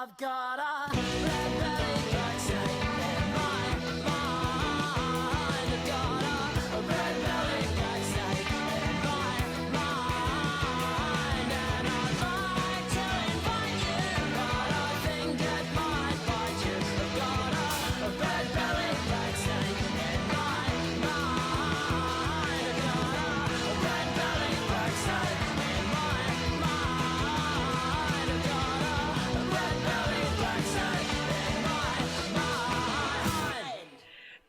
I've got a red belly backside in my mind. I've got a red belly backside in my mind. And I'd like to invite you, but I think it might bite you. I've got a red belly backside in my mind. I've got a red belly backside in my mind. I've got a red belly backside in my mind.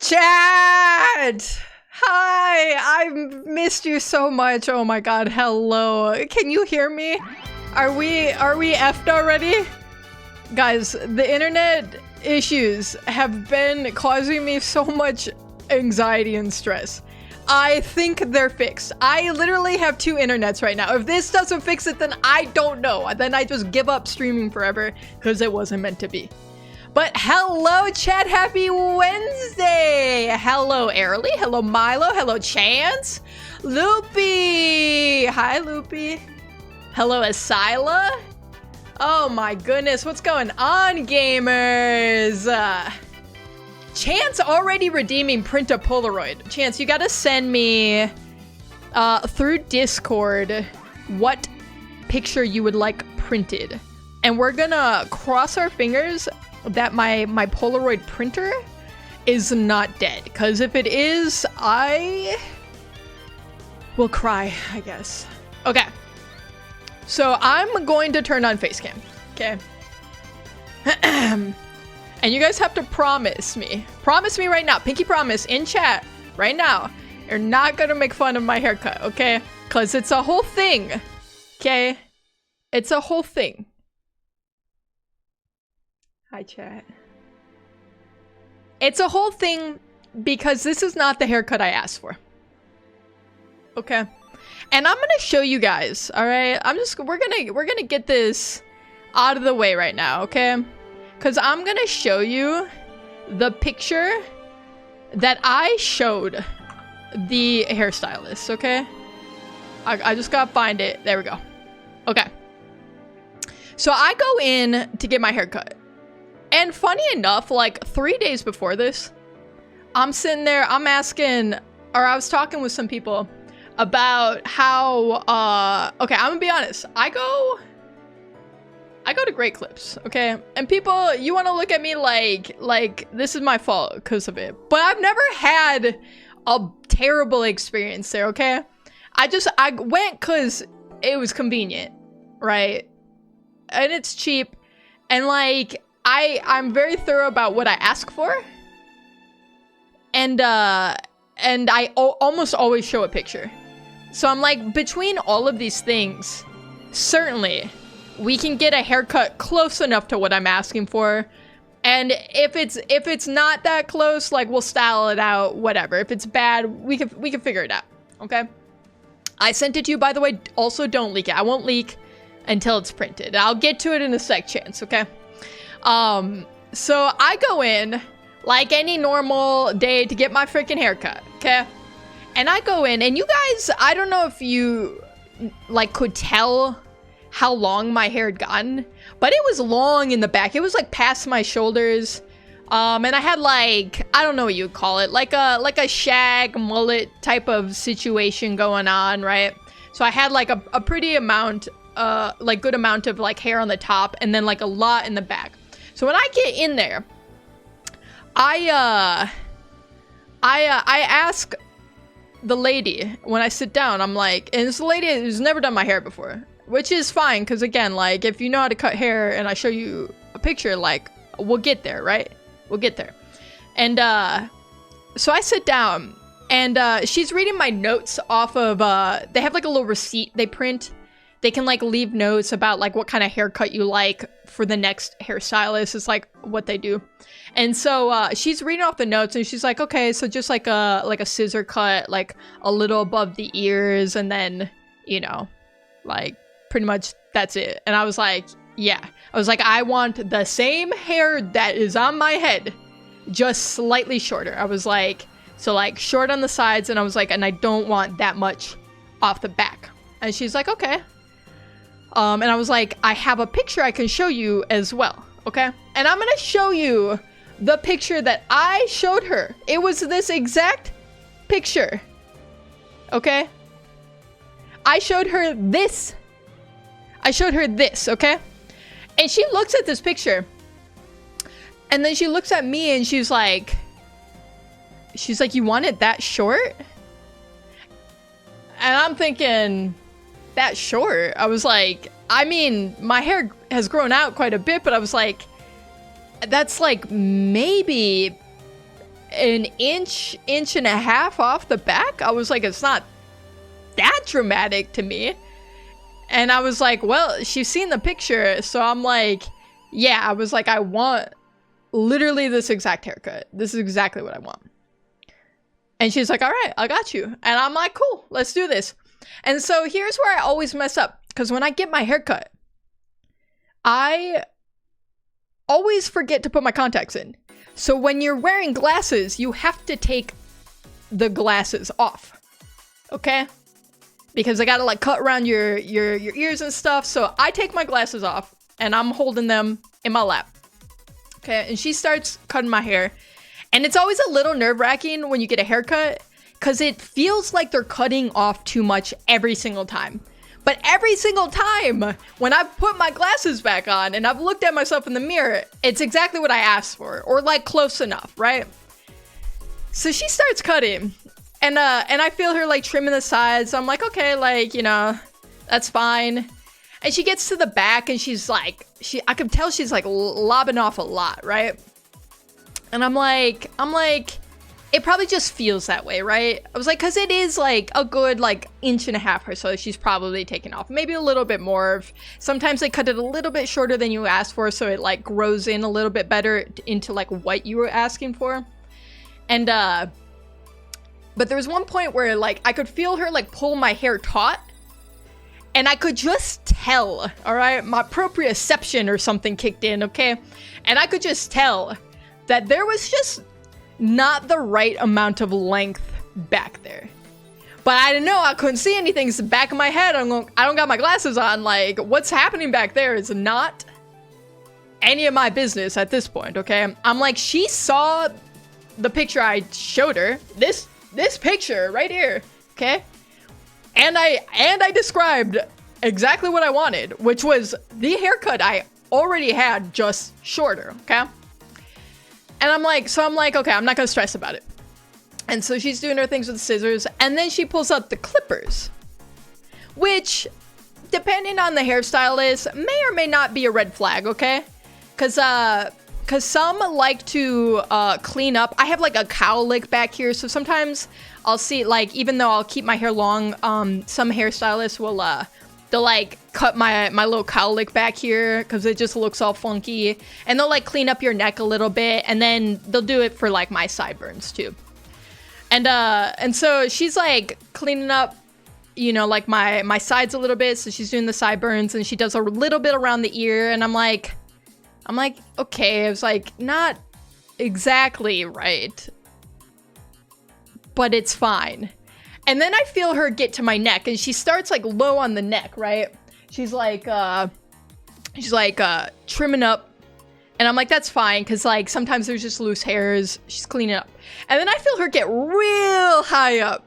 Chat! Hi! I've missed you so much. Oh my god, hello. Can you hear me? Are we effed already? Guys, the internet issues have been causing me so much anxiety and stress. I think they're fixed. I literally have 2 internets right now. If this doesn't fix it, then I don't know. Then I just give up streaming forever because it wasn't meant to be. But hello, chat. Happy Wednesday. Hello, Airly. Hello, Milo. Hello, Chance. Loopy. Hi, Loopy. Hello, Asyla. Oh my goodness. What's going on, gamers? Chance already redeeming print a Polaroid. Chance, you gotta send me through Discord what picture you would like printed. And we're gonna cross our fingers that my Polaroid printer is not dead. Because if it is, I will cry, I guess. Okay. So I'm going to turn on Facecam. Okay. And you guys have to promise me right now, pinky promise in chat right now, you're not gonna make fun of my haircut, okay? Because it's a whole thing, okay? It's a whole thing. Hi, chat. It's a whole thing because this is not the haircut I asked for. Okay? And I'm gonna show you guys, alright? We're gonna get this out of the way right now, okay? Because I'm gonna show you the picture that I showed the hairstylist, okay? I just gotta find it. There we go. Okay. So I go in to get my haircut. And funny enough, like 3 days before this, I'm sitting there, I'm asking, or I was talking with some people about how, okay, I'm gonna be honest. I go to Great Clips, okay? And people, you want to look at me like this is my fault because of it. But I've never had a terrible experience there, okay? I went because it was convenient, right? And it's cheap. And like, I'm very thorough about what I ask for. And I almost always show a picture. So I'm like, between all of these things, certainly we can get a haircut close enough to what I'm asking for. And if it's not that close, like we'll style it out, whatever. If it's bad, we can figure it out. Okay? I sent it to you, by the way. Also, don't leak it. I won't leak until it's printed. I'll get to it in a sec, Chance, okay? So I go in like any normal day to get my freaking haircut, okay? And I go in, and you guys, I don't know if you like could tell how long my hair had gotten, but it was long in the back. It was like past my shoulders. And I had like, I don't know what you'd call it, like a shag mullet type of situation going on, right? So I had like a pretty amount, like good amount of like hair on the top, and then like a lot in the back. So when I get in there, I ask the lady when I sit down, I'm like, and it's a lady who's never done my hair before, which is fine, because again, like if you know how to cut hair and I show you a picture, like we'll get there, right? We'll get there. And so I sit down, and she's reading my notes off of, they have like a little receipt they print. They can like leave notes about like what kind of haircut you like for the next hairstylist. It's like what they do. And so she's reading off the notes, and she's like, okay, so just like a scissor cut, like a little above the ears, and then, you know, like pretty much that's it. And I was like, yeah. I was like, I want the same hair that is on my head, just slightly shorter. I was like, so like short on the sides, and I was like, and I don't want that much off the back. And she's like, okay. And I was like, I have a picture I can show you as well. okay? And I'm gonna show you the picture that I showed her. It was this exact picture, okay? I showed her this, okay? And she looks at this picture, and then she looks at me and she's like, you want it that short? And I'm thinking, that short? I was like, I mean, my hair has grown out quite a bit, but I was like, that's like maybe an inch and a half off the back. I was like, it's not that dramatic to me. And I was like, well, she's seen the picture, so I'm like, yeah, I was like, I want literally this exact haircut. This is exactly what I want. And she's like, all right, I got you. And I'm like, cool, let's do this. And so here's where I always mess up, because when I get my haircut, I always forget to put my contacts in. So when you're wearing glasses, you have to take the glasses off, okay? Because they gotta like cut around your ears and stuff. So I take my glasses off and I'm holding them in my lap, okay? And she starts cutting my hair. And it's always a little nerve-wracking when you get a haircut, because it feels like they're cutting off too much every single time. But every single time when I've put my glasses back on and I've looked at myself in the mirror, it's exactly what I asked for, or like close enough, right? So she starts cutting, and I feel her like trimming the sides. So I'm like, okay, like, you know, that's fine. And she gets to the back and she's like, I could tell she's like lobbing off a lot, right? And I'm like, it probably just feels that way, right? I was like, because it is like a good like inch and a half or so she's probably taken off. Maybe a little bit more. Sometimes they cut it a little bit shorter than you asked for, so it like grows in a little bit better into like what you were asking for. And but there was one point where like I could feel her like pull my hair taut, and I could just tell, all right, my proprioception or something kicked in, okay? And I could just tell that there was just not the right amount of length back there. But I didn't know, I couldn't see anything. It's the back of my head. I don't got my glasses on. Like, what's happening back there is not any of my business at this point, okay? I'm like, she saw the picture I showed her. This picture right here, okay? And I described exactly what I wanted, which was the haircut I already had, just shorter, okay? And I'm like, okay, I'm not gonna stress about it. And so she's doing her things with the scissors, and then she pulls out the clippers, which, depending on the hairstylist, may or may not be a red flag, okay? Cause some like to clean up. I have like a cowlick back here, so sometimes I'll see, like, even though I'll keep my hair long, some hairstylists will they'll like cut my little cowlick back here because it just looks all funky, and they'll like clean up your neck a little bit, and then they'll do it for like my sideburns too. And so she's like cleaning up, you know, like my sides a little bit. So she's doing the sideburns, and she does a little bit around the ear, and I'm like, okay, I was like, not exactly right, but it's fine. And then I feel her get to my neck, and she starts like low on the neck, right? She's like trimming up, and I'm like, that's fine, because like sometimes there's just loose hairs. She's cleaning up, and then I feel her get real high up,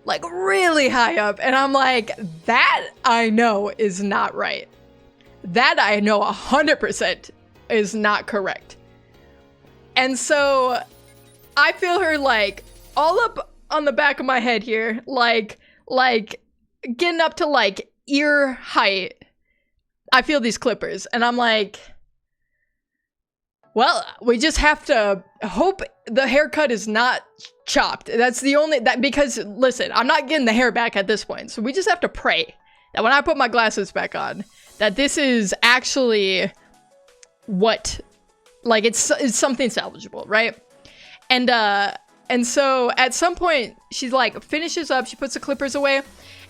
like really high up, and I'm like, that I know is not right. That I know 100% is not correct. And so I feel her like all up on the back of my head here, like getting up to like ear height. I feel these clippers, and I'm like, well, we just have to hope the haircut is not chopped. That's the only, that, because listen, I'm not getting the hair back at this point, so we just have to pray that when I put my glasses back on, that this is actually what, like, it's something salvageable, right? And so at some point, she like finishes up, she puts the clippers away,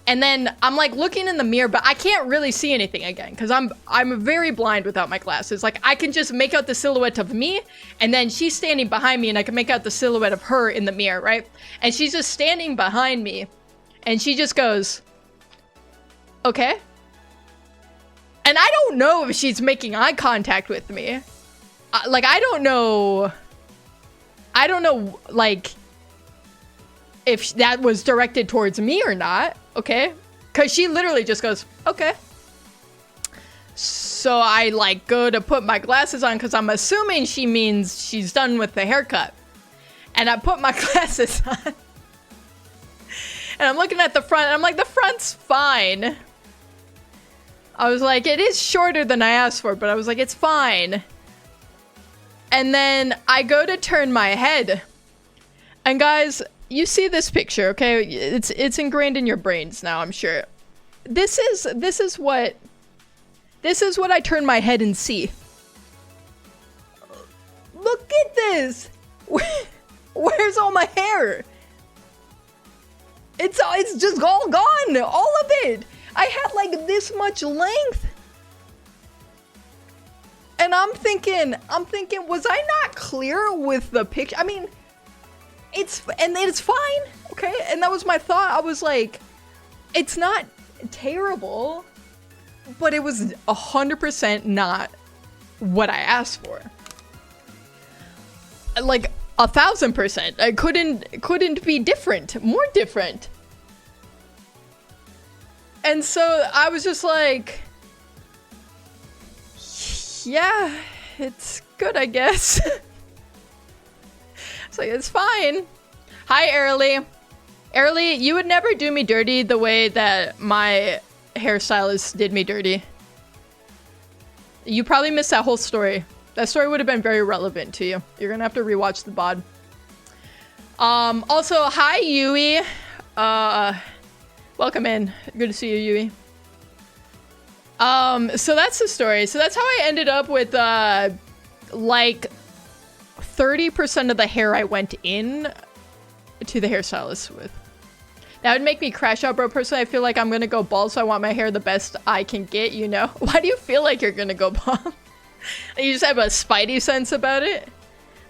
and then I'm like looking in the mirror, but I can't really see anything again, because I'm very blind without my glasses. Like, I can just make out the silhouette of me, and then she's standing behind me, and I can make out the silhouette of her in the mirror, right? And she's just standing behind me, and she just goes, okay. And I don't know if she's making eye contact with me. Like, I don't know, like, if that was directed towards me or not, okay? Because she literally just goes, okay. So I, like, go to put my glasses on because I'm assuming she means she's done with the haircut. And I put my glasses on. And I'm looking at the front, and I'm like, the front's fine. I was like, it is shorter than I asked for, but I was like, it's fine. And then I go to turn my head. And guys, you see this picture, okay? It's ingrained in your brains now, I'm sure. This is what I turn my head and see. Look at this. Where's all my hair? It's just all gone, all of it. I had like this much length. And I'm thinking, was I not clear with the picture? I mean, it's fine, okay? And that was my thought. I was like, it's not terrible, but it was 100% not what I asked for. Like 1,000%. I couldn't be different, more different. And so I was just like, yeah, it's good, I guess. It's like, it's fine. Hi, Airly. Airly, you would never do me dirty the way that my hairstylist did me dirty. You probably missed that whole story. That story would have been very relevant to you. You're gonna have to rewatch the VOD. Also, hi, Yui. Welcome in. Good to see you, Yui. So that's the story. So that's how I ended up with, like 30% of the hair I went in to the hairstylist with. That would make me crash out, bro. Personally, I feel like I'm gonna go bald, so I want my hair the best I can get, you know? Why do you feel like you're gonna go bald? You just have a spidey sense about it?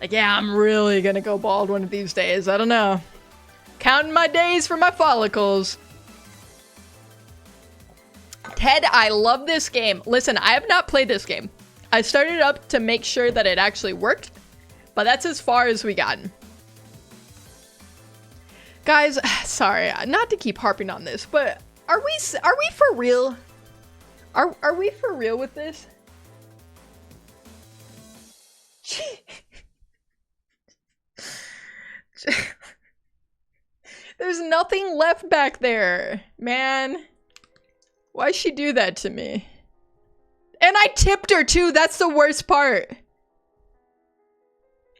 Like, yeah, I'm really gonna go bald one of these days. I don't know. Counting my days for my follicles. Ted, I love this game. Listen, I have not played this game. I started it up to make sure that it actually worked, but that's as far as we gotten. Guys, sorry, not to keep harping on this, but are we for real? Are we for real with this? There's nothing left back there, man. Why'd she do that to me? And I tipped her too, that's the worst part.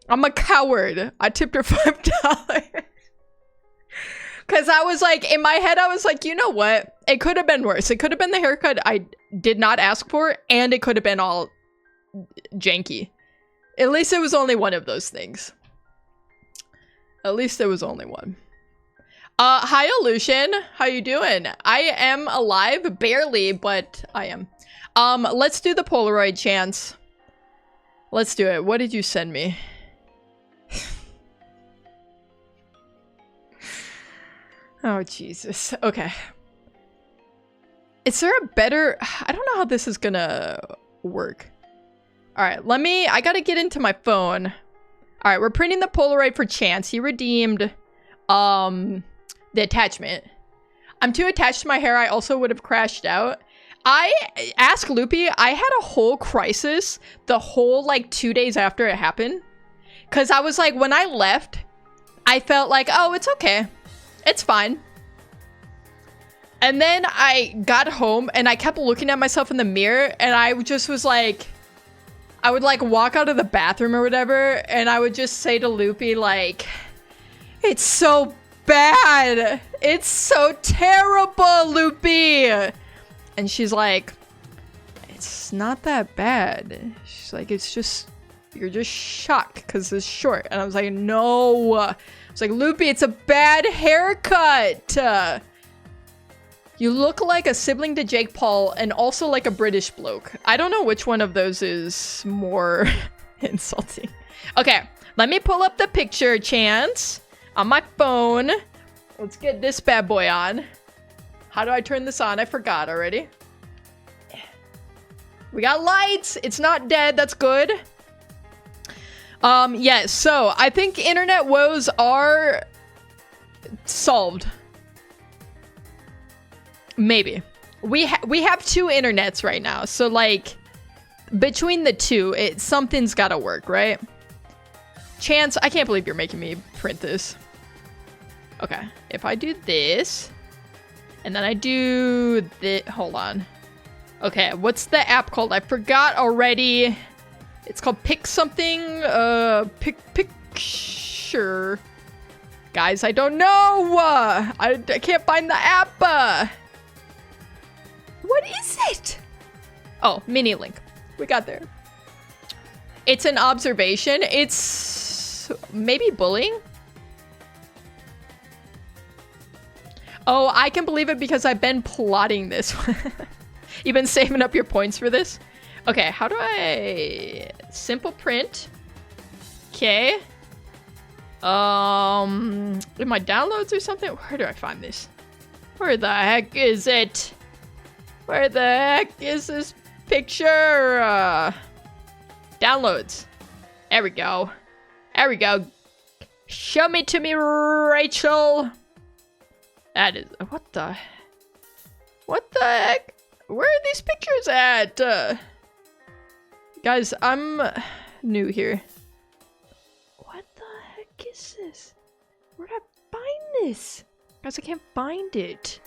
I'm a coward. I tipped her $5. Cause I was like, in my head, I was like, you know what? It could have been worse. It could have been the haircut I did not ask for, and it could have been all janky. At least it was only one of those things. At least it was only one. Hi, Aleutian. How you doing? I am alive, barely, but I am. Let's do the Polaroid chance. Let's do it. What did you send me? Oh, Jesus. Okay. Is there a better... I don't know how this is gonna work. Alright, I gotta get into my phone. Alright, we're printing the Polaroid for Chance. He redeemed, the attachment. I'm too attached to my hair. I also would have crashed out. Ask Loopy, I had a whole crisis the whole, like, 2 days after it happened. Because I was like, when I left, I felt like, oh, it's okay. It's fine. And then I got home and I kept looking at myself in the mirror and I just was like, I would like walk out of the bathroom or whatever and I would just say to Loopy like, it's so bad. It's so terrible, Loopy. And she's like, it's not that bad. She's like, it's just, you're just shocked because it's short. And I was like, no. It's like, Loopy, it's a bad haircut. You look like a sibling to Jake Paul and also like a British bloke. I don't know which one of those is more insulting. Okay, let me pull up the picture, Chance, on my phone. Let's get this bad boy on. How do I turn this on? I forgot already. We got lights. It's not dead. That's good. Yes. So I think internet woes are solved. Maybe. We have 2 internets right now. So like between the 2, something's got to work, right? Chance, I can't believe you're making me print this. Okay. If I do this and then I do this, hold on. Okay, what's the app called? I forgot already. It's called Pick something. Picture. Guys, I don't know. I can't find the app. What is it? Oh, mini link. We got there. It's an observation. It's maybe bullying. Oh, I can believe it because I've been plotting this. You've been saving up your points for this? Okay, how do I... Simple print. Okay. In my downloads or something? Where do I find this? Where the heck is it? Where the heck is this picture? Downloads. There we go. There we go. Show me to me, Rachel. That is... What the... What the heck? Where are these pictures at? Guys, I'm new here. What the heck is this? Where'd I find this? Guys, I can't find it.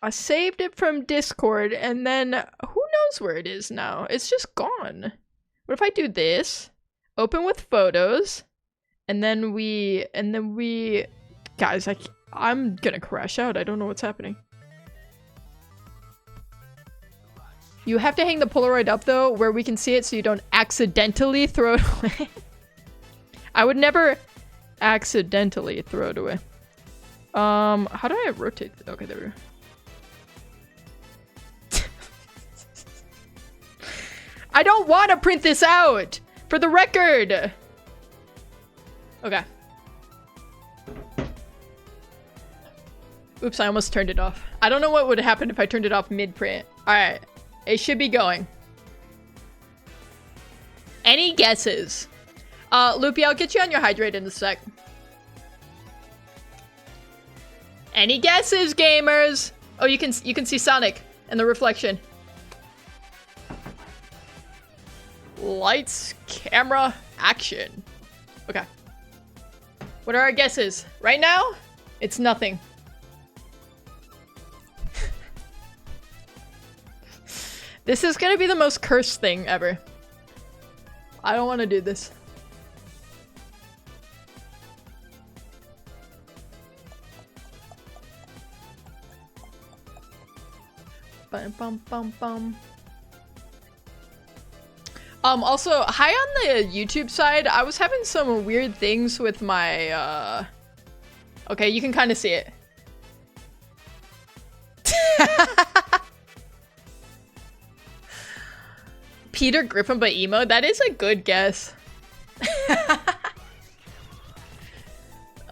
I saved it from Discord and then who knows where it is now? It's just gone. What if I do this? Open with photos and then we guys, I'm gonna crash out. I don't know what's happening. You have to hang the Polaroid up though where we can see it so you don't accidentally throw it away. I would never accidentally throw it away. How do I rotate? Okay, there we go. I don't want to print this out for the record. Okay. Oops, I almost turned it off. I don't know what would happen if I turned it off mid-print. All right. It should be going. Any guesses? Loopy, I'll get you on your hydrate in a sec. Any guesses, gamers? Oh, you can see Sonic and the reflection. Lights, camera, action. Okay. What are our guesses? Right now, it's nothing. This is gonna be the most cursed thing ever. I don't want to do this. Bum, bum, bum, bum. Also, hi on the YouTube side. I was having some weird things with my, Okay, you can kind of see it. Peter Griffin but emo? That is a good guess.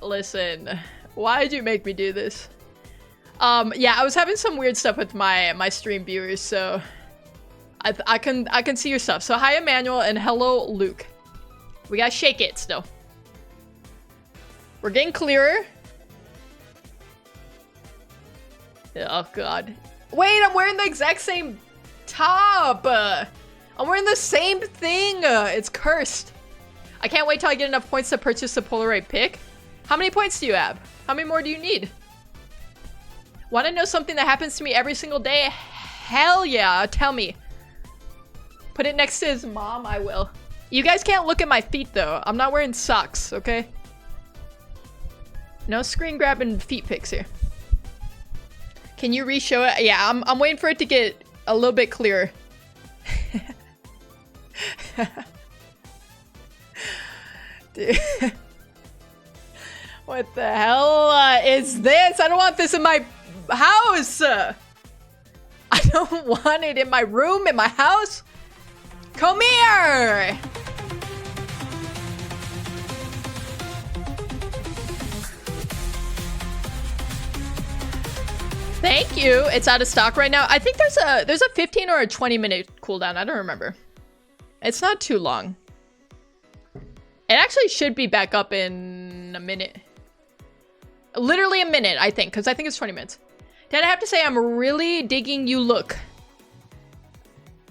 Listen, why'd you make me do this? Yeah, I was having some weird stuff with my stream viewers, so I can see your stuff. So hi Emmanuel and hello Luke. We gotta shake it still. We're getting clearer. Oh god. Wait, I'm wearing the exact same top. I'm wearing the same thing. It's cursed. I can't wait till I get enough points to purchase a Polaroid pic. How many points do you have? How many more do you need? Want to know something that happens to me every single day? Hell yeah, tell me. Put it next to his mom, I will. You guys can't look at my feet though. I'm not wearing socks, okay? No screen grabbing feet pics here. Can you re-show it? Yeah, I'm waiting for it to get a little bit clearer. Dude. What the hell is this? I don't want this in my house. I don't want it in my room, in my house. Come here. Thank you. It's out of stock right now. I think there's a 15 or a 20-minute cooldown. I don't remember. It's not too long. It actually should be back up in a minute. Literally a minute, I think, because I think it's 20 minutes. Dad, I have to say, I'm really digging you look.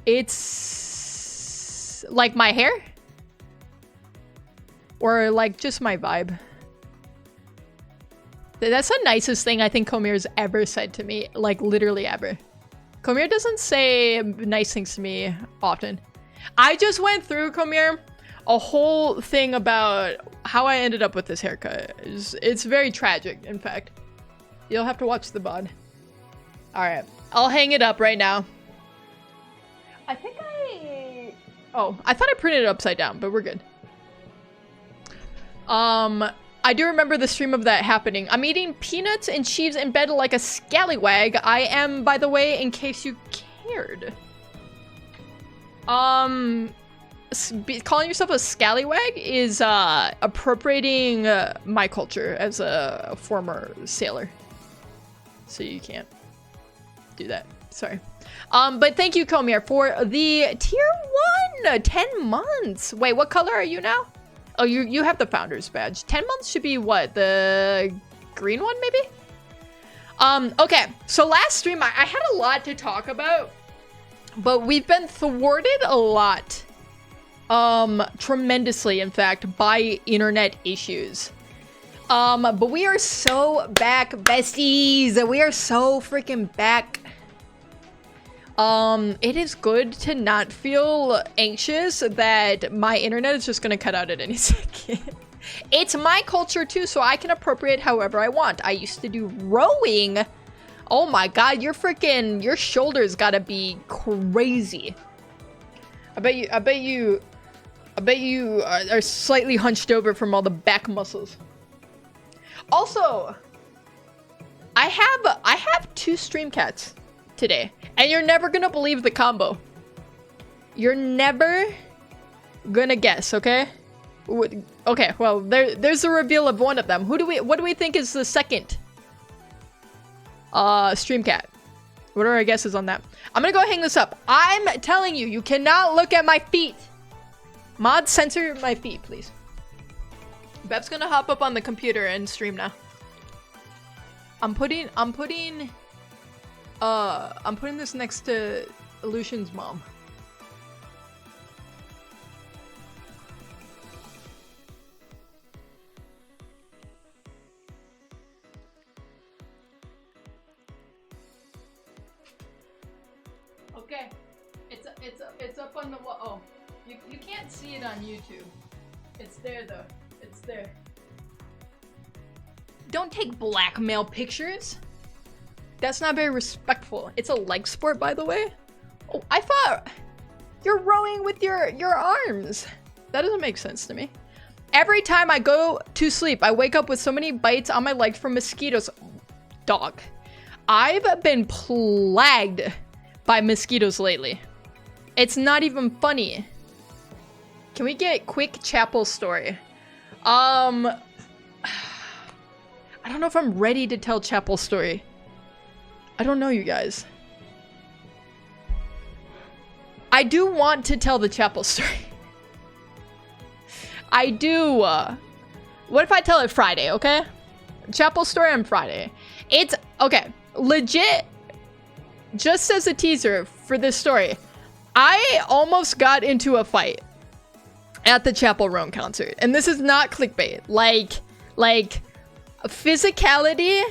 It's like my hair? Or like just my vibe. That's the nicest thing I think Komir's ever said to me. Like literally ever. Komir doesn't say nice things to me often. I just went through, Komir, a whole thing about how I ended up with this haircut. It's very tragic, in fact. You'll have to watch the VOD. Alright, I'll hang it up right now. I think oh, I thought I printed it upside down, but we're good. I do remember the stream of that happening. I'm eating peanuts and cheese in bed like a scallywag. I am, by the way, in case you cared. Calling yourself a scallywag is appropriating my culture as a former sailor. So you can't do that. Sorry. But thank you, Komir, for the tier 1 10 months. Wait, what color are you now? Oh, you have the founder's badge. 10 months should be what? The green one, maybe? Okay. So last stream, I had a lot to talk about, but we've been thwarted a lot. Tremendously, in fact, by internet issues. But we are so back, besties. We are so freaking back. It is good to not feel anxious that my internet is just gonna cut out at any second. It's my culture too, so I can appropriate however I want. I used to do rowing. Oh my god, your shoulders gotta be crazy. I bet you are slightly hunched over from all the back muscles. Also, I have 2 stream cats today, and you're never gonna believe the combo. You're never gonna guess, okay? Okay, well, there's a reveal of one of them. What do we think is the second stream cat? What are our guesses on that? I'm gonna go hang this up. I'm telling you, you cannot look at my feet. Mod, censor my feet, please. Bev's gonna hop up on the computer and stream now. I'm putting this next to Lucian's mom. Okay, it's up on the wall. Oh, you can't see it on YouTube. It's there though. It's there. Don't take blackmail pictures. That's not very respectful. It's a leg sport, by the way. Oh, I thought you're rowing with your arms. That doesn't make sense to me. Every time I go to sleep, I wake up with so many bites on my legs from mosquitoes. Dog. I've been plagued by mosquitoes lately. It's not even funny. Can we get quick chapel story? I don't know if I'm ready to tell chapel story. I don't know, you guys. I do want to tell the chapel story. I do. What if I tell it Friday, okay? Chapel story on Friday. It's, okay, legit, just as a teaser for this story, I almost got into a fight at the Chapel Roan concert. And this is not clickbait. Like, physicality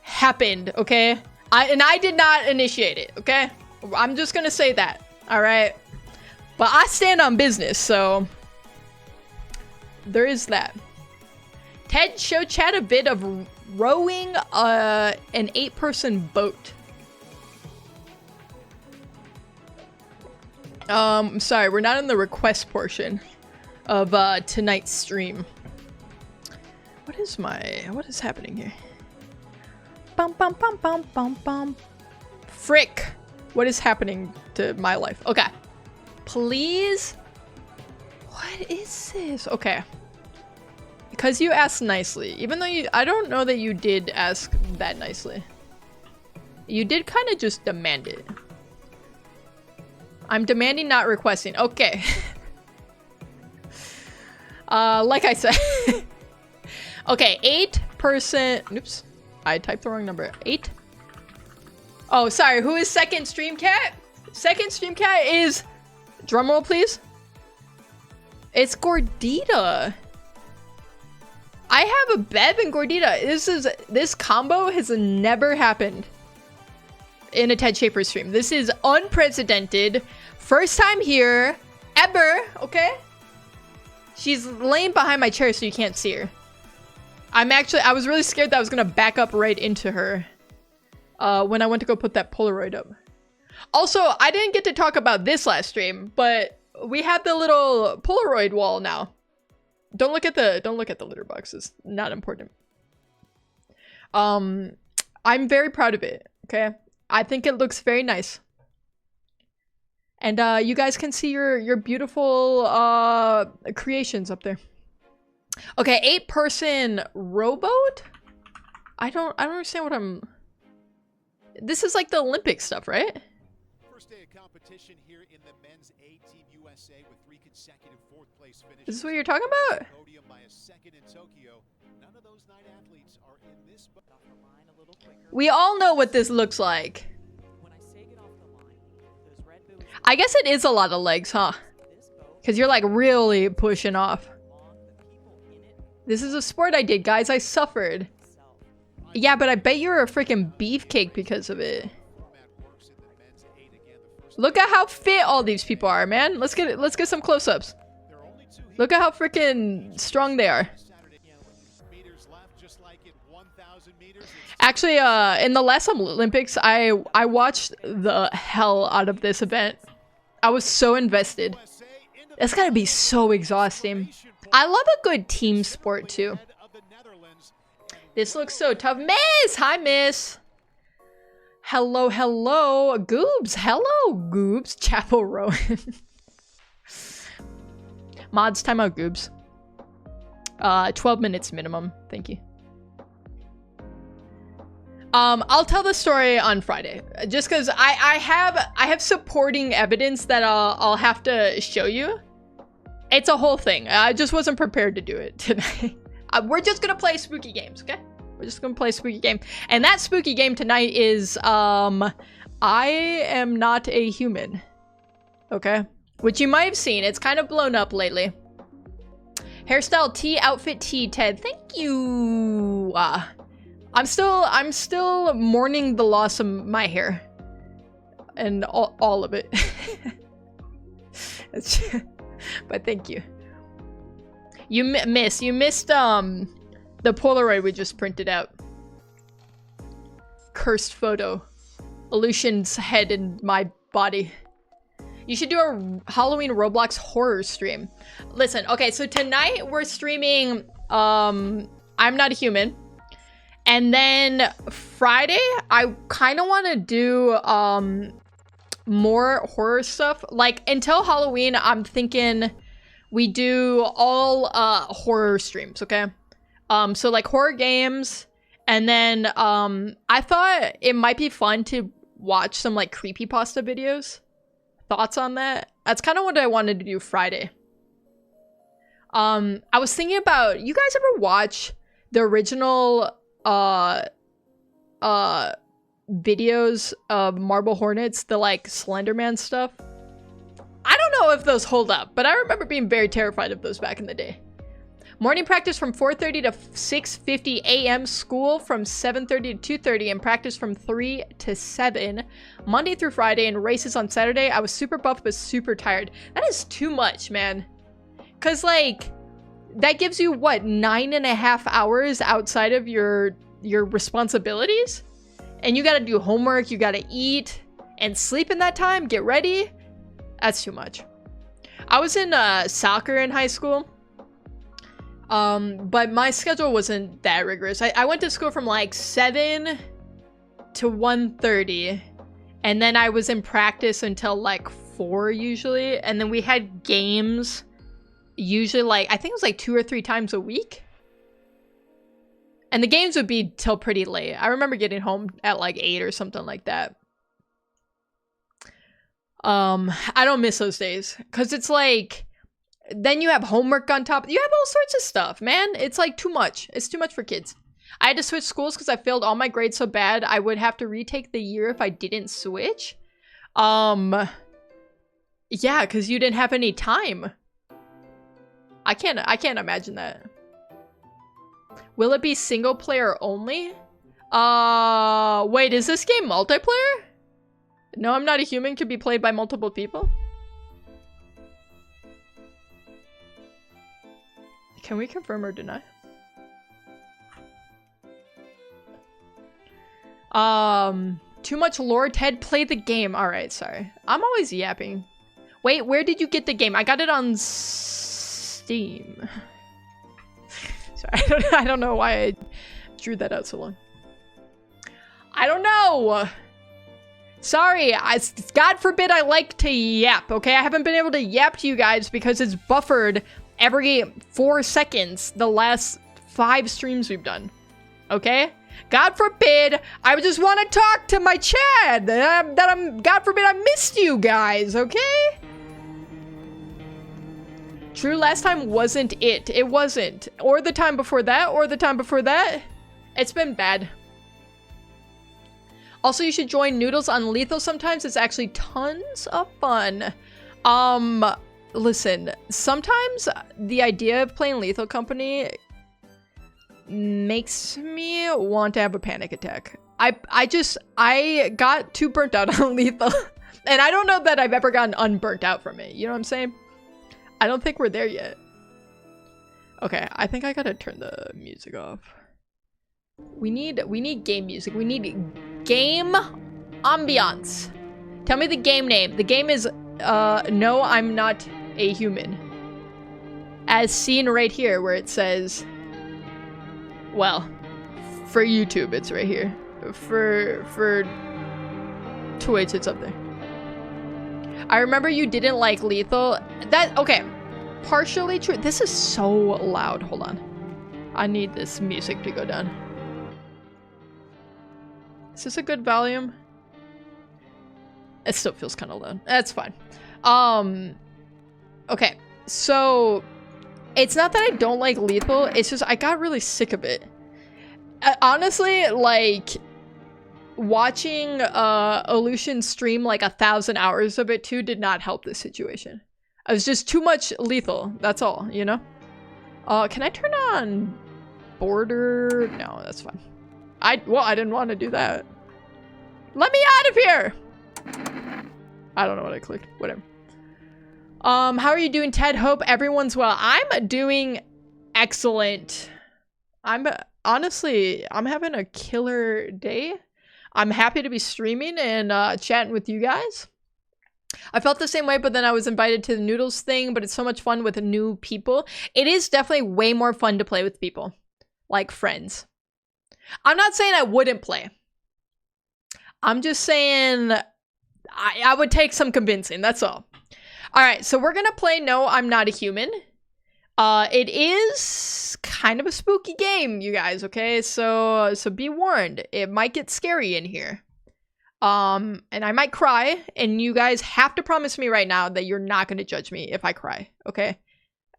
happened, okay? I did not initiate it, okay? I'm just gonna say that, alright? But I stand on business, so there is that. Ted, show chat a bit of rowing an 8-person boat. Sorry, we're not in the request portion of tonight's stream. What is happening here? Bum bum bum bum bum bum. Frick. What is happening to my life? Okay. Please. What is this? Okay. Because you asked nicely. Even though I don't know that you did ask that nicely. You did kind of just demand it. I'm demanding, not requesting. Okay. Like I said. Okay, 8%. Oops. I typed the wrong number. 8. Oh, sorry. Who is second stream cat? Second stream cat is... Drumroll, please. It's Gordita. I have a Bev and Gordita. This combo has never happened in a Ted Shaper stream. This is unprecedented. First time here ever, okay? She's laying behind my chair so you can't see her. I was really scared that I was gonna back up right into her when I went to go put that Polaroid up. Also, I didn't get to talk about this last stream, but we have the little Polaroid wall now. Don't look at the litter boxes. Not important. I'm very proud of it, okay? I think it looks very nice. And you guys can see your beautiful creations up there. Okay, 8-person rowboat? I don't understand what I'm... This is like the Olympic stuff, right? First day of competition here in the men's A Team USA with 3 consecutive 4th place finishes. Is this what you're talking about? Podium by a second in Tokyo. None of those 9 athletes are in this We all know what this looks like. I guess it is a lot of legs, huh? Because you're like really pushing off. This is a sport I did, guys. I suffered. Yeah, but I bet you're a freaking beefcake because of it. Look at how fit all these people are, man. Let's get some close-ups. Look at how freaking strong they are. Actually, in the last Olympics, I watched the hell out of this event. I was so invested. It's gotta be so exhausting. I love a good team sport too. This looks so tough. Miss! Hi, Miss! Hello, hello. Goobs. Hello, Goobs. Chapel Rowan. Mods, timeout, Goobs. 12 minutes minimum. Thank you. I'll tell the story on Friday, just because I have supporting evidence that I'll have to show you. It's a whole thing. I just wasn't prepared to do it today. We're just gonna play spooky games, okay? We're just gonna play a spooky game, and that spooky game tonight is I am not a human, okay? Which you might have seen. It's kind of blown up lately. Hairstyle T, outfit T, Ted. Thank you. I'm still mourning the loss of my hair. And all of it. But thank you. You missed the Polaroid we just printed out. Cursed photo. Aleutian's head in my body. You should do a Halloween Roblox horror stream. Listen, okay, so tonight we're streaming I'm Not a Human. And then Friday, I kind of want to do more horror stuff. Like, until Halloween, I'm thinking we do all horror streams, okay? So like horror games, and then I thought it might be fun to watch some like creepypasta videos. Thoughts on that? That's kind of what I wanted to do Friday. I was thinking about, you guys ever watch the original videos of Marble Hornets, the like Slenderman stuff? I don't know if those hold up, but I remember being very terrified of those back in the day. Morning practice from 4:30 to 6:50 a.m. School from 7:30 to 2:30 and practice from 3 to 7. Monday through Friday and races on Saturday. I was super buff but super tired. That is too much, man. Cause like, that gives you what, 9.5 hours outside of your responsibilities? And you gotta do homework, you gotta eat and sleep in that time, get ready. That's too much. I was in soccer in high school. But my schedule wasn't that rigorous. I went to school from like 7 to 1:30, and then I was in practice until like 4 usually, and then we had games usually like, I think it was like 2 or 3 times a week. And the games would be till pretty late. I remember getting home at like 8 or something like that. I don't miss those days. Because it's like, then you have homework on top. You have all sorts of stuff, man. It's like too much. It's too much for kids. I had to switch schools because I failed all my grades so bad I would have to retake the year if I didn't switch. Yeah, because you didn't have any time. I can't imagine that. Will it be single player only? Wait, is this game multiplayer? No, I'm Not a Human can be played by multiple people? Can we confirm or deny? Too much lore. Ted, play the game. Alright, sorry. I'm always yapping. Wait, where did you get the game? I got it on Steam. Sorry, I don't know why I drew that out so long. I don't know. Sorry, God forbid I like to yap, okay? I haven't been able to yap to you guys because it's buffered every 4 seconds the last 5 streams we've done, okay? God forbid I just want to talk to my chat. God forbid I missed you guys, okay? True, last time wasn't it. It wasn't. Or the time before that, or the time before that. It's been bad. Also, you should join Noodles on Lethal sometimes. It's actually tons of fun. Listen, sometimes the idea of playing Lethal Company makes me want to have a panic attack. I got too burnt out on Lethal. And I don't know that I've ever gotten unburnt out from it. You know what I'm saying? I don't think we're there yet. Okay, I think I gotta turn the music off. We need game music. We need game ambiance. Tell me the game name. The game is No, I'm Not a Human. As seen right here where it says, well, for YouTube it's right here. For Twitch it's up there. I remember you didn't like Lethal. Okay. Partially true. This is so loud. Hold on. I need this music to go down. Is this a good volume? It still feels kind of loud. That's fine. Okay. So, it's not that I don't like Lethal. It's just I got really sick of it. Honestly, like, watching Olution stream like 1,000 hours of it too did not help this situation. It was just too much Lethal, that's all, you know? Can I turn on border? No, that's fine. Well, I didn't want to do that. Let me out of here! I don't know what I clicked, whatever. How are you doing, Ted? Hope everyone's well. I'm doing excellent. Honestly, I'm having a killer day. I'm happy to be streaming and chatting with you guys. I felt the same way, but then I was invited to the Noodles thing, but it's so much fun with new people. It is definitely way more fun to play with people. Like friends. I'm not saying I wouldn't play. I'm just saying I would take some convincing, that's all. Alright, so we're gonna play No, I'm Not a Human. It is kind of a spooky game, you guys, okay? So be warned. It might get scary in here. And I might cry, and you guys have to promise me right now that you're not going to judge me if I cry, okay?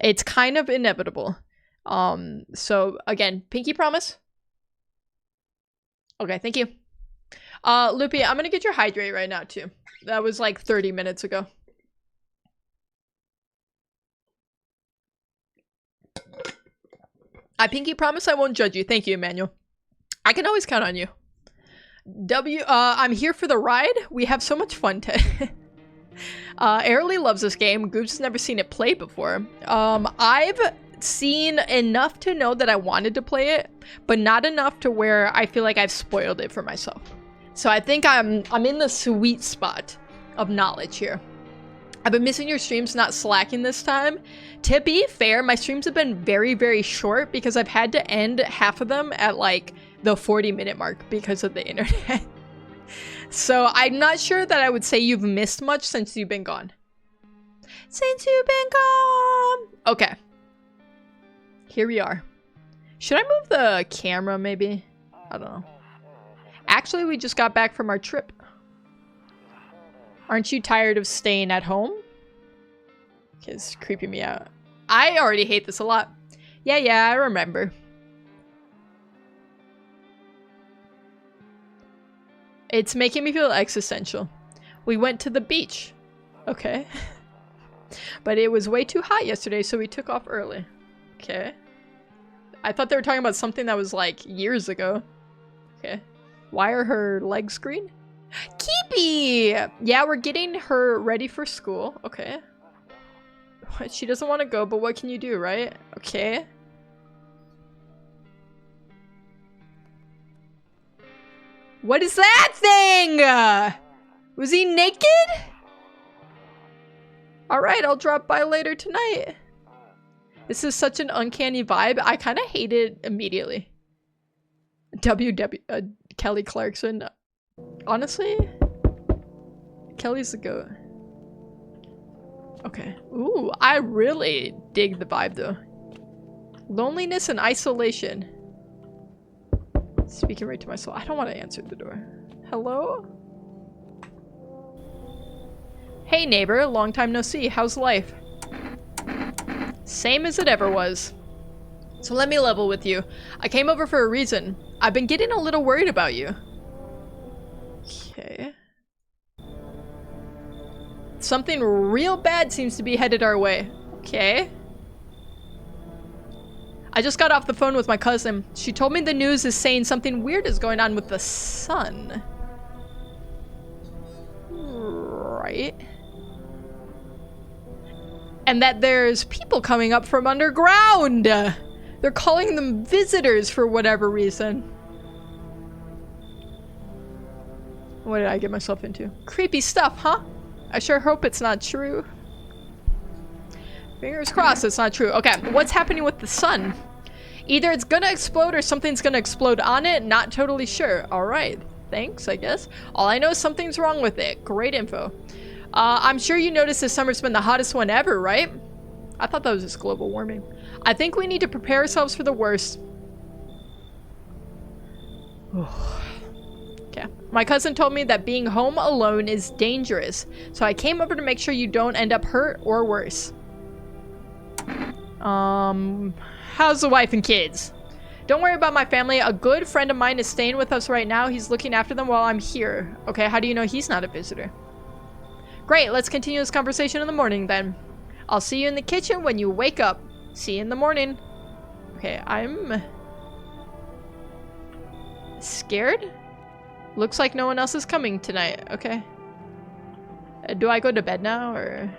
It's kind of inevitable. So again, pinky promise. Okay, thank you. Loopy, I'm going to get your hydrate right now too. That was like 30 minutes ago. I pinky promise I won't judge you. Thank you, Emmanuel. I can always count on you. I'm here for the ride. We have so much fun, Ted. Airly loves this game. Goops has never seen it played before. I've seen enough to know that I wanted to play it, but not enough to where I feel like I've spoiled it for myself. So I think I'm in the sweet spot of knowledge here. I've been missing your streams, not slacking this time. To be fair, my streams have been very, very short because I've had to end half of them at like the 40-minute mark because of the internet. So I'm not sure that I would say you've missed much since you've been gone. Since you've been gone. Okay. Here we are. Should I move the camera maybe? I don't know. Actually, we just got back from our trip. Aren't you tired of staying at home? It's creeping me out. I already hate this a lot. Yeah, I remember. It's making me feel existential. We went to the beach. Okay. But it was way too hot yesterday, so we took off early. Okay. I thought they were talking about something that was like years ago. Okay. Why are her legs green? Keepy! Yeah, we're getting her ready for school. Okay. She doesn't want to go, but what can you do, right? Okay. What is that thing? Was he naked? Alright, I'll drop by later tonight. This is such an uncanny vibe. I kind of hate it immediately. Kelly Clarkson. Honestly, Kelly's the goat. Okay. Ooh, I really dig the vibe though. Loneliness and isolation. Speaking right to my soul. I don't want to answer the door. Hello? Hey neighbor, long time no see. How's life? Same as it ever was. So let me level with you. I came over for a reason. I've been getting a little worried about you. Okay. Something real bad seems to be headed our way. Okay. I just got off the phone with my cousin. She told me the news is saying something weird is going on with the sun. Right. And that there's people coming up from underground. They're calling them visitors for whatever reason. What did I get myself into? Creepy stuff, huh? I sure hope it's not true. Fingers crossed it's not true. Okay, what's happening with the sun? Either it's gonna explode or something's gonna explode on it. Not totally sure. Alright, thanks, I guess. All I know is something's wrong with it. Great info. I'm sure you noticed this summer's been the hottest one ever, right? I thought that was just global warming. I think we need to prepare ourselves for the worst. Okay. My cousin told me that being home alone is dangerous, so I came over to make sure you don't end up hurt or worse. How's the wife and kids? Don't worry about my family. A good friend of mine is staying with us right now. He's looking after them while I'm here. Okay, how do you know he's not a visitor? Great, let's continue this conversation in the morning then. I'll see you in the kitchen when you wake up. See you in the morning. Okay, I'm scared. Looks like no one else is coming tonight. Okay. Do I go to bed now or?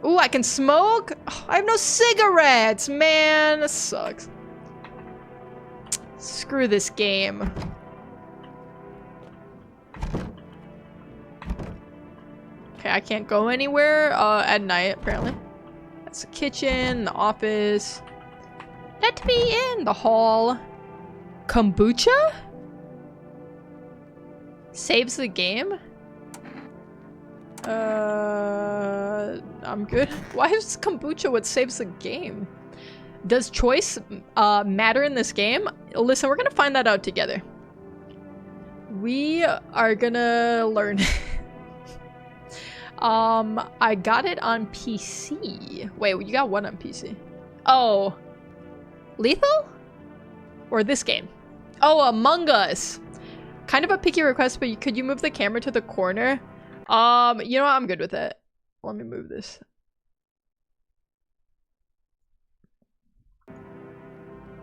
Ooh, I can smoke? Oh, I have no cigarettes, man. This sucks. Screw this game. Okay, I can't go anywhere at night, apparently. That's the kitchen, the office. Let me in the hall. Kombucha? Saves the game? I'm good. Why is kombucha what saves the game? Does choice matter in this game? Listen, we're gonna find that out together. We are gonna learn. I got it on PC. Wait, you got one on PC? Oh. Lethal? Or this game? Oh, Among Us. Kind of a picky request, but could you move the camera to the corner? You know what? I'm good with it. Let me move this.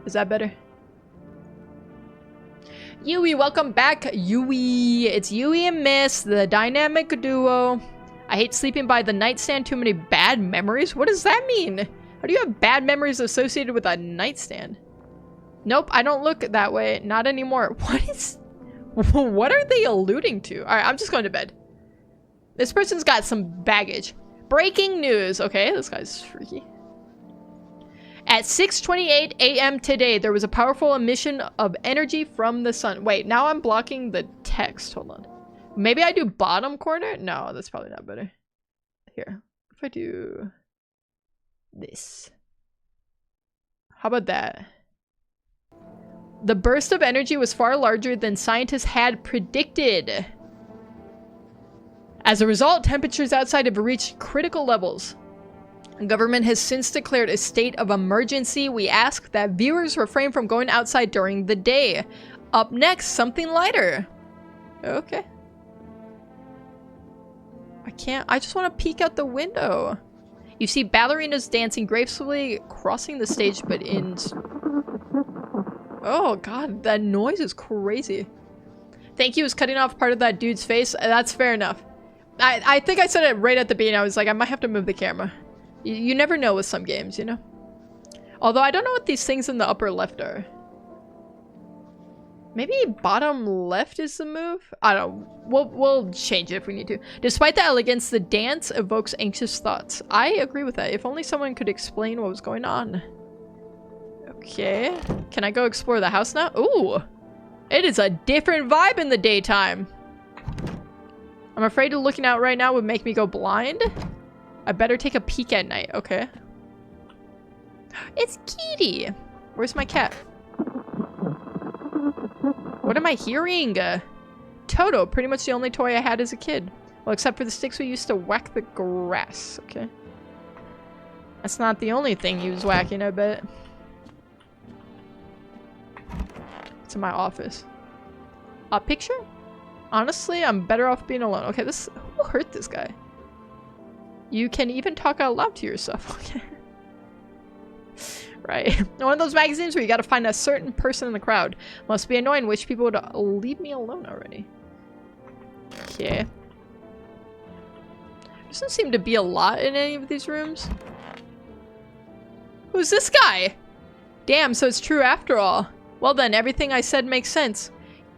Is that better? Yui, welcome back. Yui. It's Yui and Miss, the dynamic duo. I hate sleeping by the nightstand. Too many bad memories? What does that mean? How do you have bad memories associated with a nightstand? Nope, I don't look that way. Not anymore. What are they alluding to? Alright, I'm just going to bed. This person's got some baggage. Breaking news. Okay, this guy's freaky. At 6:28 a.m. today, there was a powerful emission of energy from the sun. Wait, now I'm blocking the text. Hold on. Maybe I do bottom corner? No, that's probably not better. Here. If I do this. How about that? The burst of energy was far larger than scientists had predicted. As a result, temperatures outside have reached critical levels. The government has since declared a state of emergency. We ask that viewers refrain from going outside during the day. Up next, something lighter. Okay. I just want to peek out the window. You see ballerinas dancing gracefully, crossing the stage, but in... Oh god, that noise is crazy. Thank you is cutting off part of that dude's face. That's fair enough. I think I said it right at the beginning. I was like, I might have to move the camera. You never know with some games, you know? Although I don't know what these things in the upper left are. Maybe bottom left is the move? I don't... We'll change it if we need to. Despite the elegance, the dance evokes anxious thoughts. I agree with that. If only someone could explain what was going on. Okay. Can I go explore the house now? Ooh! It is a different vibe in the daytime. I'm afraid looking out right now would make me go blind. I better take a peek at night. Okay. It's Kitty! Where's my cat? What am I hearing? Toto, pretty much the only toy I had as a kid. Well, except for the sticks we used to whack the grass. Okay. That's not the only thing he was whacking, I bet. It's in my office. A picture? Honestly, I'm better off being alone. Okay, this... Who hurt this guy? You can even talk out loud to yourself. Okay. Right. One of those magazines where you gotta find a certain person in the crowd. Must be annoying. Wish people would leave me alone already. Okay. Doesn't seem to be a lot in any of these rooms. Who's this guy? Damn, so it's true after all. Well then, everything I said makes sense.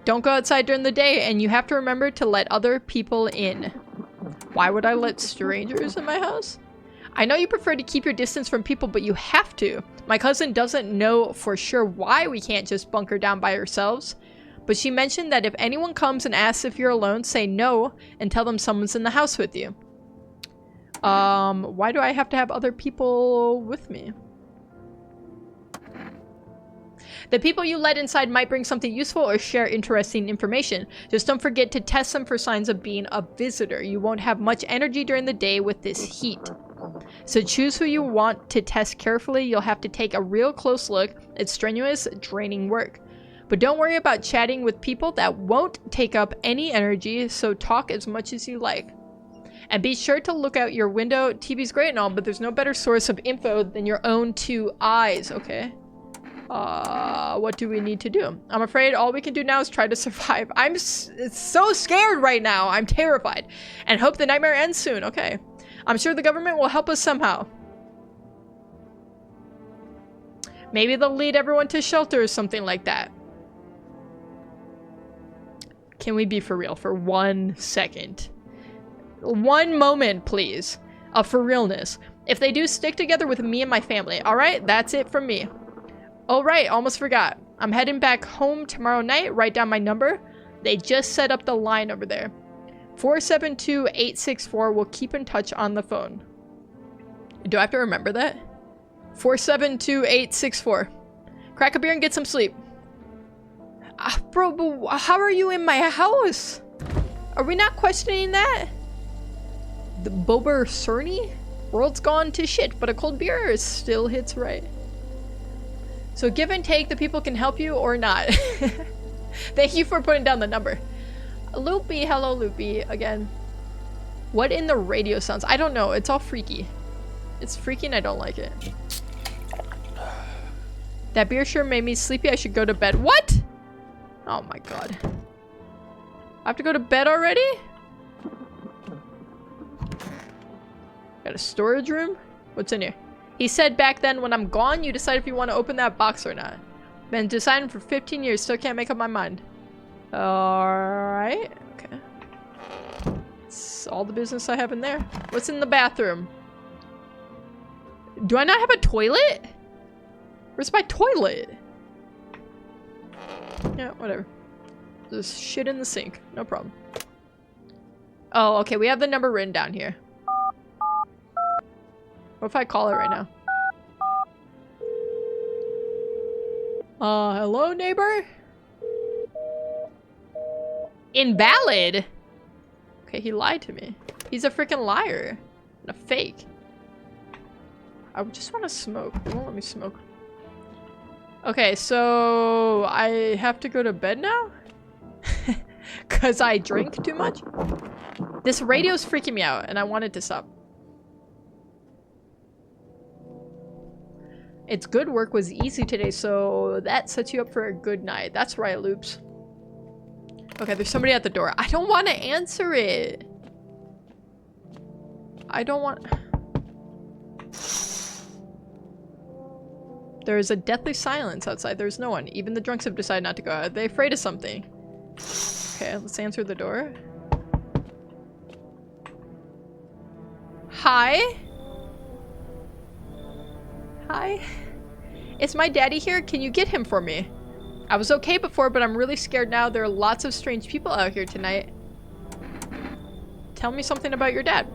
Don't go outside during the day, and you have to remember to let other people in. Why would I let strangers in my house? I know you prefer to keep your distance from people, but you have to. My cousin doesn't know for sure why we can't just bunker down by ourselves. But she mentioned that if anyone comes and asks if you're alone, say no and tell them someone's in the house with you. Why do I have to have other people with me? The people you let inside might bring something useful or share interesting information. Just don't forget to test them for signs of being a visitor. You won't have much energy during the day with this heat. So choose who you want to test carefully. You'll have to take a real close look. It's strenuous, draining work. But don't worry about chatting with people that won't take up any energy, so talk as much as you like. And be sure to look out your window. TV's great and all, but there's no better source of info than your own two eyes. Okay. What do we need to do? I'm afraid all we can do now is try to survive. I'm so scared right now. I'm terrified. And hope the nightmare ends soon. Okay. I'm sure the government will help us somehow. Maybe they'll lead everyone to shelter or something like that. Can we be for real for 1 second? 1 moment, please. Of for realness. If they do, stick together with me and my family. Alright, that's it from me. Oh right, almost forgot. I'm heading back home tomorrow night. Write down my number. They just set up the line over there. 472-864. We'll keep in touch on the phone. Do I have to remember that? 472-864. Crack a beer and get some sleep. Bro, but how are you in my house? Are we not questioning that? The Bober Cerny? World's gone to shit, but a cold beer still hits right. So give and take, the people can help you or not. Thank you for putting down the number. Loopy, hello Loopy, again. What in the radio sounds? I don't know, it's all freaky. It's freaky and I don't like it. That beer sure made me sleepy, I should go to bed. What? Oh my god. I have to go to bed already? Got a storage room? What's in here? He said back then, when I'm gone, you decide if you want to open that box or not. Been deciding for 15 years, still can't make up my mind. Alright. Okay. It's all the business I have in there. What's in the bathroom? Do I not have a toilet? Where's my toilet? Yeah, whatever. There's shit in the sink. No problem. Oh, okay. We have the number written down here. What if I call it right now? Hello, neighbor? Invalid? Okay, he lied to me. He's a freaking liar. And a fake. I just want to smoke. They won't let me smoke. Okay, so I have to go to bed now? Because I drink too much? This radio's freaking me out, and I want it to stop. It's good work was easy today, so that sets you up for a good night. That's right, Loops. Okay, there's somebody at the door. I don't want to answer it. I don't want... There is a deathly silence outside. There's no one. Even the drunks have decided not to go out. Are they afraid of something? Okay, let's answer the door. Hi? Hi? Is my daddy here? Can you get him for me? I was okay before, but I'm really scared now. There are lots of strange people out here tonight. Tell me something about your dad.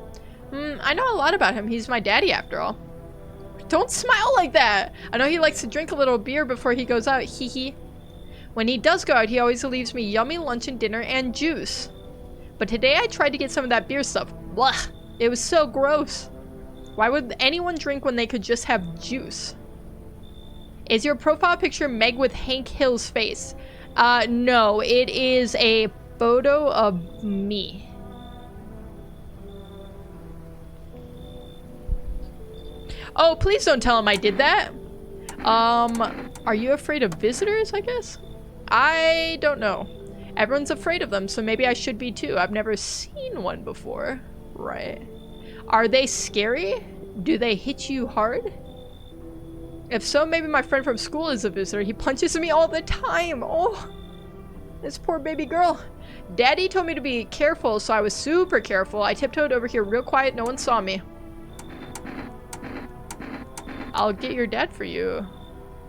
I know a lot about him. He's my daddy after all. Don't smile like that! I know he likes to drink a little beer before he goes out, hee hee. When he does go out, he always leaves me yummy lunch and dinner and juice. But today I tried to get some of that beer stuff. Blah! It was so gross. Why would anyone drink when they could just have juice? Is your profile picture Meg with Hank Hill's face? No, it is a photo of me. Oh, please don't tell him I did that. Are you afraid of visitors, I guess? I don't know. Everyone's afraid of them, so maybe I should be too. I've never seen one before. Right. Are they scary? Do they hit you hard? If so, maybe my friend from school is a visitor. He punches me all the time. Oh, this poor baby girl. Daddy told me to be careful, so I was super careful. I tiptoed over here real quiet. No one saw me. I'll get your dad for you.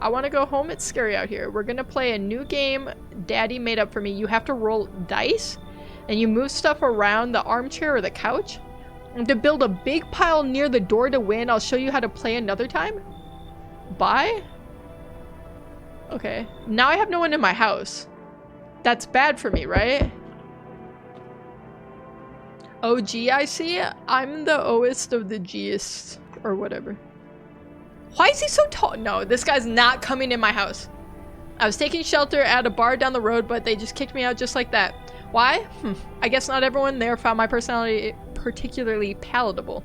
I want to go home. It's scary out here. We're gonna play a new game Daddy made up for me. You have to roll dice, and you move stuff around the armchair or the couch. And to build a big pile near the door to win, I'll show you how to play another time. Bye? Okay. Now I have no one in my house. That's bad for me, right? OG, I see. I'm the Oest of the Gist, or whatever. Why is he so tall? No, this guy's not coming in my house. I was taking shelter at a bar down the road, but they just kicked me out just like that. Why? I guess not everyone there found my personality particularly palatable.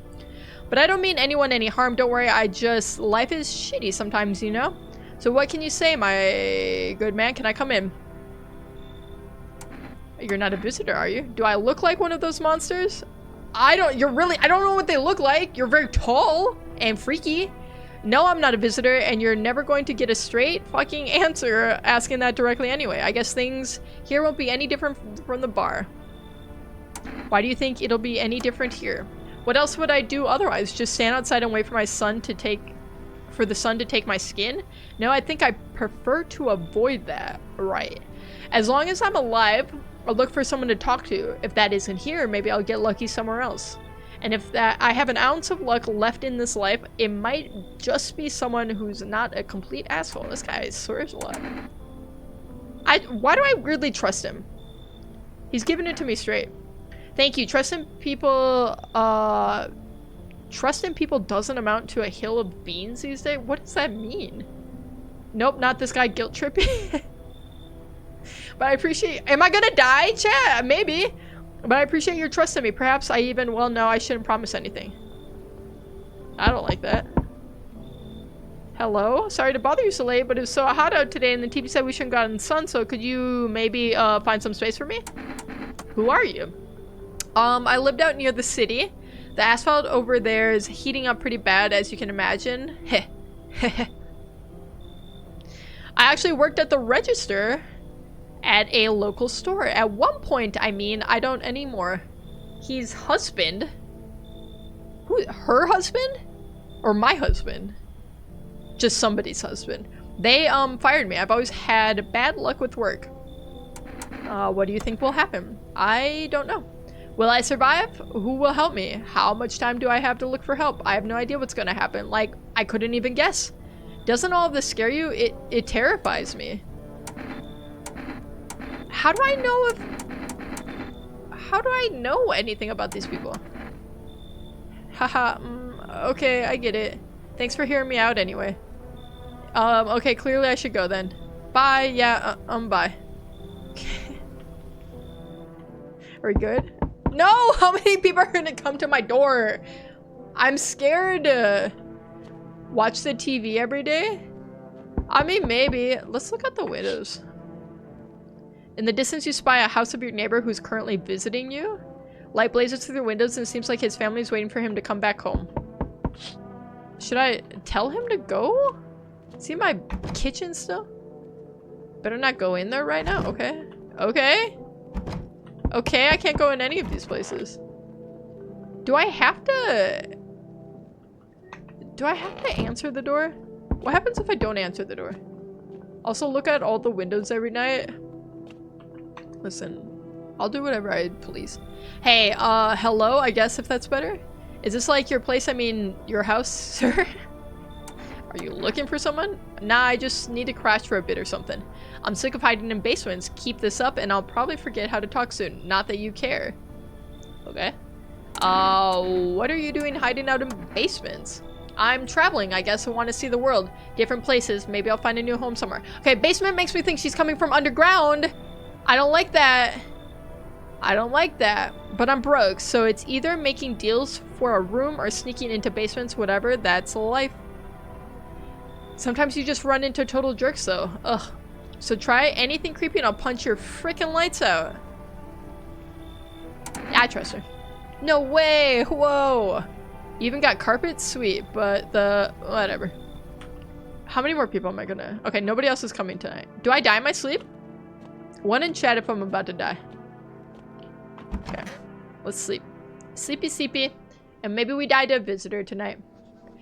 But I don't mean anyone any harm, don't worry, life is shitty sometimes, you know? So what can you say, my good man? Can I come in? You're not a visitor, are you? Do I look like one of those monsters? I don't know what they look like. You're very tall and freaky. No, I'm not a visitor, and you're never going to get a straight fucking answer asking that directly anyway. I guess things here won't be any different from the bar. Why do you think it'll be any different here? What else would I do otherwise? Just stand outside and wait for the sun to take my skin? No, I think I prefer to avoid that. Right. As long as I'm alive, I'll look for someone to talk to. If that isn't here, maybe I'll get lucky somewhere else. And if I have an ounce of luck left in this life, it might just be someone who's not a complete asshole. This guy swears a lot. Why do I weirdly trust him? He's giving it to me straight. Thank you. Trust in people doesn't amount to a hill of beans these days. What does that mean? Nope, not this guy guilt tripping. But I appreciate... Am I gonna die, chat? Maybe. But I appreciate your trust in me. Perhaps I even... Well, no, I shouldn't promise anything. I don't like that. Hello? Sorry to bother you so late, but it was so hot out today and the TV said we shouldn't go out in the sun, so could you maybe find some space for me? Who are you? I lived out near the city. The asphalt over there is heating up pretty bad, as you can imagine. Heh. I actually worked at the register at a local store. At one point, I mean, I don't anymore. He's husband. Who? Her husband? Or my husband? Just somebody's husband. They fired me. I've always had bad luck with work. What do you think will happen? I don't know. Will I survive? Who will help me? How much time do I have to look for help? I have no idea what's gonna happen. Like, I couldn't even guess. Doesn't all of this scare you? It terrifies me. How do I know anything about these people? Haha, okay, I get it. Thanks for hearing me out anyway. Okay, clearly I should go then. Bye, yeah, bye. Are we good? No! How many people are gonna come to my door? I'm scared. Watch the TV every day? I mean, maybe. Let's look out the windows. In the distance, you spy a house of your neighbor who's currently visiting you. Light blazes through the windows and it seems like his family is waiting for him to come back home. Should I tell him to go? Is he in my kitchen still? Better not go in there right now. Okay. Okay. Okay, I can't go in any of these places. Do I have to answer the door? What happens if I don't answer the door? Also, look at all the windows every night. Listen, I'll do whatever I please. Hey, hello, I guess, if that's better. Is this like your place? I mean, your house, sir? Are you looking for someone? Nah, I just need to crash for a bit or something. I'm sick of hiding in basements. Keep this up and I'll probably forget how to talk soon. Not that you care. Okay. What are you doing hiding out in basements? I'm traveling, I guess. I want to see the world. Different places. Maybe I'll find a new home somewhere. Okay, basement makes me think she's coming from underground. I don't like that. I don't like that. But I'm broke, so it's either making deals for a room or sneaking into basements, whatever. That's life. Sometimes you just run into total jerks, though. Ugh. So try anything creepy and I'll punch your freaking lights out. Yeah, I trust her. No way! Whoa! You even got carpet? Sweet, but whatever. How many more people am I gonna... Okay, nobody else is coming tonight. Do I die in my sleep? One in chat if I'm about to die. Okay. Let's sleep. Sleepy, sleepy. And maybe we die to a visitor tonight.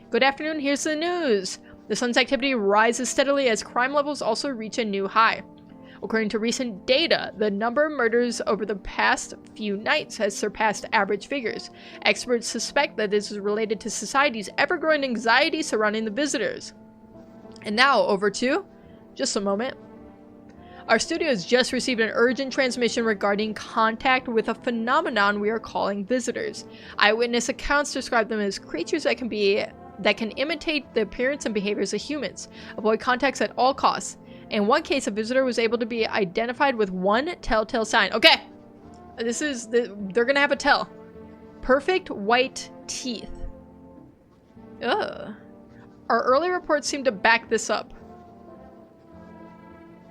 Good afternoon, here's the news. The sun's activity rises steadily as crime levels also reach a new high. According to recent data, the number of murders over the past few nights has surpassed average figures. Experts suspect that this is related to society's ever-growing anxiety surrounding the visitors. And now, over to... Just a moment. Our studio has just received an urgent transmission regarding contact with a phenomenon we are calling visitors. Eyewitness accounts describe them as creatures that can imitate the appearance and behaviors of humans. Avoid contacts at all costs. In one case, a visitor was able to be identified with one telltale sign. Okay, they're gonna have a tell. Perfect white teeth. Ugh. Our early reports seem to back this up.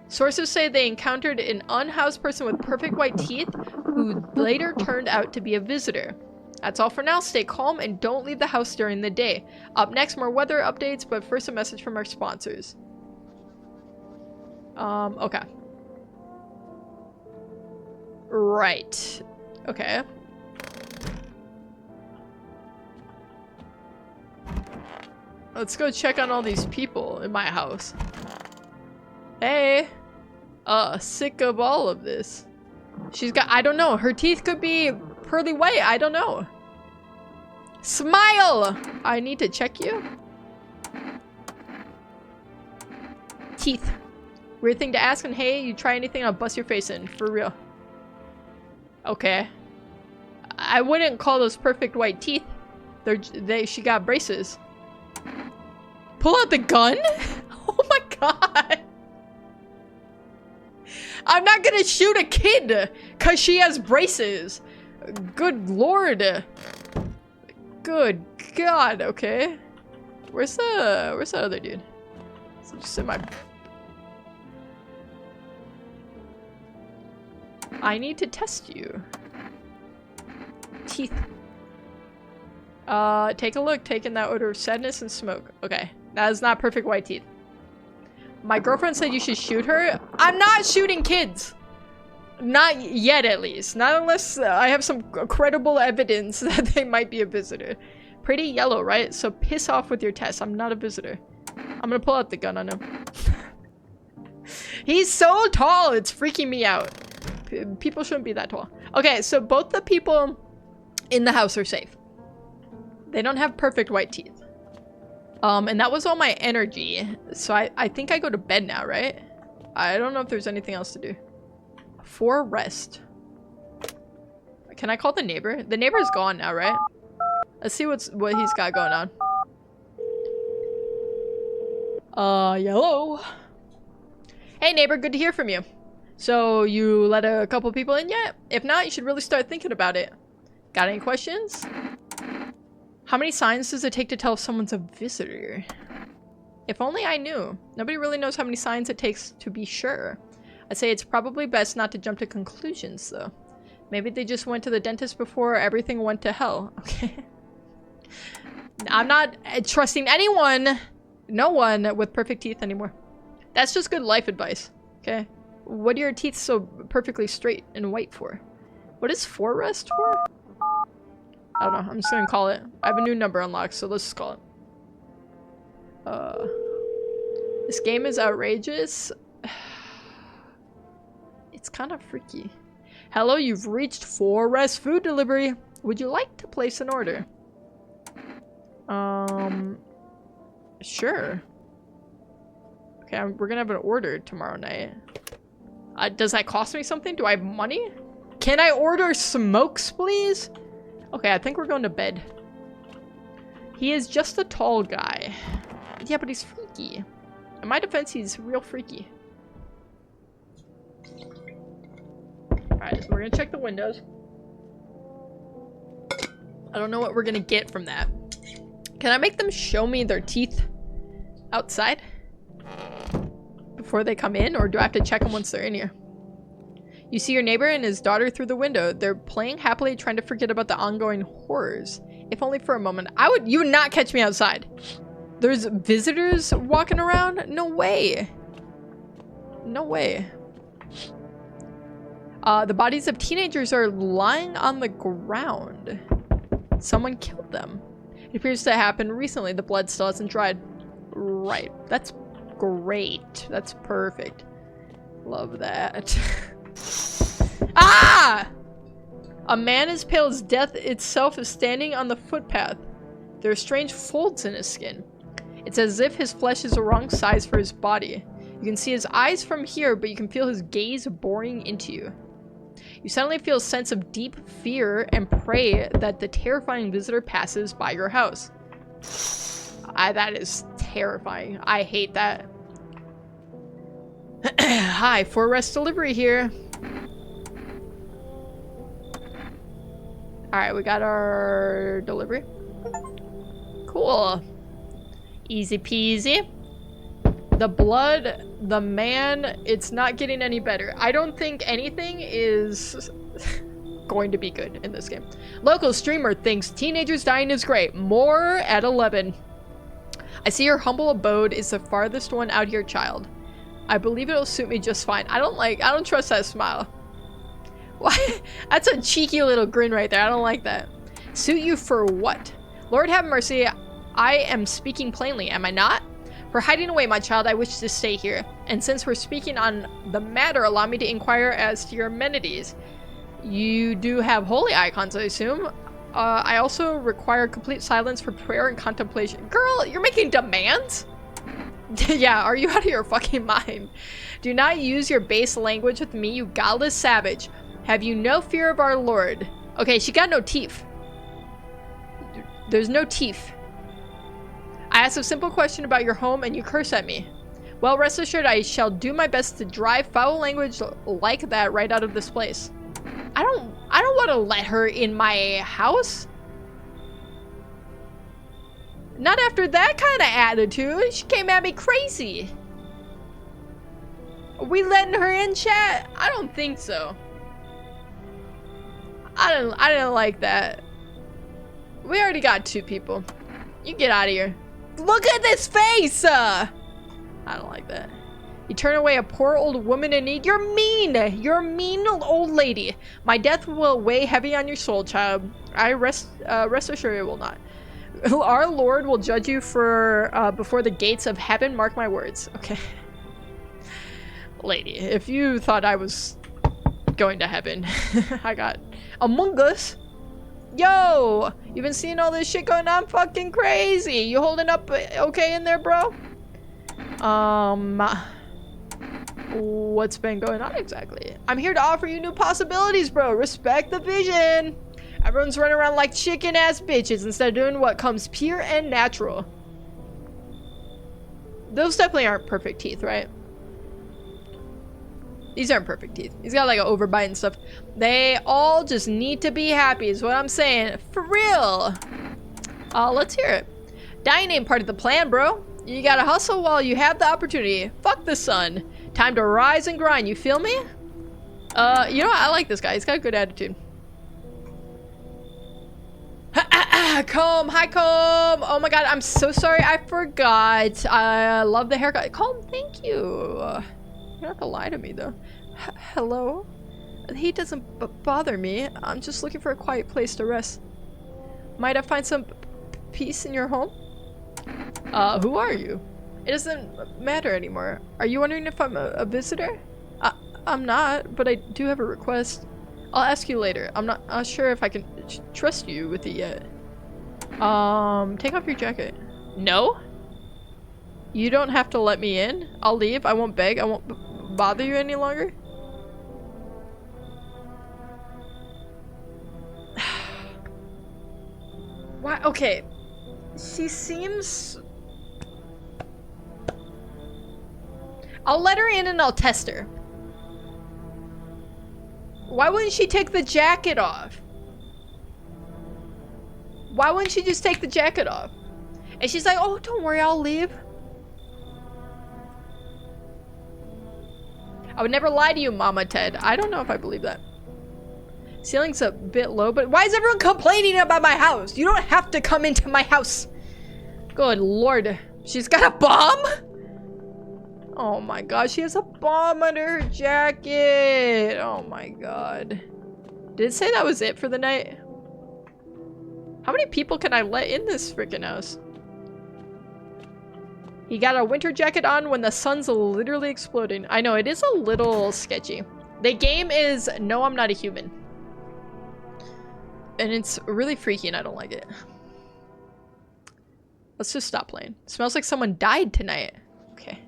Sources say they encountered an unhoused person with perfect white teeth who later turned out to be a visitor. That's all for now. Stay calm and don't leave the house during the day. Up next, more weather updates, but first a message from our sponsors. Okay. Right. Okay. Let's go check on all these people in my house. Hey! Sick of all of this. She's got, I don't know, her teeth could be pearly white, I don't know. Smile! I need to check you. Teeth. Weird thing to ask, and hey, you try anything, I'll bust your face in. For real. Okay. I wouldn't call those perfect white teeth. She got braces. Pull out the gun? Oh my god. I'm not gonna shoot a kid because she has braces. Good lord. Good god, okay. Where's the other dude? So just in my... I need to test you. Teeth. Take a look. Taking that odor of sadness and smoke. Okay. That is not perfect white teeth. My girlfriend said you should shoot her. I'm not shooting kids. Not yet, at least. Not unless I have some credible evidence that they might be a visitor. Pretty yellow, right? So piss off with your test. I'm not a visitor. I'm gonna pull out the gun on him. He's so tall. It's freaking me out. People shouldn't be that tall. Okay, so both the people in the house are safe. They don't have perfect white teeth. And that was all my energy. So I think I go to bed now, right? I don't know if there's anything else to do. For rest. Can I call the neighbor? The neighbor's gone now, right? Let's see what he's got going on. Hello. Hey neighbor, good to hear from you. So you let a couple people in yet? If not, you should really start thinking about it. Got any questions? How many signs does it take to tell if someone's a visitor? If only I knew. Nobody really knows how many signs it takes to be sure. I'd say it's probably best not to jump to conclusions though. Maybe they just went to the dentist before everything went to hell. Okay. I'm not trusting anyone, no one with perfect teeth anymore. That's just good life advice. Okay. What are your teeth so perfectly straight and white for? What is for rest for? I don't know. I'm just gonna call it. I have a new number unlocked, so let's just call it. This game is outrageous. It's kind of freaky. Hello, you've reached For Rest Food Delivery. Would you like to place an order? Sure. Okay, we're gonna have an order tomorrow night. Does that cost me something? Do I have money? Can I order smokes, please? Okay, I think we're going to bed. He is just a tall guy. Yeah, but he's freaky. In my defense, he's real freaky. Alright, so we're gonna check the windows. I don't know what we're gonna get from that. Can I make them show me their teeth outside before they come in, or do I have to check them once they're in here? You see your neighbor and his daughter through the window. They're playing happily, trying to forget about the ongoing horrors. If only for a moment. You would not catch me outside. There's visitors walking around? No way. No way. The bodies of teenagers are lying on the ground. Someone killed them. It appears to have happened recently. The blood still hasn't dried. Right. That's great. That's perfect. Love that. Ah! A man as pale as death itself is standing on the footpath. There are strange folds in his skin. It's as if his flesh is the wrong size for his body. You can see his eyes from here, but you can feel his gaze boring into you. You suddenly feel a sense of deep fear and pray that the terrifying visitor passes by your house. That is terrifying. I hate that. Hi, For Rest Delivery here. Alright, we got our delivery. Cool. Easy peasy. The blood, the man, it's not getting any better. I don't think anything is going to be good in this game. Local streamer thinks teenagers dying is great. More at 11. I see your humble abode is the farthest one out here, child. I believe it'll suit me just fine. I don't trust that smile. Why? That's a cheeky little grin right there. I don't like that. Suit you for what? Lord have mercy. I am speaking plainly, am I not? For hiding away, my child, I wish to stay here. And since we're speaking on the matter, allow me to inquire as to your amenities. You do have holy icons, I assume. I also require complete silence for prayer and contemplation. Girl, you're making demands? Yeah, are you out of your fucking mind? Do not use your base language with me, you godless savage. Have you no fear of our Lord? Okay, she got no teeth. There's no teeth. I asked a simple question about your home and you curse at me. Well, rest assured I shall do my best to drive foul language like that right out of this place. I don't want to let her in my house. Not after that kind of attitude. She came at me crazy. Are we letting her in, chat? I don't think so. I didn't like that. We already got 2 people. You get out of here. Look at this face! I don't like that. You turn away a poor old woman in need. You're mean! You're a mean old lady. My death will weigh heavy on your soul, child. I rest assured it will not. Our Lord will judge you for before the gates of heaven. Mark my words. Okay. Lady, if you thought I was going to heaven, I got Among Us. Yo, you been seeing all this shit going on? Fucking crazy. You holding up okay in there, bro? What's been going on exactly? I'm here to offer you new possibilities, bro. Respect the vision. Everyone's running around like chicken ass bitches instead of doing what comes pure and natural. Those definitely aren't perfect teeth, right? These aren't perfect teeth. He's got like an overbite and stuff. They all just need to be happy is what I'm saying. For real. Let's hear it. Dying ain't part of the plan, bro. You gotta hustle while you have the opportunity. Fuck the sun. Time to rise and grind, you feel me? You know what? I like this guy. He's got a good attitude. Comb, hi Comb. Oh my god, I'm so sorry. I forgot. I love the haircut. Comb, thank you. You don't have to lie to me though. Hello? He doesn't bother me. I'm just looking for a quiet place to rest. Might I find some peace in your home? Who are you? It doesn't matter anymore. Are you wondering if I'm a visitor? I'm not, but I do have a request. I'll ask you later. I'm not sure if I can trust you with it yet. Take off your jacket. No? You don't have to let me in. I'll leave. I won't beg. I won't bother you any longer. Why? Okay. She seems... I'll let her in and I'll test her. Why wouldn't she take the jacket off? Why wouldn't she just take the jacket off? And she's like, oh, don't worry, I'll leave. I would never lie to you, Mama Ted. I don't know if I believe that. Ceiling's a bit low, but why is everyone complaining about my house? You don't have to come into my house. Good lord. She's got a bomb? Oh my god, she has a bomb under her jacket. Oh my god. Did it say that was it for the night? How many people can I let in this freaking house? He got a winter jacket on when the sun's literally exploding. I know, it is a little sketchy. The game is No, I'm Not a Human. And it's really freaky and I don't like it. Let's just stop playing. It smells like someone died tonight. Okay.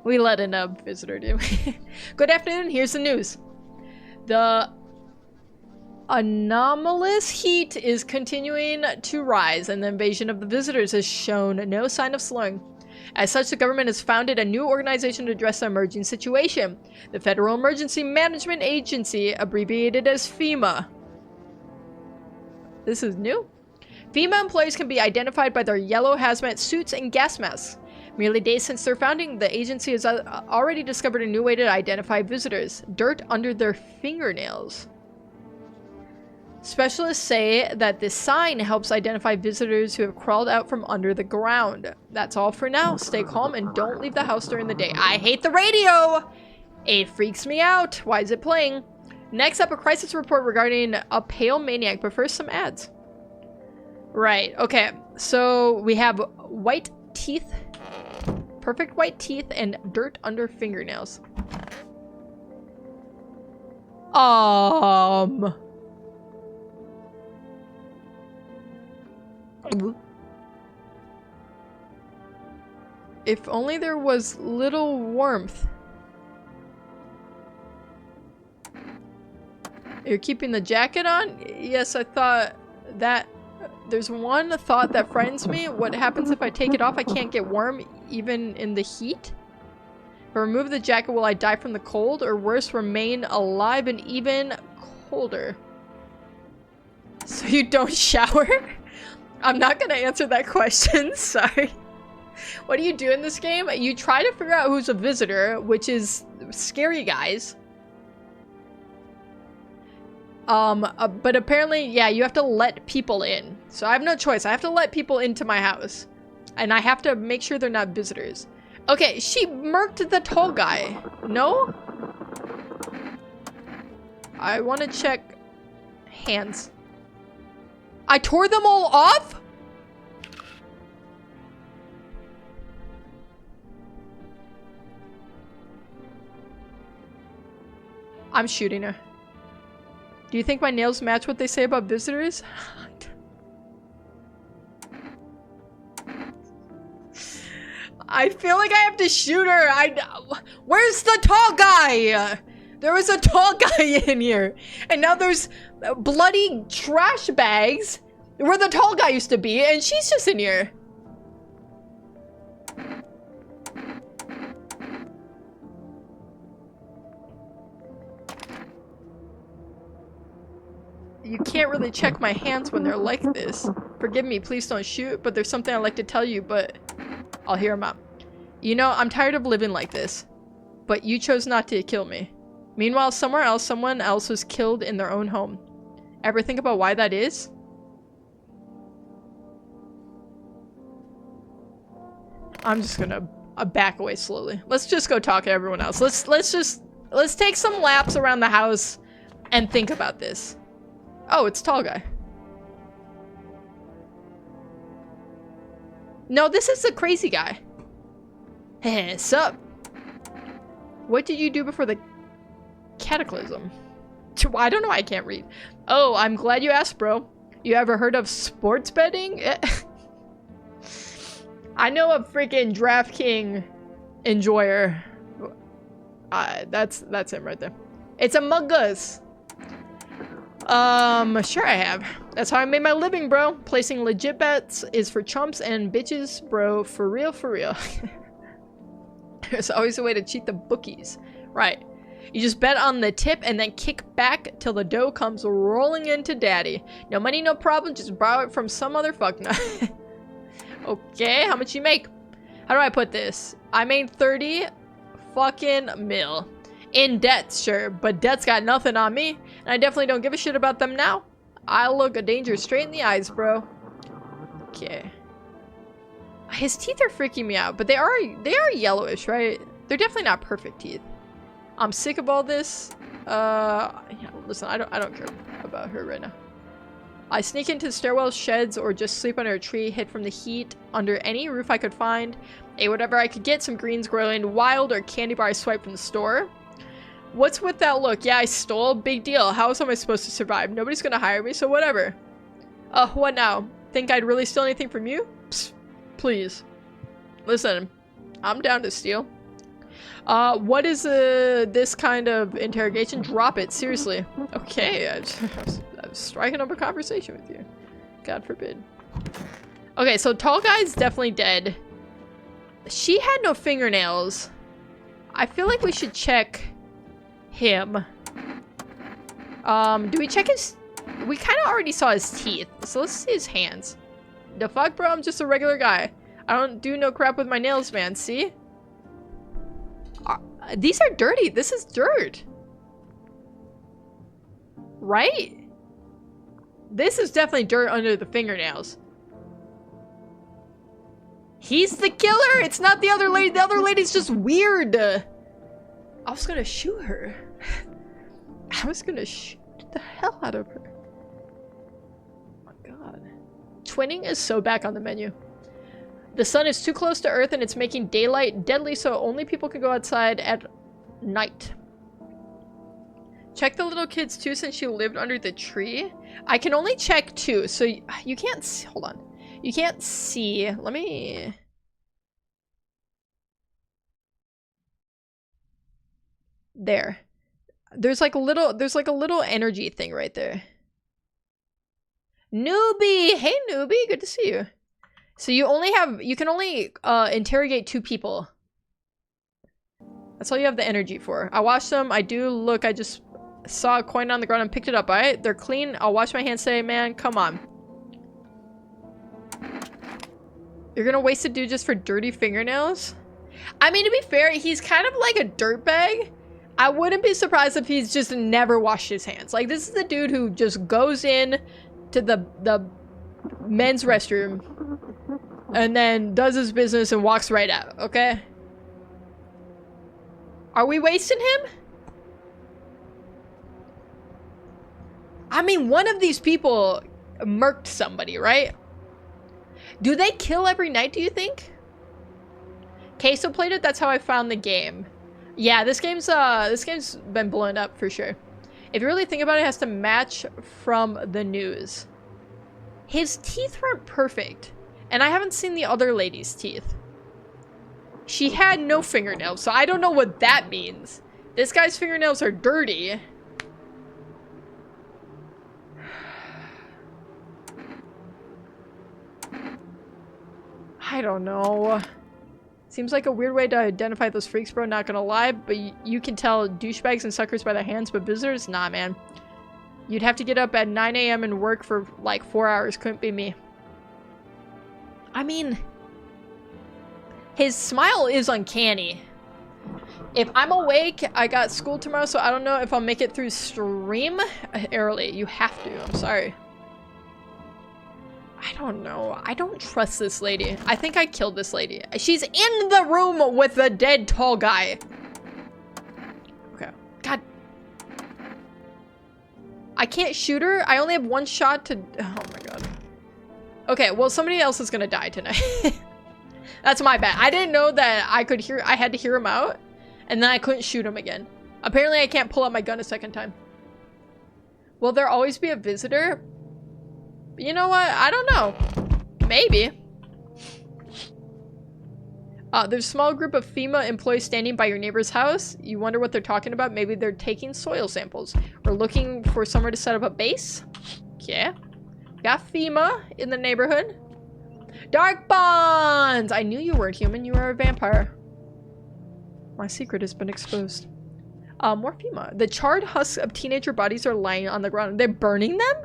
We let in a visitor, didn't we? Good afternoon, here's the news. The anomalous heat is continuing to rise and the invasion of the visitors has shown no sign of slowing. As such, the government has founded a new organization to address the emerging situation. The Federal Emergency Management Agency, abbreviated as FEMA. This is new. FEMA employees can be identified by their yellow hazmat suits and gas masks. Merely days since their founding, the agency has already discovered a new way to identify visitors. Dirt under their fingernails. Specialists say that this sign helps identify visitors who have crawled out from under the ground. That's all for now. Stay calm and don't leave the house during the day. I hate the radio! It freaks me out. Why is it playing? Next up, a crisis report regarding a pale maniac, but first some ads. Right, okay. So we have white teeth. Perfect white teeth and dirt under fingernails. If only there was little warmth. You're keeping the jacket on? Yes, I thought that. There's one thought that frightens me. What happens if I take it off? I can't get warm even in the heat? If I remove the jacket, will I die from the cold? Or worse, remain alive and even colder? So you don't shower? I'm not gonna answer that question, sorry. What do you do in this game? You try to figure out who's a visitor, which is scary guys. But apparently, yeah, you have to let people in. So I have no choice. I have to let people into my house. And I have to make sure they're not visitors. Okay, she murked the tall guy. No? I want to check hands. I tore them all off? I'm shooting her. Do you think my nails match what they say about visitors? I feel like I have to shoot her. Where's the tall guy? There was a tall guy in here. And now there's bloody trash bags where the tall guy used to be, and she's just in here. You can't really check my hands when they're like this. Forgive me, please don't shoot, but there's something I'd like to tell you, but I'll hear him out. You know, I'm tired of living like this, but you chose not to kill me. Meanwhile, somewhere else, someone else was killed in their own home. Ever think about why that is? I'm just gonna back away slowly. Let's just go talk to everyone else. Let's take some laps around the house and think about this. Oh, it's tall guy. No, this is the crazy guy. Hey, sup? What did you do before the cataclysm? I don't know, I can't read. Oh, I'm glad you asked, bro. You ever heard of sports betting? I know a freaking DraftKings enjoyer. That's him right there. It's Among Us. Sure I have. That's how I made my living, bro. Placing legit bets is for chumps and bitches, bro. For real, for real. There's always a way to cheat the bookies. Right. You just bet on the tip and then kick back till the dough comes rolling into daddy. No money, no problem. Just borrow it from some other fuck. No. Okay, how much you make? How do I put this? I made 30 fucking mil. In debt, sure, but debt's got nothing on me, and I definitely don't give a shit about them now. I'll look a danger straight in the eyes, bro. Okay. His teeth are freaking me out, but they are yellowish, right? They're definitely not perfect teeth. I'm sick of all this. Yeah, listen, I don't care about her right now. I sneak into stairwells, sheds, or just sleep under a tree, hid from the heat, under any roof I could find. Ate whatever I could get, some greens growing wild, or candy bar I swiped from the store. What's with that look? Yeah, I stole. Big deal. How else am I supposed to survive? Nobody's gonna hire me, so whatever. What now? Think I'd really steal anything from you? Psst, please. Listen, I'm down to steal. What is this kind of interrogation? Drop it, seriously. Okay, I'm striking up a conversation with you. God forbid. Okay, so tall guy's definitely dead. She had no fingernails. I feel like we should check him. Do we check his... We kind of already saw his teeth, so let's see his hands. The fuck, bro? I'm just a regular guy. I don't do no crap with my nails, man. See? These are dirty. This is dirt. Right? This is definitely dirt under the fingernails. He's the killer! It's not the other lady. The other lady's just weird. I was gonna shoot her. I was gonna shoot the hell out of her. Oh my god. Twinning is so back on the menu. The sun is too close to Earth and it's making daylight deadly, so only people can go outside at night. Check the little kids too, since she lived under the tree. I can only check two, so you can't see. Hold on. You can't see. Let me... There. There's like a little energy thing right there. Newbie! Hey newbie, good to see you. So you can only interrogate two people. That's all you have the energy for. I washed them. I just saw a coin on the ground and picked it up. Alright, they're clean. I'll wash my hands today, man. Come on. You're gonna waste a dude just for dirty fingernails? I mean, to be fair, he's kind of like a dirtbag. I wouldn't be surprised if he's just never washed his hands. Like, this is the dude who just goes in to the men's restroom and then does his business and walks right out, okay? Are we wasting him? I mean, one of these people murked somebody, right? Do they kill every night, do you think? Queso played it, that's how I found the game. Yeah, this game's been blown up for sure. If you really think about it, it has to match from the news. His teeth weren't perfect. And I haven't seen the other lady's teeth. She had no fingernails, so I don't know what that means. This guy's fingernails are dirty. I don't know. Seems like a weird way to identify those freaks, bro, not gonna lie, but you can tell douchebags and suckers by their hands, but visitors? Nah, man. You'd have to get up at 9 a.m. and work for like 4 hours. Couldn't be me. I mean, his smile is uncanny. If I'm awake, I got school tomorrow, so I don't know if I'll make it through stream early. You have to. I'm sorry. I don't know. I don't trust this lady. I think I killed this lady. She's in the room with the dead tall guy. Okay. God. I can't shoot her. I only have one shot to... Oh my god. Okay, well, somebody else is gonna die tonight. That's my bad. I didn't know that I had to hear him out, and then I couldn't shoot him again. Apparently, I can't pull out my gun a second time. Will there always be a visitor? You know what? I don't know. Maybe. There's a small group of FEMA employees standing by your neighbor's house. You wonder what they're talking about. Maybe they're taking soil samples or looking for somewhere to set up a base. Okay. Got FEMA in the neighborhood. Dark Bonds! I knew you weren't human. You are a vampire. My secret has been exposed. More FEMA. The charred husks of teenager bodies are lying on the ground. They're burning them?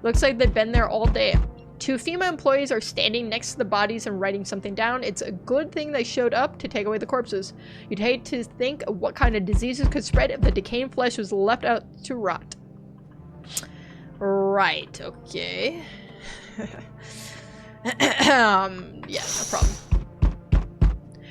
Looks like they've been there all day. 2 FEMA employees are standing next to the bodies and writing something down. It's a good thing they showed up to take away the corpses. You'd hate to think of what kind of diseases could spread if the decaying flesh was left out to rot. Right, okay. Yeah, no problem.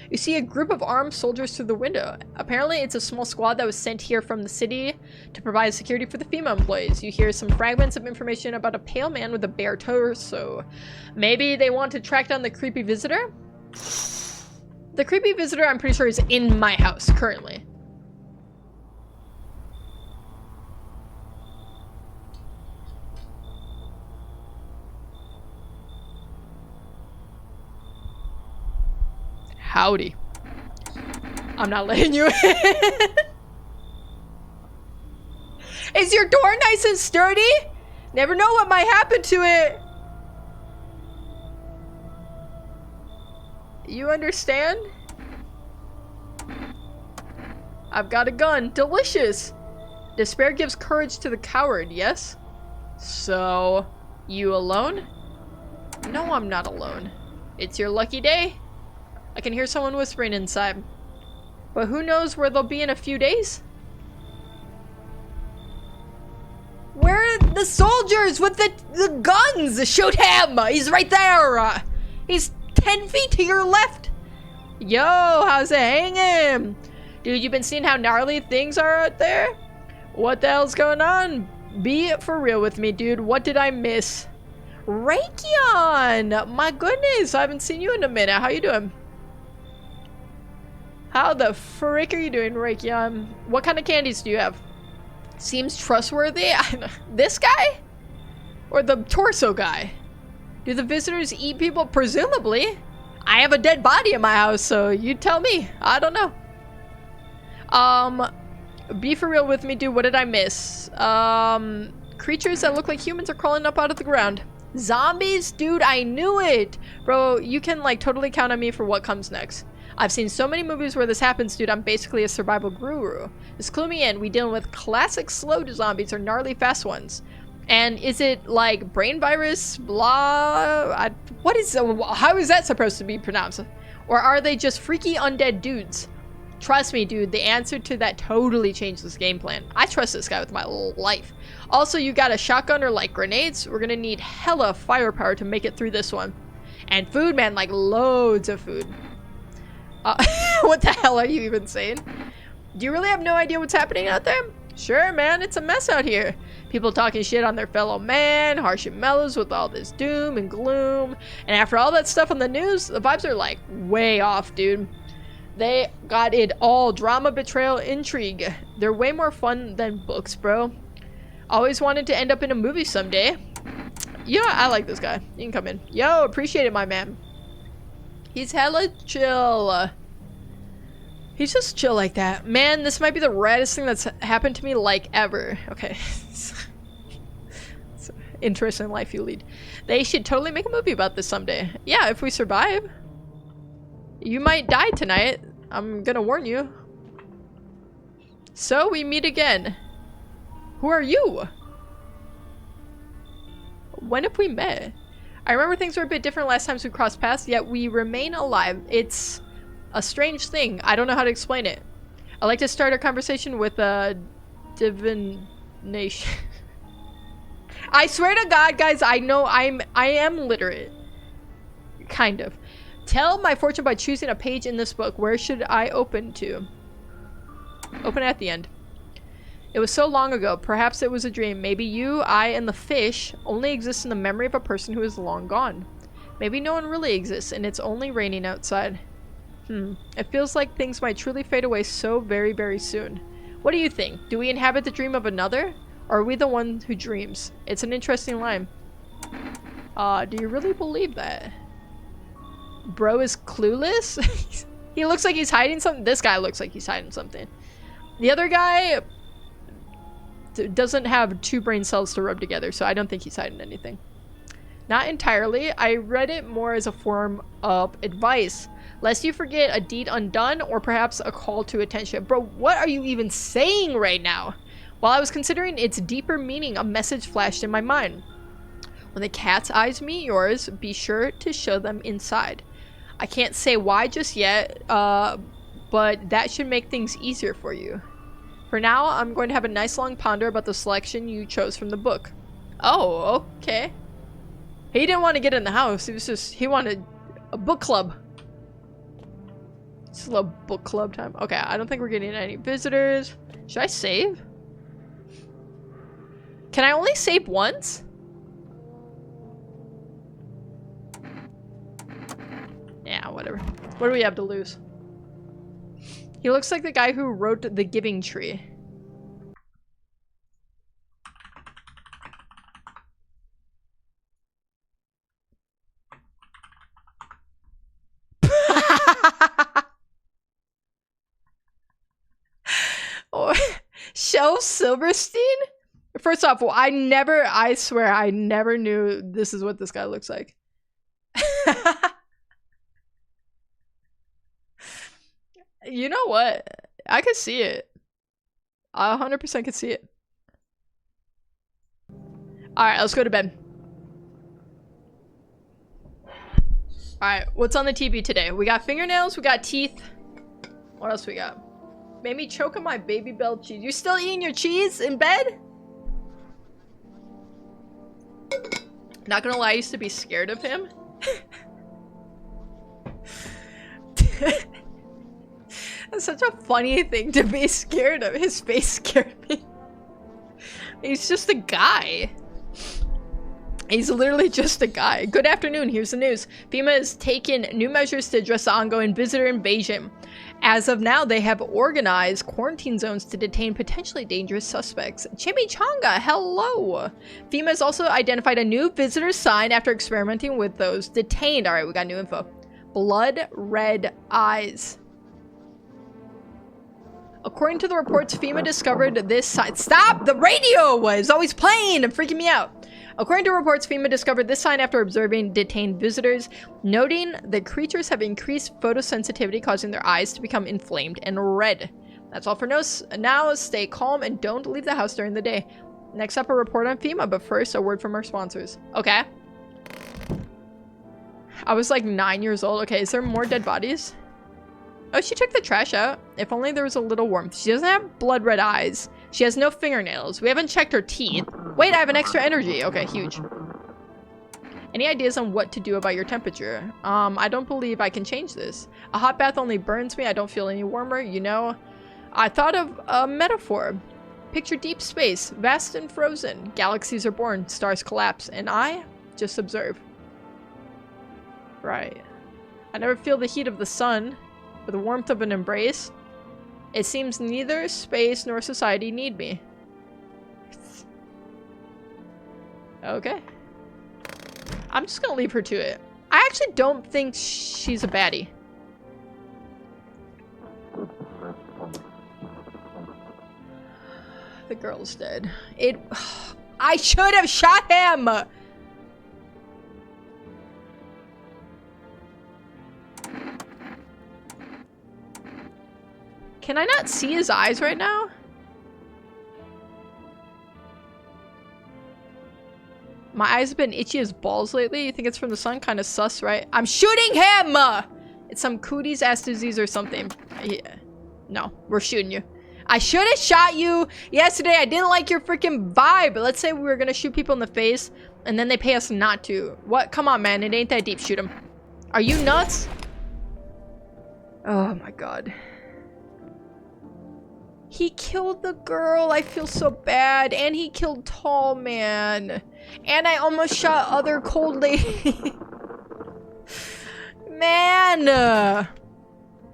You see a group of armed soldiers through the window. Apparently, it's a small squad that was sent here from the city to provide security for the FEMA employees. You hear some fragments of information about a pale man with a bare torso. Maybe they want to track down the creepy visitor? The creepy visitor, I'm pretty sure, is in my house currently. Howdy. I'm not letting you in. Is your door nice and sturdy? Never know what might happen to it. You understand? I've got a gun. Delicious. Despair gives courage to the coward, yes? So, you alone? No, I'm not alone. It's your lucky day. I can hear someone whispering inside. But who knows where they'll be in a few days? Where are the soldiers with the guns? Shoot him! He's right there! He's 10 feet to your left! Yo, how's it hanging? Dude, you been seeing how gnarly things are out there? What the hell's going on? Be for real with me, dude. What did I miss? Raykion! My goodness, I haven't seen you in a minute. How you doing? How the frick are you doing, Raykion? What kind of candies do you have? Seems trustworthy. This guy? Or the torso guy? Do the visitors eat people? Presumably. I have a dead body in my house, so you tell me. I don't know. Be for real with me, dude. What did I miss? Creatures that look like humans are crawling up out of the ground. Zombies? Dude, I knew it! Bro, you can, like, totally count on me for what comes next. I've seen so many movies where this happens, dude. I'm basically a survival guru. Just clue me in. We dealing with classic slow zombies or gnarly fast ones. And is it like brain virus, blah? How is that supposed to be pronounced? Or are they just freaky undead dudes? Trust me, dude. The answer to that totally changed this game plan. I trust this guy with my life. Also, you got a shotgun or like grenades? We're gonna need hella firepower to make it through this one. And food, man, like loads of food. What the hell are you even saying? Do you really have no idea what's happening out there? Sure, man, it's a mess out here. People talking shit on their fellow man, harsh and mellows with all this doom and gloom. And after all that stuff on the news, the vibes are like way off, dude. They got it all. Drama, betrayal, intrigue. They're way more fun than books, bro. Always wanted to end up in a movie someday. You know, I like this guy. You can come in. Yo, appreciate it, my man. He's hella chill. He's just chill like that. Man, this might be the raddest thing that's happened to me like ever. Okay. It's an interesting life you lead. They should totally make a movie about this someday. Yeah, if we survive. You might die tonight. I'm gonna warn you. So we meet again. Who are you? When have we met? I remember things were a bit different last times we crossed paths, yet we remain alive. It's a strange thing. I don't know how to explain it. I like to start a conversation with a divination. I swear to God, guys, I know I am literate. Kind of. Tell my fortune by choosing a page in this book. Where should I open to? Open at the end. It was so long ago. Perhaps it was a dream. Maybe you, I, and the fish only exist in the memory of a person who is long gone. Maybe no one really exists, and it's only raining outside. It feels like things might truly fade away so very, very soon. What do you think? Do we inhabit the dream of another? Or are we the one who dreams? It's an interesting line. Do you really believe that? Bro is clueless? He looks like he's hiding something. This guy looks like he's hiding something. The other guy doesn't have two brain cells to rub together, so I don't think he's hiding anything. Not entirely. I read it more as a form of advice. Lest you forget a deed undone, or perhaps a call to attention. Bro, what are you even saying right now? While I was considering its deeper meaning, a message flashed in my mind. When the cat's eyes meet yours, be sure to show them inside. I can't say why just yet, but that should make things easier for you. For now, I'm going to have a nice long ponder about the selection you chose from the book. Oh, okay. He didn't want to get in the house. He wanted a book club. It's a little book club time. Okay, I don't think we're getting any visitors. Should I save? Can I only save once? Yeah, whatever. What do we have to lose? He looks like the guy who wrote The Giving Tree. Shel Silverstein? First off, well, I swear I never knew this is what this guy looks like. You know what? I could see it. I 100% could see it. Alright, let's go to bed. Alright, what's on the TV today? We got fingernails, we got teeth. What else we got? Made me choke on my Baby Bell cheese. You still eating your cheese in bed? Not gonna lie, I used to be scared of him. That's such a funny thing to be scared of. His face scared me. He's just a guy. He's literally just a guy. Good afternoon, here's the news. FEMA has taken new measures to address the ongoing visitor invasion. As of now, they have organized quarantine zones to detain potentially dangerous suspects. Chimichanga, hello! FEMA has also identified a new visitor sign after experimenting with those detained. Alright, we got new info. Blood red eyes. According to the reports, FEMA discovered this sign. Stop! The radio is always playing and freaking me out. According to reports, FEMA discovered this sign after observing detained visitors, noting the creatures have increased photosensitivity, causing their eyes to become inflamed and red. That's all for now. Stay calm and don't leave the house during the day. Next up, a report on FEMA, but first, a word from our sponsors. Okay. I was like 9 years old. Okay, is there more dead bodies? Oh, she took the trash out. If only there was a little warmth. She doesn't have blood red eyes. She has no fingernails. We haven't checked her teeth. Wait, I have an extra energy. Okay, huge. Any ideas on what to do about your temperature? I don't believe I can change this. A hot bath only burns me. I don't feel any warmer, you know. I thought of a metaphor. Picture deep space, vast and frozen. Galaxies are born, stars collapse, and I just observe. Right. I never feel the heat of the sun. Or the warmth of an embrace. It seems neither space nor society need me. Okay. I'm just gonna leave her to it. I actually don't think she's a baddie. The girl's dead. I should have shot him! Can I not see his eyes right now? My eyes have been itchy as balls lately. You think it's from the sun? Kind of sus, right? I'm shooting him! It's some cooties ass disease or something. Yeah. No, we're shooting you. I should have shot you yesterday. I didn't like your freaking vibe. Let's say we were gonna shoot people in the face and then they pay us not to. What? Come on, man. It ain't that deep. Shoot him. Are you nuts? Oh my god. He killed the girl. I feel so bad. And he killed Tall Man. And I almost shot other cold lady. Man.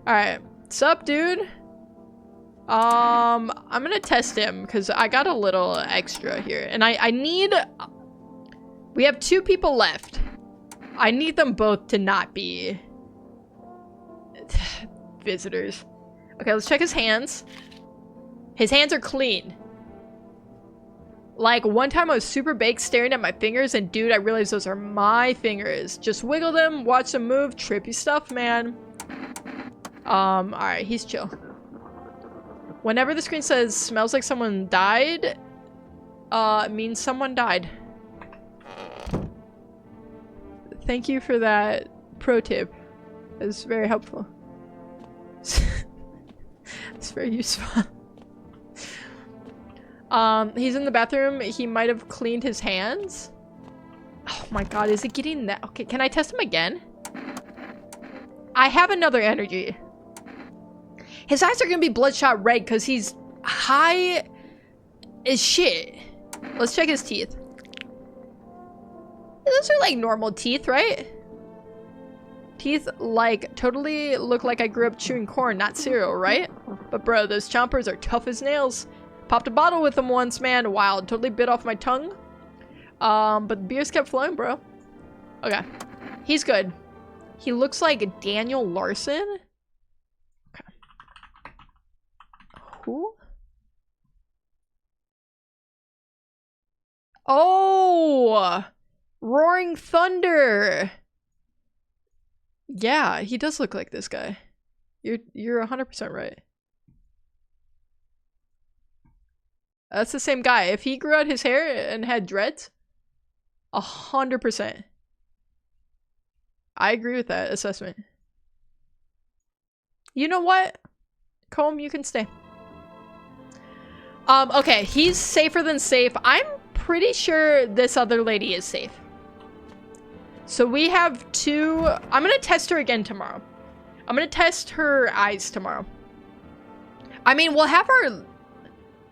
Alright. Sup, dude? I'm gonna test him because I got a little extra here. And I need... We have 2 people left. I need them both to not be... visitors. Okay, let's check his hands. His hands are clean. Like, one time I was super baked staring at my fingers, and dude, I realized those are my fingers. Just wiggle them, watch them move. Trippy stuff, man. Alright, he's chill. Whenever the screen says, smells like someone died, it means someone died. Thank you for that pro tip. It's very helpful. It's very useful. He's in the bathroom. He might have cleaned his hands. Oh my god, is it getting that? Okay, can I test him again? I have another energy. His eyes are gonna be bloodshot red because he's high as shit. Let's check his teeth. Those are like normal teeth, right? Teeth like totally look like I grew up chewing corn, not cereal, right? But bro, those chompers are tough as nails. Popped a bottle with them once, man. Wild. Totally bit off my tongue. But the beers kept flowing, bro. Okay. He's good. He looks like Daniel Larson. Okay. Who? Oh! Roaring Thunder! Yeah, he does look like this guy. You're 100% right. That's the same guy. If he grew out his hair and had dreads, 100%. I agree with that assessment. You know what? Comb, you can stay. Okay, he's safer than safe. I'm pretty sure this other lady is safe. So we have 2. I'm gonna test her again tomorrow. I'm gonna test her eyes tomorrow. I mean, we'll have her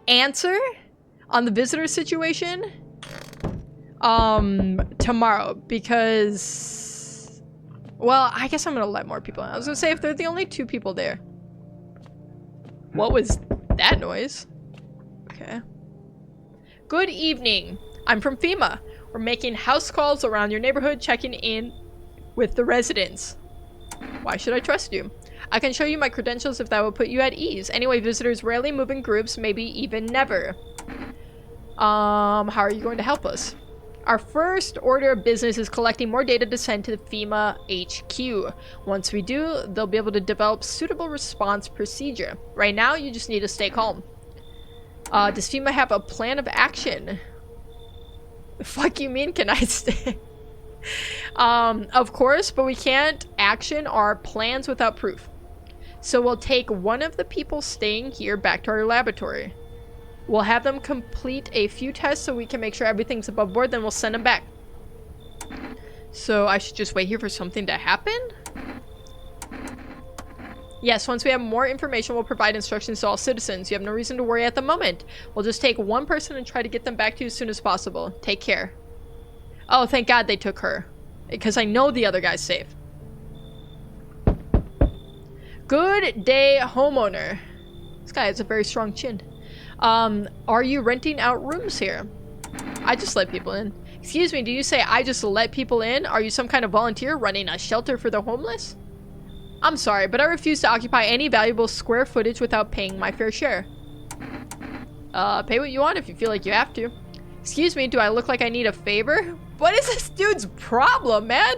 answer on the visitor situation tomorrow because, well, I guess I'm gonna let more people in. I was gonna say if they're the only 2 people there. What was that noise? Okay. Good evening. I'm from FEMA. We're making house calls around your neighborhood, checking in with the residents. Why should I trust you? I can show you my credentials if that will put you at ease. Anyway, visitors rarely move in groups, maybe even never. How are you going to help us? Our first order of business is collecting more data to send to the FEMA HQ. Once we do, they'll be able to develop suitable response procedure. Right now, you just need to stay calm. Does FEMA have a plan of action? The fuck you mean, can I stay? Of course, but we can't action our plans without proof. So we'll take one of the people staying here back to our laboratory. We'll have them complete a few tests so we can make sure everything's above board, then we'll send them back. So I should just wait here for something to happen? Yes, once we have more information, we'll provide instructions to all citizens. You have no reason to worry at the moment. We'll just take one person and try to get them back to you as soon as possible. Take care. Oh, thank God they took her. Because I know the other guy's safe. Good day, homeowner. This guy has a very strong chin. Are you renting out rooms here? I just let people in. Excuse me, do you say I just let people in? Are you some kind of volunteer running a shelter for the homeless? I'm sorry, but I refuse to occupy any valuable square footage without paying my fair share. Pay what you want if you feel like you have to. Excuse me, do I look like I need a favor? What is this dude's problem, man?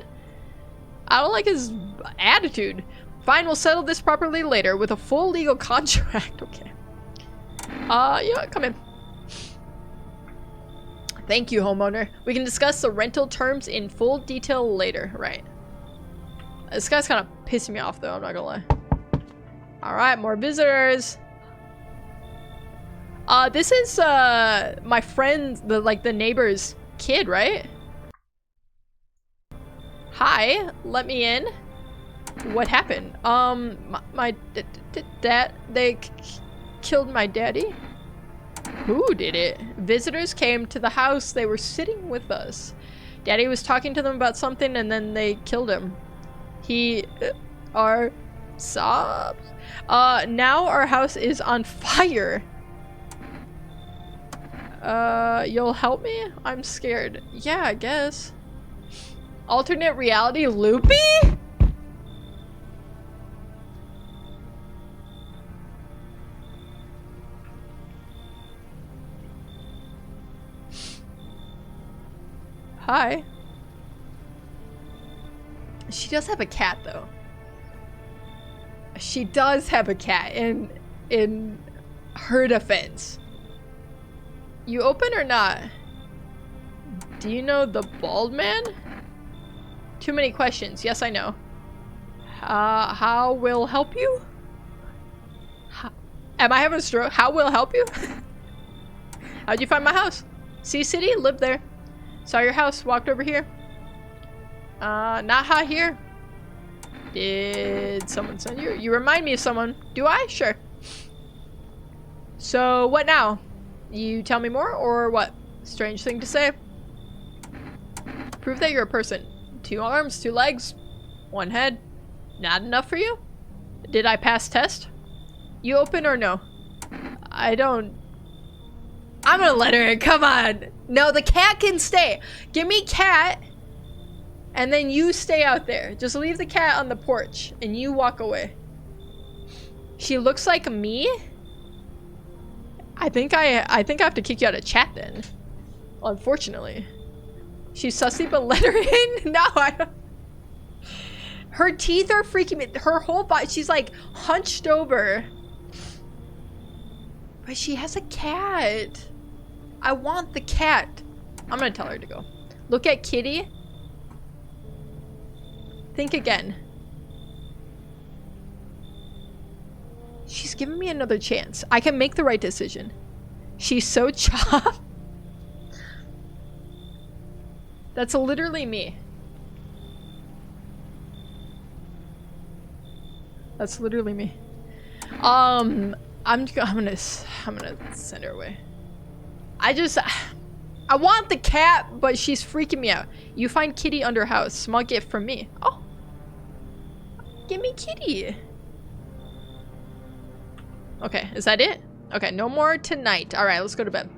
I don't like his attitude. Fine, we'll settle this properly later with a full legal contract. Okay. Yeah, come in. Thank you, homeowner. We can discuss the rental terms in full detail later. Right. This guy's kind of pissing me off, though. I'm not gonna lie. Alright, more visitors. This is, my friend, the neighbor's kid, right? Hi, let me in. What happened? My dad, they killed my daddy? Who did it? Visitors came to the house. They were sitting with us. Daddy was talking to them about something and then they killed him. Our sobs. Now our house is on fire. You'll help me? I'm scared. Yeah, I guess. Alternate reality loopy? Hi. She does have a cat, though. She does have a cat in her defense. You open or not? Do you know the bald man? Too many questions. Yes, I know. How will help you? Am I having a stroke? How will help you? How'd you find my house? Sea City? Lived there. Saw your house. Walked over here. Not hot here. Did someone send you? You remind me of someone. Do I? Sure. So, what now? You tell me more, or what? Strange thing to say. Prove that you're a person. 2 arms, 2 legs, 1 head. Not enough for you? Did I pass test? You open or no? I don't... I'm gonna let her in, come on! No, the cat can stay! Give me cat, and then you stay out there. Just leave the cat on the porch, and you walk away. She looks like me? I think I have to kick you out of chat then. Unfortunately. She's sussy, but let her in? No, I don't. Her teeth are freaking me. Her whole body, she's like hunched over. But she has a cat. I want the cat. I'm gonna tell her to go. Look at Kitty. Think again. She's giving me another chance. I can make the right decision. She's so chopped. That's literally me. That's literally me. I'm gonna send her away. I want the cat, but she's freaking me out. You find Kitty under house. Small gift from me. Oh. Give me Kitty. Okay, is that it? Okay, no more tonight. Alright, let's go to bed.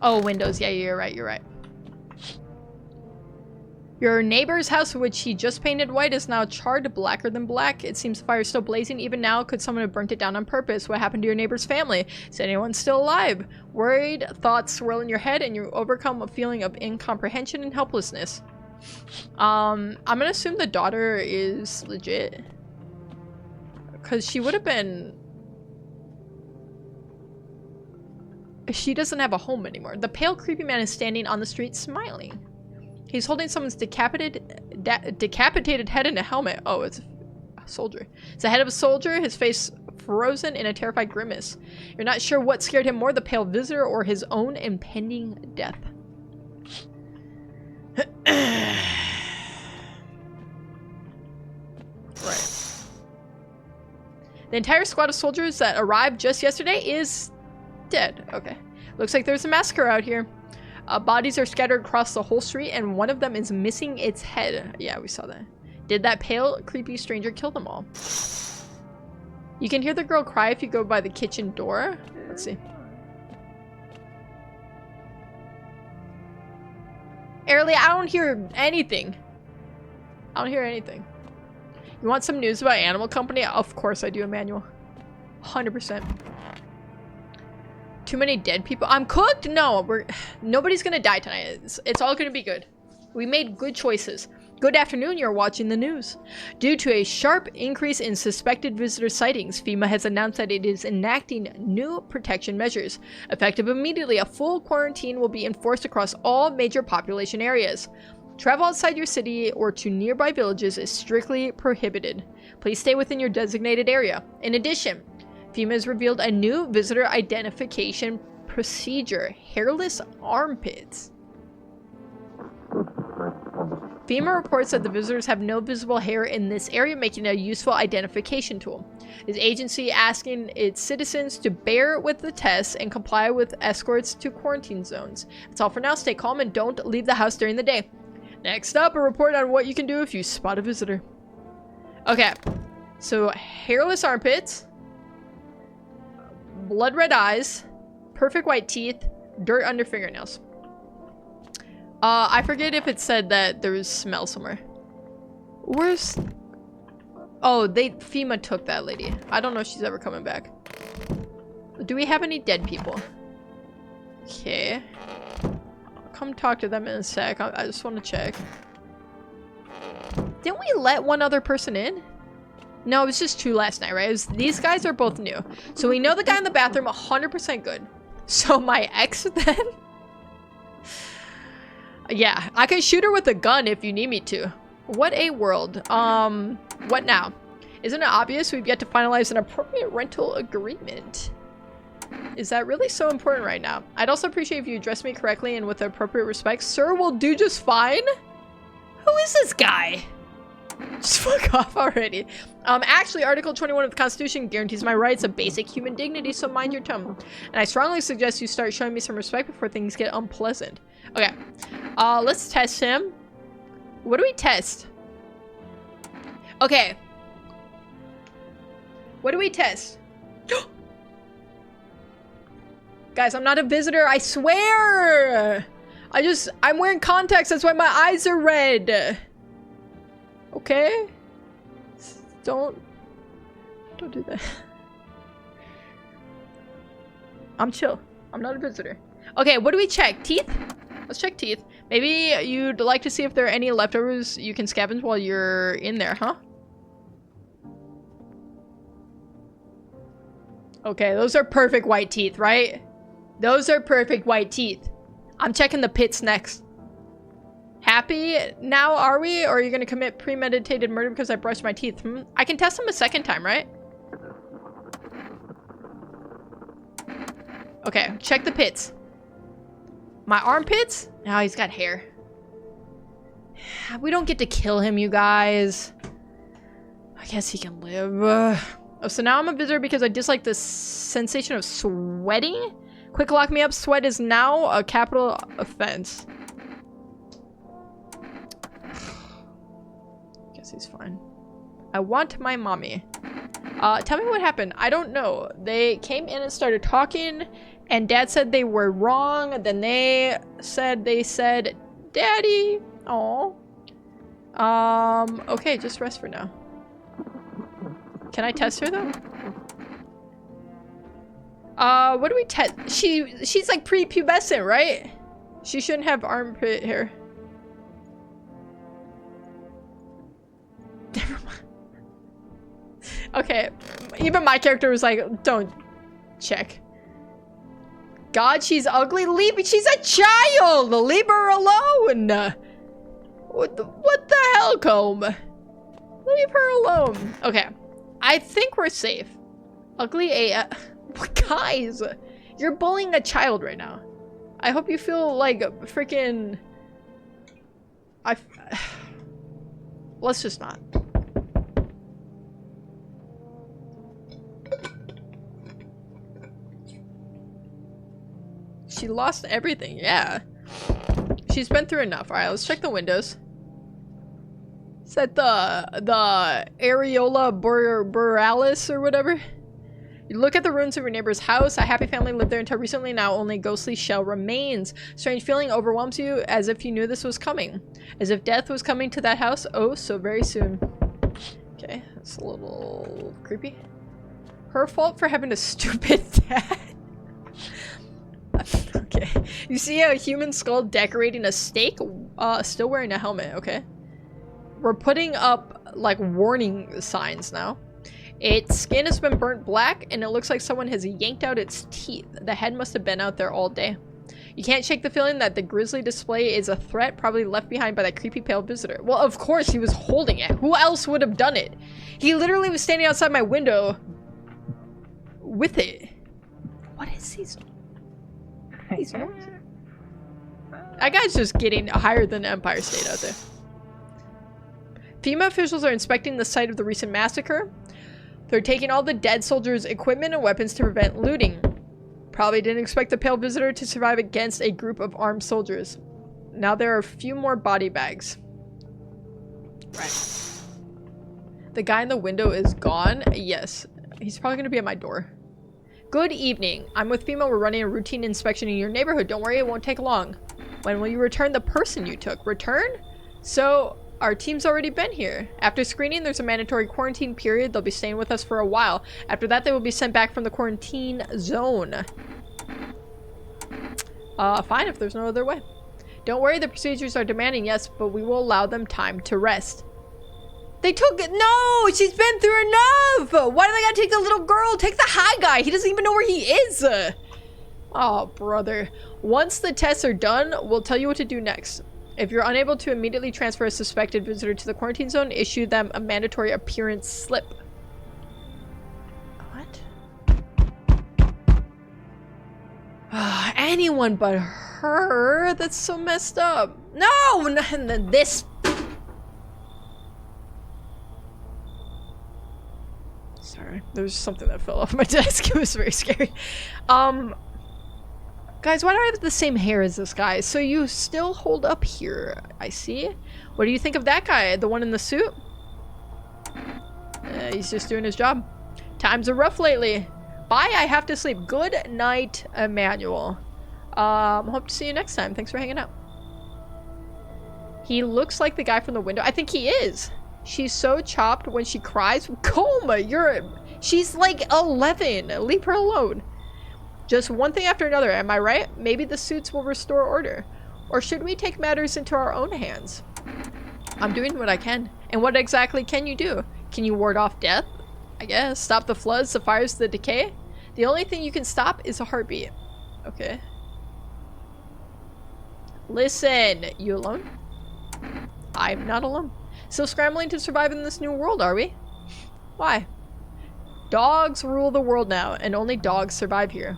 Oh, windows. Yeah, you're right, you're right. Your neighbor's house, which he just painted white, is now charred blacker than black. It seems the fire is still blazing even now. Could someone have burnt it down on purpose? What happened to your neighbor's family? Is anyone still alive? Worried thoughts swirl in your head and you overcome a feeling of incomprehension and helplessness. I'm gonna assume the daughter is legit. Because she would have been... She doesn't have a home anymore. The pale, creepy man is standing on the street smiling. He's holding someone's decapitated head in a helmet. Oh, it's a soldier. It's the head of a soldier, his face frozen in a terrified grimace. You're not sure what scared him more, the pale visitor or his own impending death. Right. The entire squad of soldiers that arrived just yesterday is dead. Okay. Looks like there's a massacre out here. Bodies are scattered across the whole street, and one of them is missing its head. Yeah, we saw that. Did that pale, creepy stranger kill them all? You can hear the girl cry if you go by the kitchen door. Let's see. Airly, I don't hear anything. I don't hear anything. You want some news about Animal Company? Of course I do, Emmanuel. 100%. Too many dead people. I'm cooked? No, nobody's gonna die tonight. It's all gonna be good. We made good choices. Good afternoon, you're watching the news. Due to a sharp increase in suspected visitor sightings, FEMA has announced that it is enacting new protection measures. Effective immediately, a full quarantine will be enforced across all major population areas. Travel outside your city or to nearby villages is strictly prohibited. Please stay within your designated area. In addition, FEMA has revealed a new visitor identification procedure: hairless armpits. FEMA reports that the visitors have no visible hair in this area, making it a useful identification tool. This agency asking its citizens to bear with the tests and comply with escorts to quarantine zones. That's all for now. Stay calm and don't leave the house during the day. Next up, a report on what you can do if you spot a visitor. Okay, so hairless armpits, blood red eyes, perfect white teeth, dirt under fingernails. I forget if it said that there was smell somewhere. Where's... Oh, FEMA took that lady. I don't know if she's ever coming back. Do we have any dead people? Okay. I'll come talk to them in a sec. I just want to check. Didn't we let one other person in? No, it was just 2 last night, right? These guys are both new. So we know the guy in the bathroom 100% good. So my ex then? Yeah, I can shoot her with a gun if you need me to. What a world. What now? Isn't it obvious we've yet to finalize an appropriate rental agreement? Is that really so important right now? I'd also appreciate if you address me correctly and with appropriate respect. Sir will do just fine. Who is this guy? Just fuck off already. Actually, Article 21 of the Constitution guarantees my rights of basic human dignity, so mind your tongue. And I strongly suggest you start showing me some respect before things get unpleasant. Okay. Let's test him. What do we test? Okay. What do we test? Guys, I'm not a visitor, I swear! I'm wearing contacts, that's why my eyes are red. Okay? Don't do that. I'm chill. I'm not a visitor. Okay, what do we check? Teeth? Let's check teeth. Maybe you'd like to see if there are any leftovers you can scavenge while you're in there, huh? Okay, those are perfect white teeth, right? Those are perfect white teeth. I'm checking the pits next. Happy now, are we? Or are you gonna commit premeditated murder because I brushed my teeth? I can test them a second time, right? Okay, check the pits. My armpits? No, he's got hair. We don't get to kill him, you guys. I guess he can live. Oh, so now I'm a visitor because I dislike the sensation of sweating? Quick lock me up. Sweat is now a capital offense. Guess he's fine. I want my mommy. Tell me what happened. I don't know. They came in and started talking, and Dad said they were wrong. Then they said, Daddy. Aw. Okay, just rest for now. Can I test her though? What do we test? She's like prepubescent, right? She shouldn't have armpit hair. Never mind. Okay, even my character was like, don't check. God, she's ugly. She's a child. Leave her alone. What the hell, Comb? Leave her alone. Okay, I think we're safe. Ugly guys, you're bullying a child right now. I hope you feel like freaking. Let's just not. She lost everything, yeah. She's been through enough. Alright, let's check the windows. Is that the areola borealis or whatever? You look at the ruins of your neighbor's house. A happy family lived there until recently. Now only ghostly shell remains. Strange feeling overwhelms you as if you knew this was coming. As if death was coming to that house. Oh, so very soon. Okay, that's a little creepy. Her fault for having a stupid dad. Okay. You see a human skull decorating a stake, still wearing a helmet, okay. We're putting up, like, warning signs now. Its skin has been burnt black, and it looks like someone has yanked out its teeth. The head must have been out there all day. You can't shake the feeling that the grisly display is a threat, probably left behind by that creepy pale visitor. Well, of course he was holding it. Who else would have done it? He literally was standing outside my window with it. What is these? That guy's just getting higher than Empire State out there. FEMA officials are inspecting the site of the recent massacre. They're taking all the dead soldiers' equipment and weapons to prevent looting. Probably didn't expect the pale visitor to survive against a group of armed soldiers. Now there are a few more body bags. Right. The guy in the window is gone? Yes. He's probably gonna be at my door. Good evening. I'm with FEMA. We're running a routine inspection in your neighborhood. Don't worry, it won't take long. When will you return the person you took? Return? So, our team's already been here. After screening, there's a mandatory quarantine period. They'll be staying with us for a while. After that, they will be sent back from the quarantine zone. Fine, if there's no other way. Don't worry, the procedures are demanding, yes, but we will allow them time to rest. They took it. No, she's been through enough. Why do they gotta take the little girl? Take the high guy. He doesn't even know where he is. Oh, brother. Once the tests are done, we'll tell you what to do next. If you're unable to immediately transfer a suspected visitor to the quarantine zone, issue them a mandatory appearance slip. What? Anyone but her? That's so messed up. No! And then this. Sorry, there's something that fell off my desk. It was very scary. Guys, why do I have the same hair as this guy? So you still hold up here. I see. What do you think of that guy? The one in the suit? He's just doing his job. Times are rough lately. Bye, I have to sleep. Good night, Emmanuel. Hope to see you next time. Thanks for hanging out. He looks like the guy from the window. I think he is. She's so chopped when she cries. Coma, she's like 11. Leave her alone. Just one thing after another, am I right? Maybe the suits will restore order. Or should we take matters into our own hands? I'm doing what I can. And what exactly can you do? Can you ward off death? I guess. Stop the floods, the fires, the decay? The only thing you can stop is a heartbeat. Okay. Listen, you alone? I'm not alone. Still scrambling to survive in this new world, are we? Why? Dogs rule the world now, and only dogs survive here.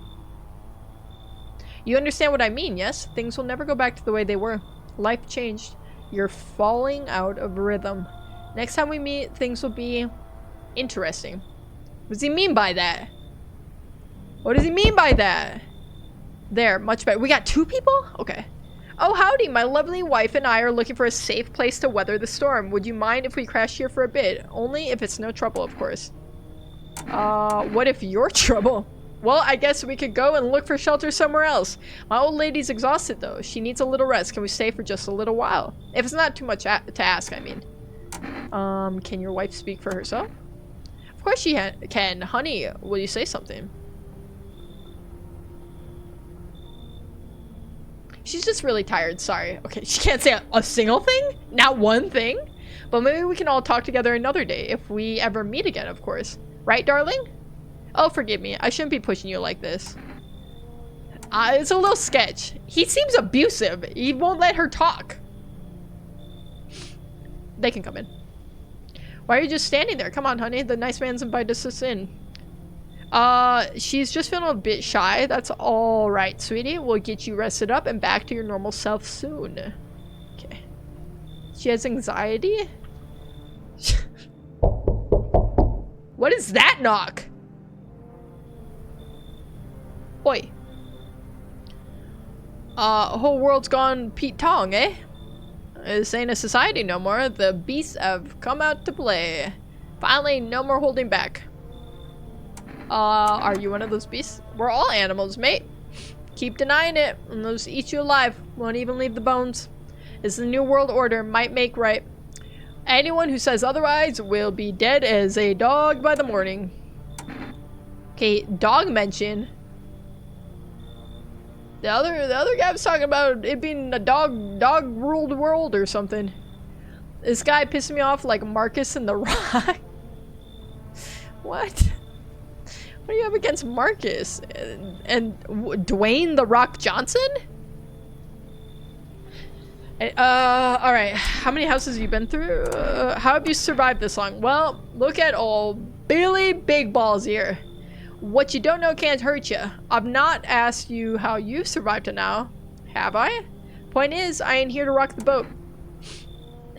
You understand what I mean, yes? Things will never go back to the way they were. Life changed. You're falling out of rhythm. Next time we meet, things will be interesting. What does he mean by that? What does he mean by that? There, much better. We got two people? Okay. Oh, howdy. My lovely wife and I are looking for a safe place to weather the storm. Would you mind if we crash here for a bit? Only if it's no trouble, of course. What if you're trouble? Well, I guess we could go and look for shelter somewhere else. My old lady's exhausted, though. She needs a little rest. Can we stay for just a little while? If it's not too much to ask, I mean. Can your wife speak for herself? Of course she can. Honey, will you say something? She's just really tired, sorry. Okay, she can't say a single thing? Not one thing? But maybe we can all talk together another day, if we ever meet again, of course. Right, darling? Oh, forgive me. I shouldn't be pushing you like this. It's a little sketch. He seems abusive. He won't let her talk. They can come in. Why are you just standing there? Come on, honey. The nice man's invited us in. She's just feeling a bit shy. That's all right, sweetie. We'll get you rested up and back to your normal self soon. Okay. She has anxiety? What is that knock? Oi. Whole world's gone Pete Tong, eh? This ain't a society no more. The beasts have come out to play. Finally, no more holding back. Are you one of those beasts? We're all animals, mate. Keep denying it, and they'll just eat you alive. Won't even leave the bones. It's the new world order. Might make right. Anyone who says otherwise will be dead as a dog by the morning. Okay, dog mention. The other guy was talking about it being a dog ruled world or something. This guy pissed me off like Marcus in The Rock. What? What do you have against Marcus? And Dwayne The Rock Johnson? Alright. How many houses have you been through? How have you survived this long? Well, look at old Billy Big Balls here. What you don't know can't hurt you. I've not asked you how you've survived to now. Have I? Point is, I ain't here to rock the boat.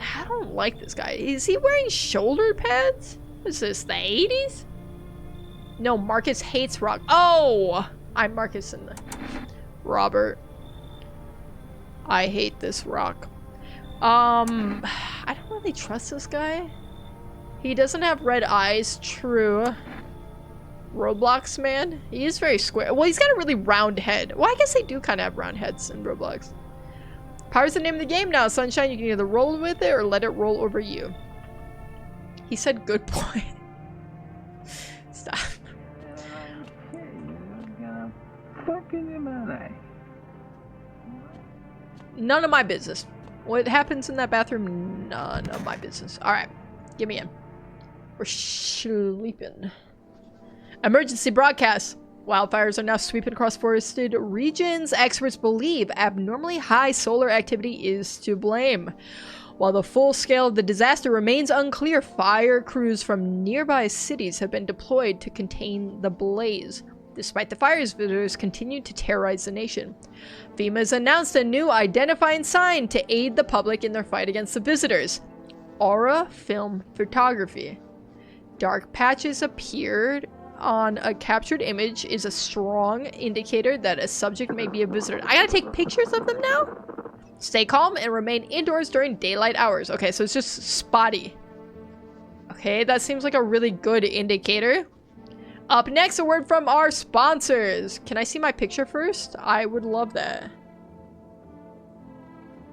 I don't like this guy. Is he wearing shoulder pads? What is this, the 80s? No, Marcus hates rock. Oh! I'm Marcus and Robert. I hate this rock. I don't really trust this guy. He doesn't have red eyes, true. Roblox man? He is very square. Well, he's got a really round head. Well, I guess they do kind of have round heads in Roblox. Power's the name of the game now, Sunshine. You can either roll with it or let it roll over you. He said good point. Stop. None of my business. What happens in that bathroom? None of my business. Alright. Get me in. We're sleeping. Emergency broadcast. Wildfires are now sweeping across forested regions. Experts believe abnormally high solar activity is to blame. While the full scale of the disaster remains unclear, fire crews from nearby cities have been deployed to contain the blaze. Despite the fires, visitors continue to terrorize the nation. FEMA has announced a new identifying sign to aid the public in their fight against the visitors. Aura Film Photography. Dark patches appeared on a captured image is a strong indicator that a subject may be a visitor. I gotta take pictures of them now? Stay calm and remain indoors during daylight hours. Okay, so it's just spotty. Okay, that seems like a really good indicator. Up next, a word from our sponsors. Can I see my picture first? I would love that.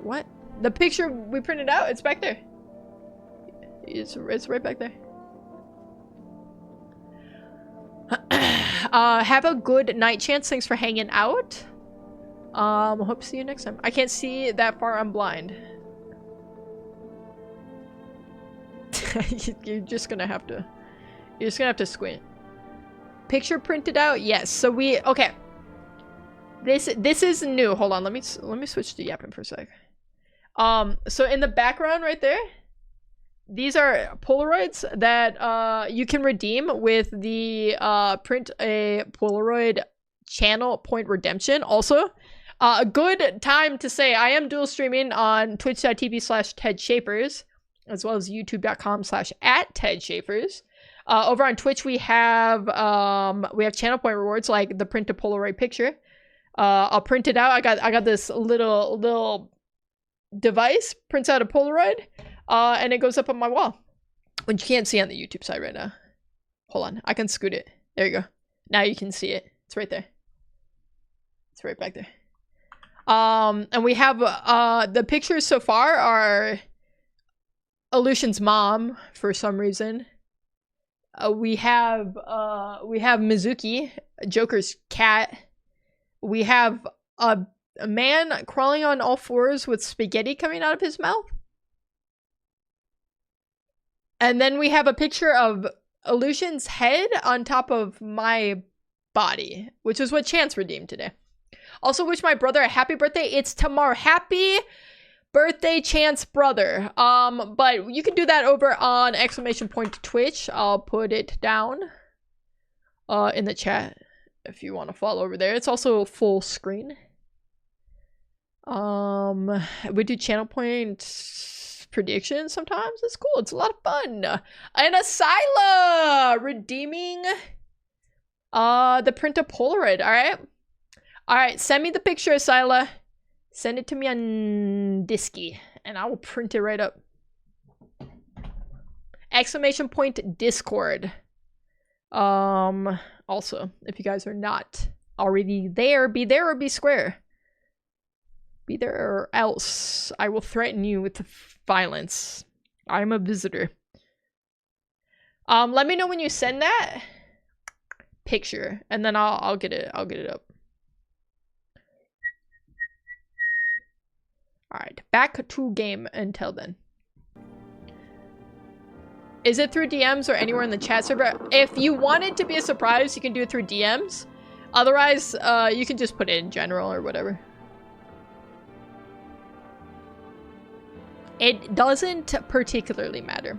What? The picture we printed out? It's back there. It's right back there. Have a good night, Chance. Thanks for hanging out. Hope to see you next time. I can't see that far. I'm blind. You're just gonna have to squint. Picture printed out. Yes. So we okay. This is new. Hold on. Let me switch to yapping for a sec. So in the background right there, these are Polaroids that you can redeem with the print a Polaroid channel point redemption. Also, a good time to say I am dual streaming on twitch.tv/TedShapers as well as youtube.com/@TedShapers. Over on Twitch we have channel point rewards like the print a Polaroid picture. I'll print it out. I got this little device, prints out a Polaroid. And it goes up on my wall, which you can't see on the YouTube side right now. Hold on, I can scoot it. There you go. Now you can see it. It's right there. It's right back there. And we have the pictures so far are Aleutian's mom for some reason. We have Mizuki, Joker's cat. We have a man crawling on all fours with spaghetti coming out of his mouth. And then we have a picture of Aleutian's head on top of my body, which is what Chance redeemed today. Also wish my brother a happy birthday. It's tomorrow. Happy birthday, Chance brother. But you can do that over on !Twitch. I'll put it down in the chat if you want to follow over there. It's also full screen. We do channel point predictions sometimes. It's cool. It's a lot of fun. And Asyla redeeming the print a Polaroid. All right, send me the picture, Asyla. Send it to me on Disky, and I will print it right up. Exclamation point Discord. Also, if you guys are not already there or be square. Be there or else I will threaten you with violence. I'm a visitor. Let me know when you send that picture, and then I'll get it up. Alright, back to game until then. Is it through DMs or anywhere in the chat server? If you want it to be a surprise, you can do it through DMs. Otherwise, you can just put it in general or whatever. It doesn't particularly matter.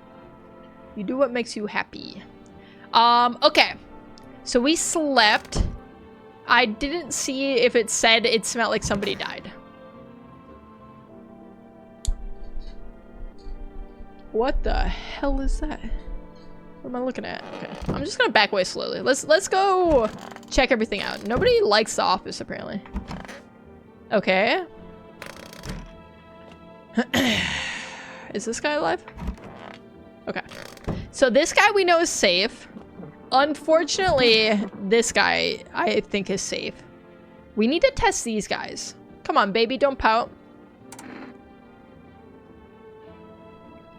You do what makes you happy. Okay. So we slept. I didn't see if it said it smelled like somebody died. What the hell is that? What am I looking at? Okay, I'm just gonna back away slowly. Let's go check everything out. Nobody likes the office apparently. Okay. Is this guy alive? Okay. So this guy we know is safe. Unfortunately, this guy I think is safe. We need to test these guys. Come on, baby, don't pout.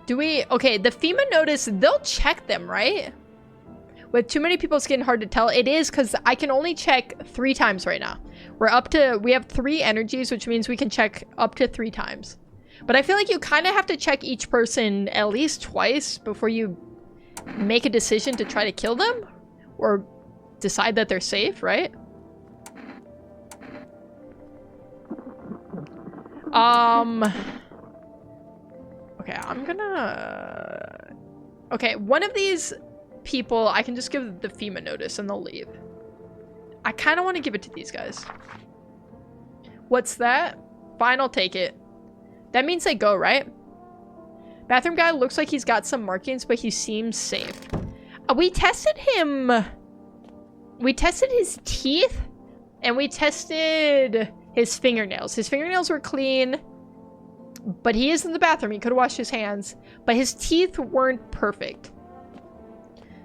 Do we? Okay, the FEMA notice, they'll check them, right? With too many people, it's getting hard to tell. It is because I can only check 3 times right now. We have 3 energies, which means we can check up to 3 times. But I feel like you kind of have to check each person at least twice before you make a decision to try to kill them or decide that they're safe, right? Okay, I'm gonna... Okay, one of these people, I can just give the FEMA notice and they'll leave. I kind of want to give it to these guys. What's that? Fine, I'll take it. That means they go, right? Bathroom guy looks like he's got some markings, but he seems safe. We tested him. We tested his teeth, and we tested his fingernails. His fingernails were clean, but he is in the bathroom. He could have washed his hands, but his teeth weren't perfect.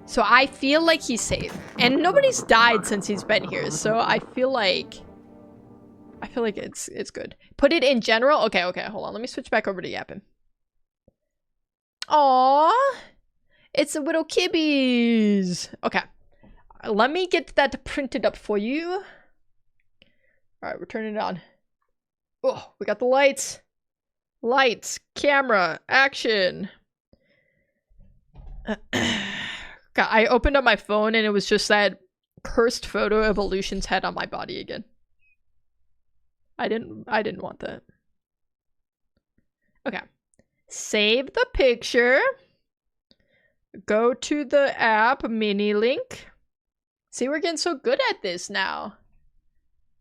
So I feel like he's safe. And nobody's died since he's been here, so I feel like it's good. Put it in general. Okay, hold on. Let me switch back over to yapping. Aww. It's the little kibbies. Okay. Let me get that printed up for you. Alright, we're turning it on. Oh, we got the lights. Lights, camera, action. God, I opened up my phone and it was just that cursed photo of Evolution's head on my body again. I didn't want that. Okay. Save the picture. Go to the app, mini link. See, we're getting so good at this now.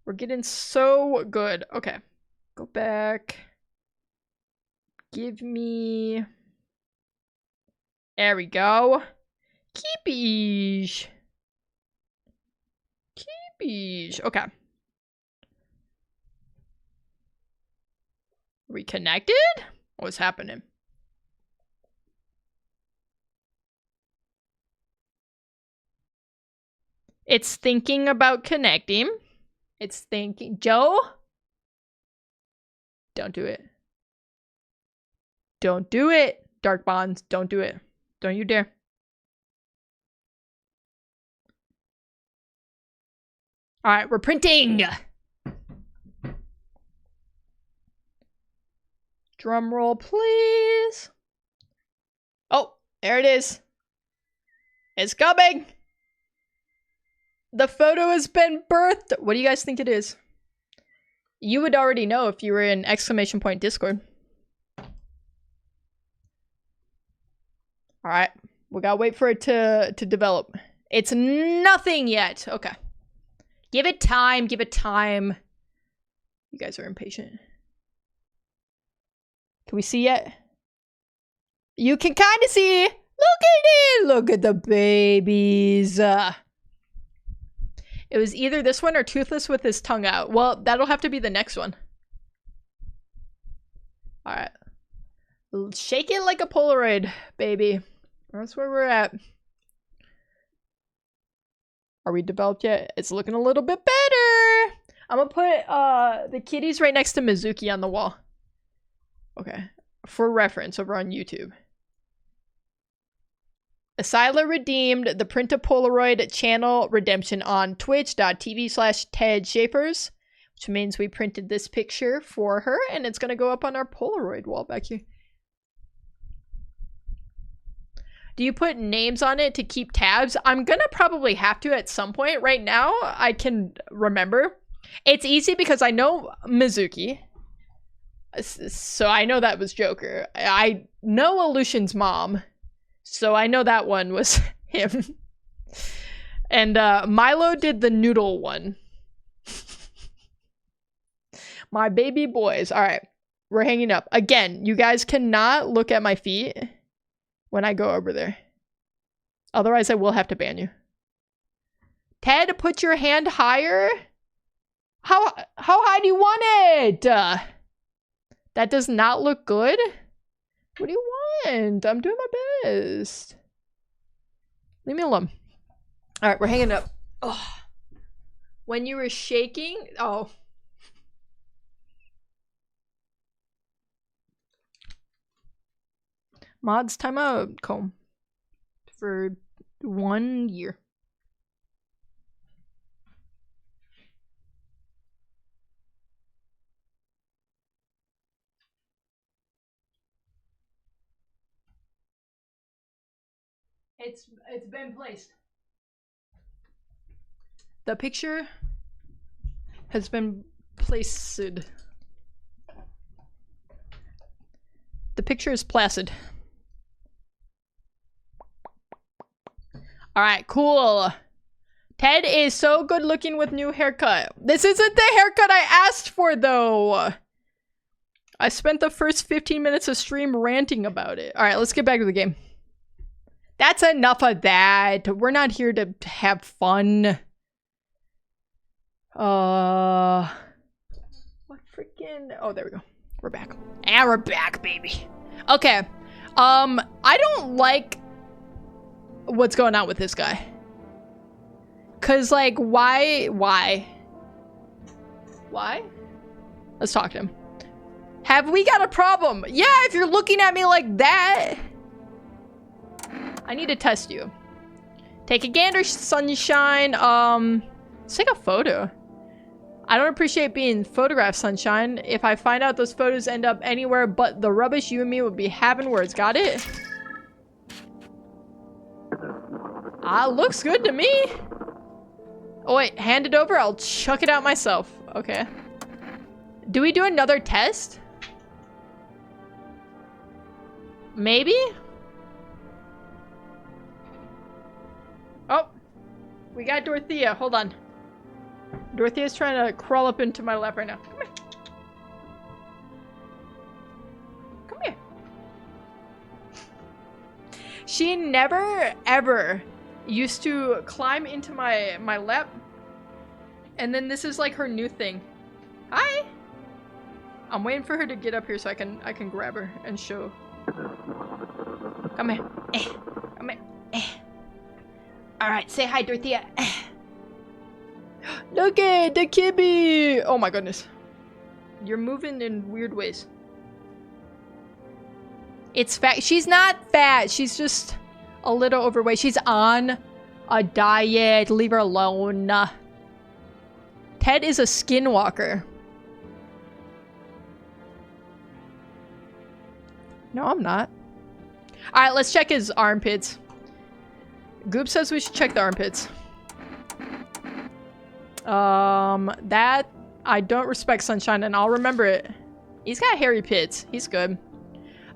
We're getting so good. Okay. Go back. Give me... There we go. Keepish. Keepish. Okay. Reconnected? What's happening? It's thinking about connecting. It's thinking... Joe? Don't do it. Don't do it. Dark Bonds, don't do it. Don't you dare. Alright, we're printing! Drum roll, please. Oh, there it is. It's coming! The photo has been birthed! What do you guys think it is? You would already know if you were in exclamation point Discord. Alright, we gotta wait for it to develop. It's nothing yet. Okay. Give it time, give it time. You guys are impatient. Can we see yet? You can kind of see. Look at it! Look at the babies. It was either this one or Toothless with his tongue out. Well, that'll have to be the next one. All right. Shake it like a Polaroid, baby. That's where we're at. Are we developed yet? It's looking a little bit better. I'm gonna put the kitties right next to Mizuki on the wall. Okay. For reference over on YouTube. Asyla redeemed the print a Polaroid channel redemption on twitch.tv/TedShapers, which means we printed this picture for her and it's gonna go up on our Polaroid wall back here. Do you put names on it to keep tabs? I'm gonna probably have to at some point. Right now, I can remember. It's easy because I know Mizuki. So I know that was Joker. I know Aleutian's mom. So I know that one was him. And Milo did the noodle one. My baby boys. All right. We're hanging up. Again, you guys cannot look at my feet when I go over there. Otherwise, I will have to ban you. Ted, put your hand higher. How high do you want it? That does not look good. What do you want? I'm doing my best. Leave me alone. All right, we're hanging up. Oh. When you were shaking, oh. Mods, time out, comb. For 1 year. It's been placed. The picture has been placed. The picture is placid. Alright, cool. Ted is so good looking with new haircut. This isn't the haircut I asked for, though. I spent the first 15 minutes of stream ranting about it. Alright, let's get back to the game. That's enough of that. We're not here to have fun. What freaking... Oh, there we go. We're back. And we're back, baby. Okay. I don't like what's going on with this guy. Cause like, why? Let's talk to him. Have we got a problem? Yeah, if you're looking at me like that. I need to test you. Take a gander, sunshine. Let's take a photo. I don't appreciate being photographed, sunshine. If I find out those photos end up anywhere but the rubbish, you and me would be having words. Got it? Looks good to me. Oh wait, hand it over. I'll chuck it out myself. Okay. Do we do another test? Maybe? Oh, we got Dorothea. Hold on. Dorothea's trying to crawl up into my lap right now. Come here. Come here. She never, ever used to climb into my lap. And then this is like her new thing. Hi. I'm waiting for her to get up here so I can grab her and show. Come here. Come here. Alright, say hi, Dorothea. Look at the kibby! Oh my goodness. You're moving in weird ways. It's fat. She's not fat. She's just a little overweight. She's on a diet. Leave her alone. Ted is a skinwalker. No, I'm not. Alright, let's check his armpits. Goop says we should check the armpits. That I don't respect, sunshine, and I'll remember it. He's got hairy pits. He's good.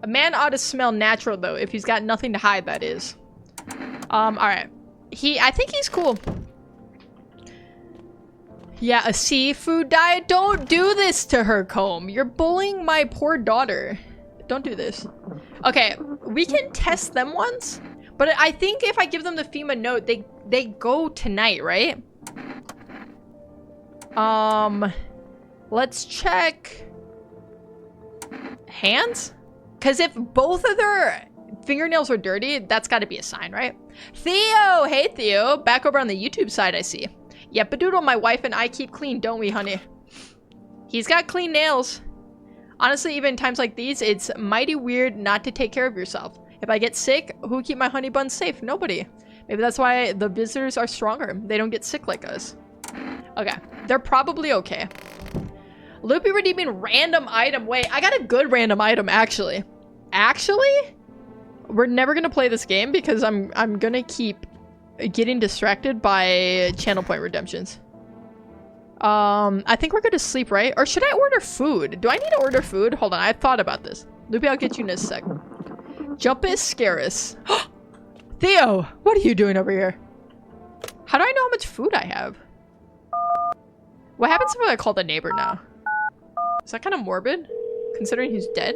A man ought to smell natural though, if he's got nothing to hide, that is. Alright. I think he's cool. Yeah, a seafood diet? Don't do this to her, Comb. You're bullying my poor daughter. Don't do this. Okay, we can test them once, but I think if I give them the FEMA note, they go tonight, right? Let's check Hands? Because if both of their fingernails are dirty, that's got to be a sign, right? Theo! Hey, Theo. Back over on the YouTube side, I see. Yep, Badoodle, my wife and I keep clean, don't we, honey? He's got clean nails. Honestly, even in times like these, it's mighty weird not to take care of yourself. If I get sick, who keep my honey buns safe? Nobody. Maybe that's why the visitors are stronger. They don't get sick like us. Okay, they're probably okay. Loopy redeeming random item. Wait, I got a good random item, actually. Actually? We're never gonna play this game because I'm gonna keep getting distracted by channel point redemptions. I think we're gonna sleep, right? Or should I order food? Do I need to order food? Hold on, I thought about this. Loopy, I'll get you in a sec. Jumpus Scarus. Theo, what are you doing over here? How do I know how much food I have? What happens if I call the neighbor now? Is that kind of morbid, considering he's dead?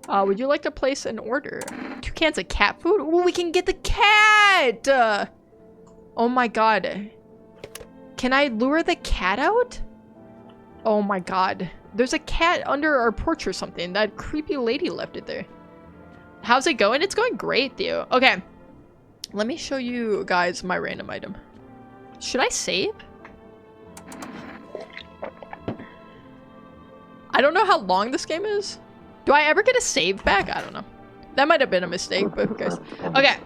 Would you like to place an order? 2 cans of cat food? Ooh, we can get the cat! Oh my god. Can I lure the cat out? Oh my god. There's a cat under our porch or something. That creepy lady left it there. How's it going? It's going great, Theo. Okay. Let me show you guys my random item. Should I save? I don't know how long this game is. Do I ever get a save back? I don't know. That might have been a mistake, but who cares? Okay.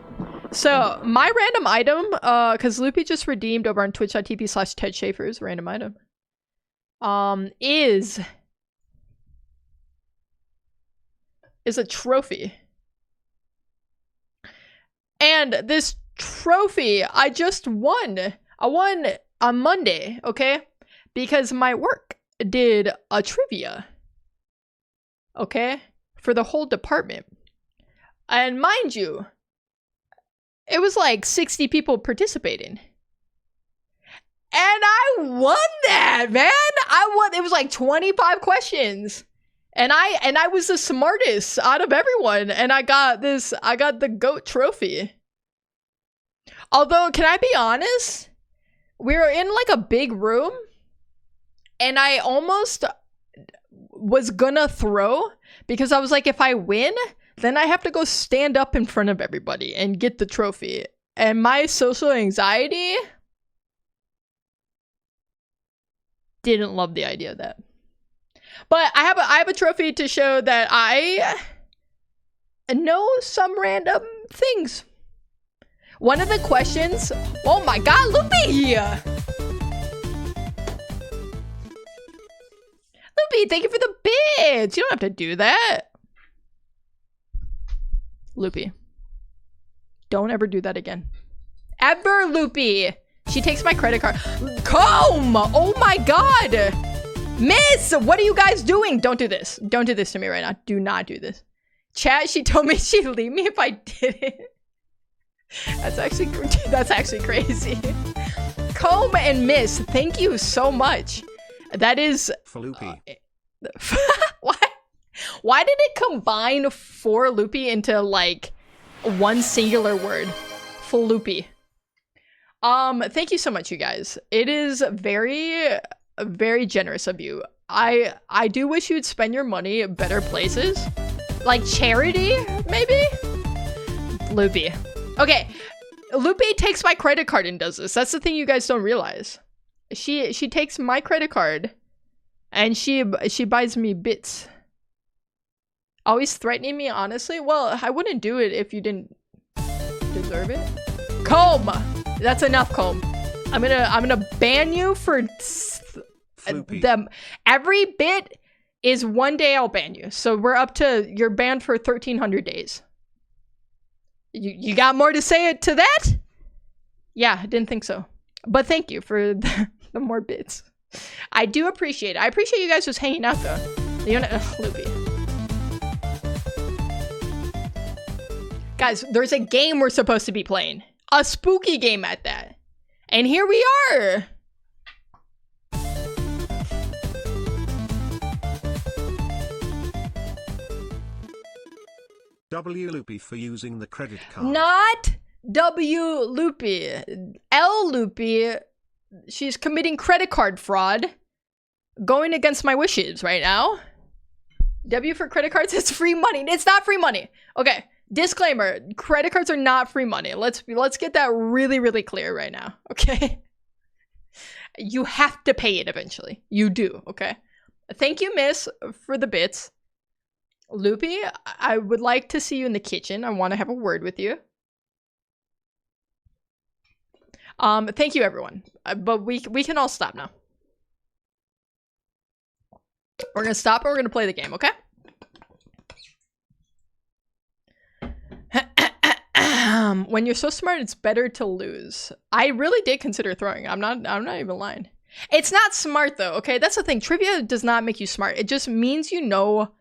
So, my random item, because Loopy just redeemed over on twitch.tv/TedSchafer's random item, is a trophy. And this trophy I just won. I won on Monday, okay? Because my work did a trivia. Okay? For the whole department. And mind you, it was like 60 people participating. And I won that, man! I won. It was like 25 questions. And I was the smartest out of everyone. And I got the GOAT trophy. Although, can I be honest? We were in like a big room. And I almost was gonna throw. Because I was like, if I win, then I have to go stand up in front of everybody and get the trophy. And my social anxiety didn't love the idea of that. But I have a trophy to show that I know some random things. One of the questions... Oh my god, Loopy! Loopy, thank you for the bits! You don't have to do that. Loopy. Don't ever do that again. Ever, Loopy! She takes my credit card. Comb! Oh my god! Miss! What are you guys doing? Don't do this. Don't do this to me right now. Do not do this. Chat, she told me she'd leave me if I did it. That's actually crazy. Comb and Miss, thank you so much. That is... For Loopy. Why did it combine for Loopy into like one singular word? Floopy. Thank you so much, you guys. It is very, very generous of you. I do wish you'd spend your money at better places. Like charity, maybe? Loopy. Okay, Loopy takes my credit card and does this. That's the thing you guys don't realize. She takes my credit card and she buys me bits. Always threatening me, honestly? Well, I wouldn't do it if you didn't deserve it. Comb! That's enough, Comb. I'm gonna ban you for them. Every bit is 1 day I'll ban you. So we're up to, you're banned for 1,300 days. You got more to say to that? Yeah, I didn't think so. But thank you for the more bits. I do appreciate it. I appreciate you guys just hanging out though. You know, Loopy. Guys, there's a game we're supposed to be playing. A spooky game at that. And here we are. W Loopy for using the credit card. Not W Loopy. L Loopy. She's committing credit card fraud. Going against my wishes right now. W for credit cards, it's free money. It's not free money. Okay, disclaimer, credit cards are not free money. Let's get that really, really clear right now, okay? You have to pay it eventually. You do, okay? Thank you, miss, for the bits. Loopy, I would like to see you in the kitchen. I want to have a word with you. Thank you, everyone. But we can all stop now. We're gonna stop and we're gonna play the game, okay? When you're so smart, it's better to lose. I really did consider throwing. I'm not even lying. It's not smart though, okay? That's the thing. Trivia does not make you smart. It just means you know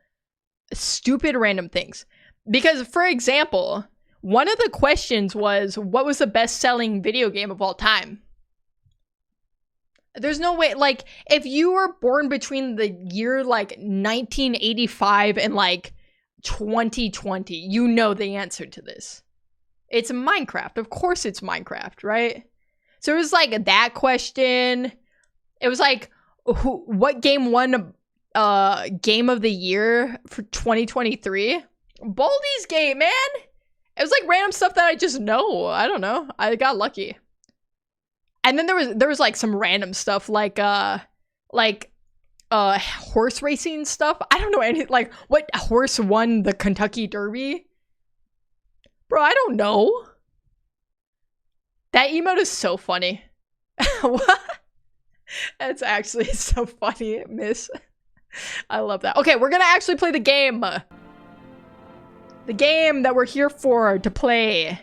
stupid random things. Because, for example, one of the questions was, what was the best-selling video game of all time? There's no way, like, if you were born between the year, like, 1985 and, like, 2020, you know the answer to this. It's Minecraft. Of course it's Minecraft, right? So it was, like, that question. It was, like, what game won Game of the Year for 2023? Baldi's Gate, man! It was, like, random stuff that I just know. I don't know. I got lucky. And then there was like some random stuff like horse racing stuff. I don't know any, like, what horse won the Kentucky Derby? Bro, I don't know. That emote is so funny. What? That's actually so funny, miss. I love that. Okay, we're gonna actually play the game. The game that we're here for to play.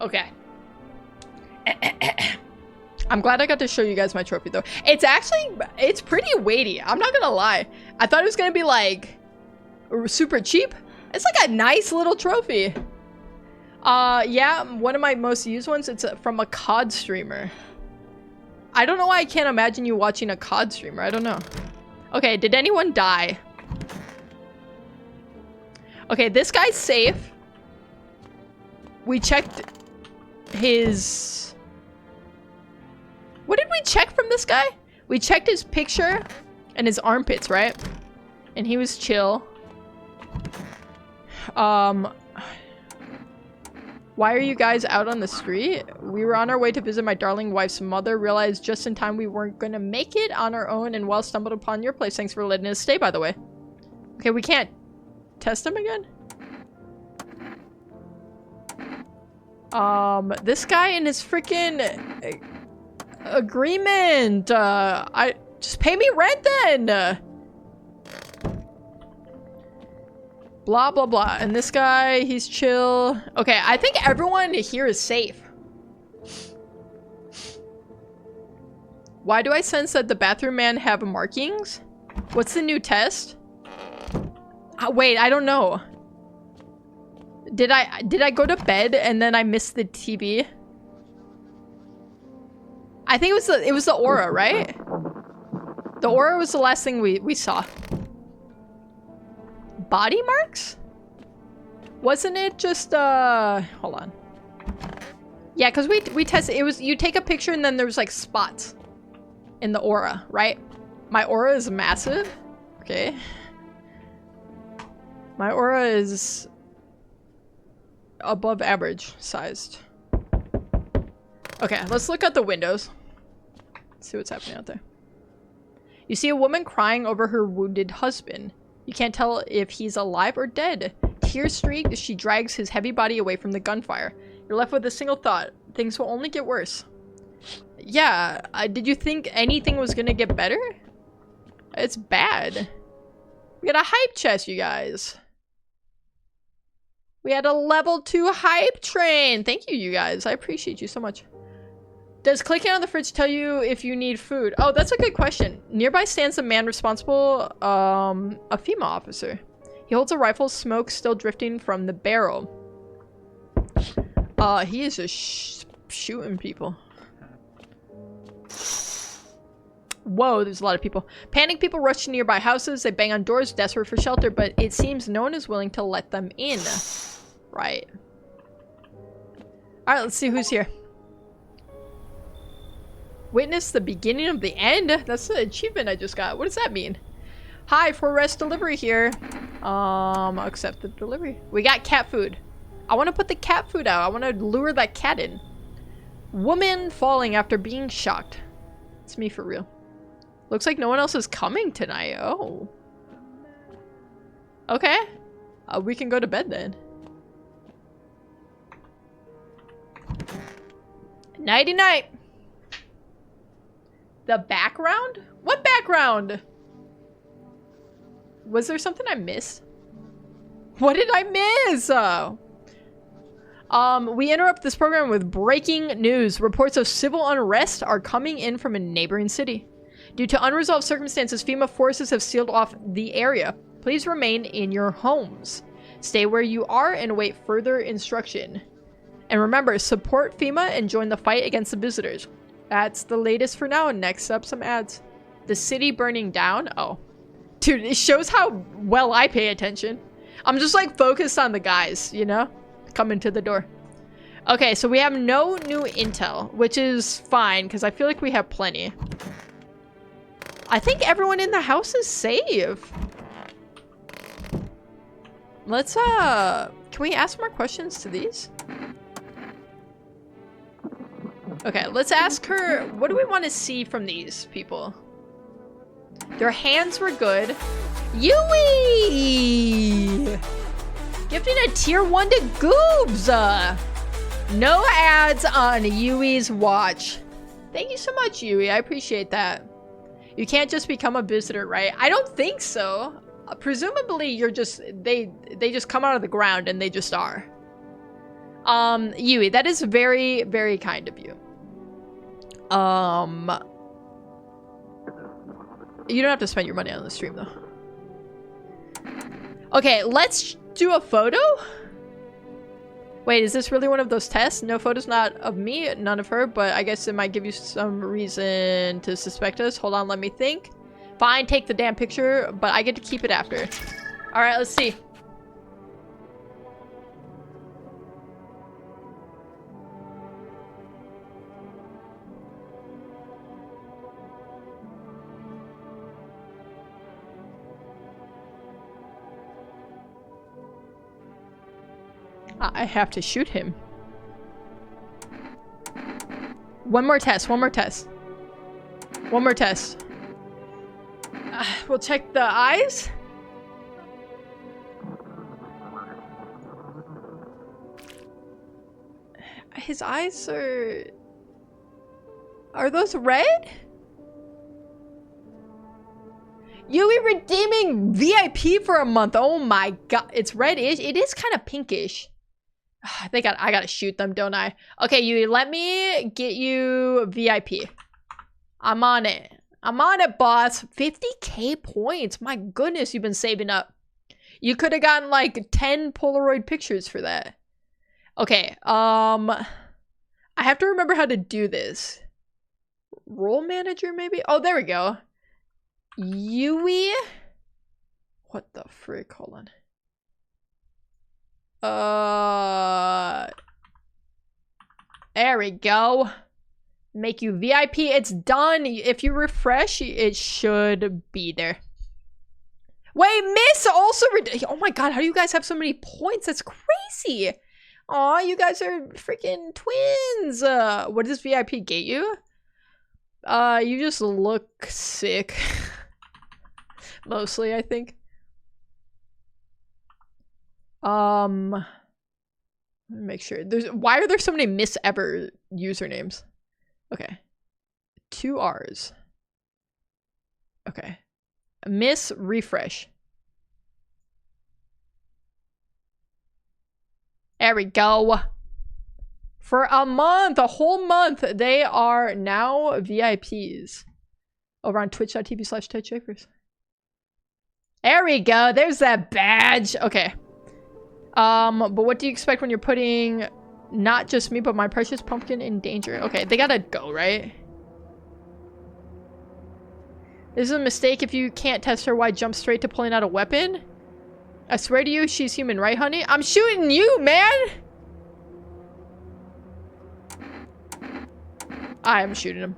Okay. I'm glad I got to show you guys my trophy though. It's pretty weighty. I'm not gonna lie. I thought it was gonna be like super cheap. It's like a nice little trophy. Yeah, one of my most used ones. It's from a COD streamer. I don't know why I can't imagine you watching a COD streamer. I don't know. Okay, did anyone die? Okay, this guy's safe. We checked his... What did we check from this guy? We checked his picture and his armpits, right? And he was chill. Why are you guys out on the street? We were on our way to visit my darling wife's mother. Realized just in time we weren't gonna make it on our own and well stumbled upon your place. Thanks for letting us stay, by the way. Okay, we can't test him again? This guy and his freaking agreement. Just pay me rent then. Blah, blah, blah. And this guy, he's chill. Okay, I think everyone here is safe. Why do I sense that the bathroom man have markings? What's the new test? Wait, I don't know. Did I go to bed and then I missed the TV? I think it was the aura, right? The aura was the last thing we saw. Body marks? Wasn't it just hold on. Yeah, because we tested, it was, you take a picture and then there was like spots in the aura, right? My aura is massive. Okay. My aura is above average sized. Okay, let's look at the windows. Let's see what's happening out there. You see a woman crying over her wounded husband. You can't tell if he's alive or dead. Tears streaked as she drags his heavy body away from the gunfire. You're left with a single thought. Things will only get worse. Yeah, did you think anything was gonna get better? It's bad. We got a hype chest, you guys. We had a level 2 hype train. Thank you, you guys. I appreciate you so much. Does clicking on the fridge tell you if you need food? Oh, that's a good question. Nearby stands the man responsible, a female officer. He holds a rifle, smoke still drifting from the barrel. He is just shooting people. Whoa, there's a lot of people. Panicked people rush to nearby houses. They bang on doors, desperate for shelter, but it seems no one is willing to let them in. Right. Alright, let's see who's here. Witness the beginning of the end? That's the achievement I just got. What does that mean? Hi, for rest delivery here. Accept the delivery. We got cat food. I want to put the cat food out. I want to lure that cat in. Woman falling after being shocked. It's me for real. Looks like no one else is coming tonight. Oh. Okay. We can go to bed then. Nighty night. The background? What background? Was there something I missed? What did I miss? We interrupt this program with breaking news. Reports of civil unrest are coming in from a neighboring city. Due to unresolved circumstances, FEMA forces have sealed off the area. Please remain in your homes. Stay where you are and await further instruction. And remember, support FEMA and join the fight against the visitors. That's the latest for now. Next up, some ads. The city burning down? Oh. Dude, it shows how well I pay attention. I'm just like focused on the guys, you know? Coming to the door. Okay, so we have no new intel, which is fine because I feel like we have plenty. I think everyone in the house is safe. Let's, can we ask more questions to these? Okay, let's ask her, what do we want to see from these people? Their hands were good. Yui! Gifting a tier 1 to Goobs! No ads on Yui's watch. Thank you so much, Yui. I appreciate that. You can't just become a visitor, right? I don't think so. Presumably, you're just... They just come out of the ground and they just are. Yui, that is very, very kind of you. You don't have to spend your money on the stream, though. Okay, let's do a photo? Wait, is this really one of those tests? No photos, not of me, none of her, but I guess it might give you some reason to suspect us. Hold on, let me think. Fine, take the damn picture, but I get to keep it after. Alright, let's see. I have to shoot him. One more test, one more test. One more test. We'll check the eyes. His eyes are... Are those red? Yui redeeming VIP for a month. Oh my god. It's reddish. It is kind of pinkish. I think I gotta shoot them, don't I? Okay, Yui, let me get you VIP. I'm on it. I'm on it, boss. 50k points. My goodness, you've been saving up. You could have gotten like 10 Polaroid pictures for that. Okay, I have to remember how to do this. Role manager, maybe? Oh, there we go. Yui? What the frick? Hold on. There we go. Make you VIP. It's done. If you refresh, it should be there. Wait, Miss also... Oh my god, how do you guys have so many points? That's crazy. Aw, you guys are freaking twins. What does VIP get you? You just look sick. Mostly, I think. Let me make sure. Why are there so many Miss Ever usernames? Okay. 2 R's. Okay. Miss refresh. There we go. For a month, a whole month, they are now VIPs. Over on twitch.tv/TouchShapers. There we go. There's that badge. Okay. But what do you expect when you're putting not just me, but my precious pumpkin in danger? Okay, they gotta go, right? This is a mistake. If you can't test her, why jump straight to pulling out a weapon? I swear to you, she's human, right, honey? I'm shooting you, man! I am shooting him.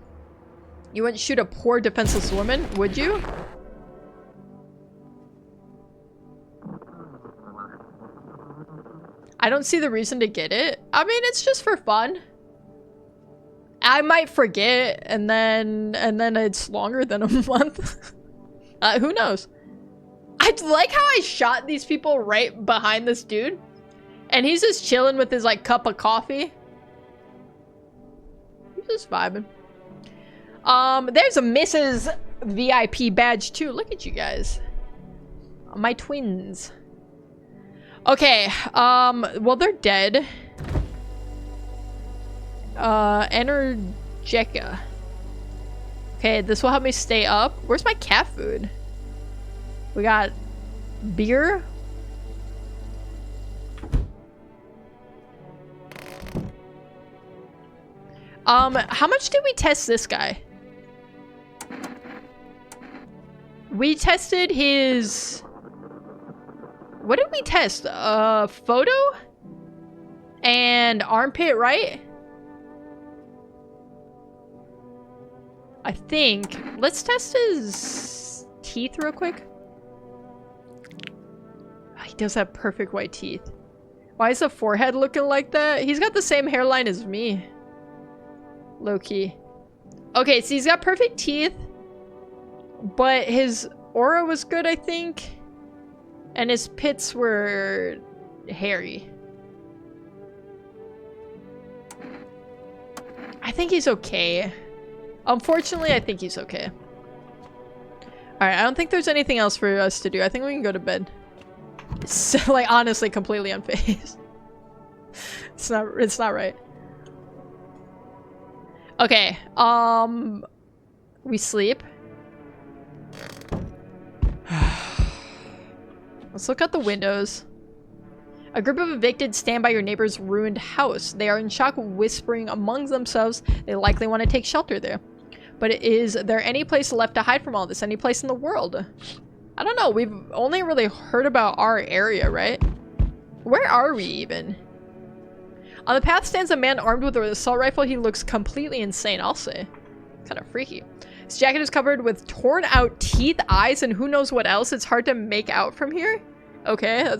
You wouldn't shoot a poor defenseless woman, would you? I don't see the reason to get it. I mean, it's just for fun. I might forget, and then it's longer than a month. Who knows? I like how I shot these people right behind this dude, and he's just chilling with his like cup of coffee. He's just vibing. There's a Mrs. VIP badge too. Look at you guys, my twins. Okay, well, they're dead. Energetica. Okay, this will help me stay up. Where's my cat food? We got beer. How much did we test this guy? We tested his... What did we test? Photo? And armpit, right? I think. Let's test his teeth real quick. Oh, he does have perfect white teeth. Why is the forehead looking like that? He's got the same hairline as me. Low-key. Okay, so he's got perfect teeth. But his aura was good, I think. And his pits were hairy. I think he's okay. Unfortunately, I think he's okay. Alright, I don't think there's anything else for us to do. I think we can go to bed. So, like, honestly, completely unfazed. It's not right. Okay, we sleep. Let's look out the windows. A group of evicted stand by your neighbor's ruined house. They are in shock, whispering among themselves. They likely want to take shelter there. But is there any place left to hide from all this? Any place in the world? I don't know. We've only really heard about our area, right? Where are we even? On the path stands a man armed with an assault rifle. He looks completely insane, I'll say. Kind of freaky. His jacket is covered with torn out teeth, eyes, and who knows what else. It's hard to make out from here. Okay,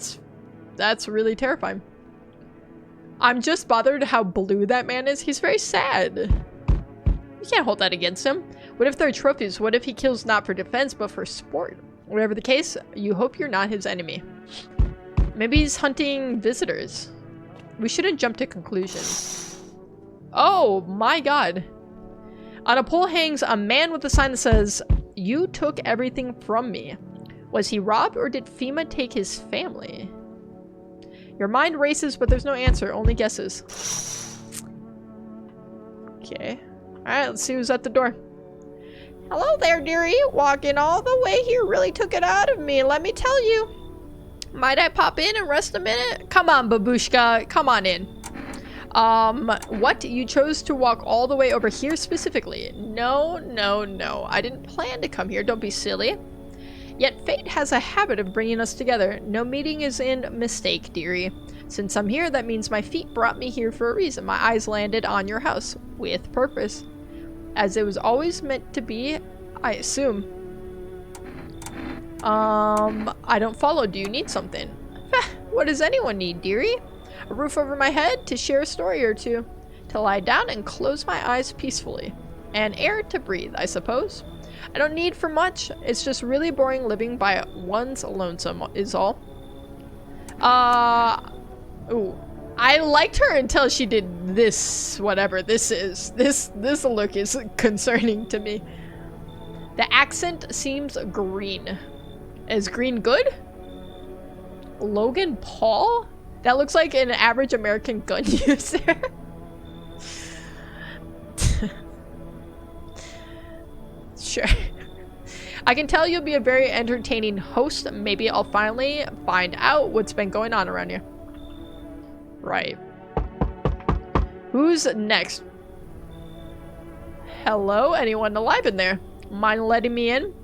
that's really terrifying. I'm just bothered how blue that man is. He's very sad. You can't hold that against him. What if they're trophies? What if he kills not for defense, but for sport? Whatever the case, you hope you're not his enemy. Maybe he's hunting visitors. We shouldn't jump to conclusions. Oh my god. On a pole hangs a man with a sign that says, "You took everything from me." Was he robbed, or did FEMA take his family? Your mind races, but there's no answer, only guesses. Okay. Alright, let's see who's at the door. Hello there, dearie. Walking all the way here really took it out of me, let me tell you. Might I pop in and rest a minute? Come on, babushka. Come on in. What? You chose to walk all the way over here specifically? No, no, no. I didn't plan to come here. Don't be silly. Yet fate has a habit of bringing us together. No meeting is in mistake, dearie. Since I'm here, that means my feet brought me here for a reason. My eyes landed on your house with purpose. As it was always meant to be, I assume. I don't follow. Do you need something? What does anyone need, dearie? A roof over my head, to share a story or two, to lie down and close my eyes peacefully, and air to breathe, I suppose. I don't need for much. It's just really boring living by one's lonesome is all. Ooh. I liked her until she did this, whatever this is. This look is concerning to me. The accent seems green. Is green good? Logan Paul? That looks like an average American gun user. Sure. I can tell you'll be a very entertaining host. Maybe I'll finally find out what's been going on around here. Right. Who's next? Hello? Anyone alive in there? Mind letting me in?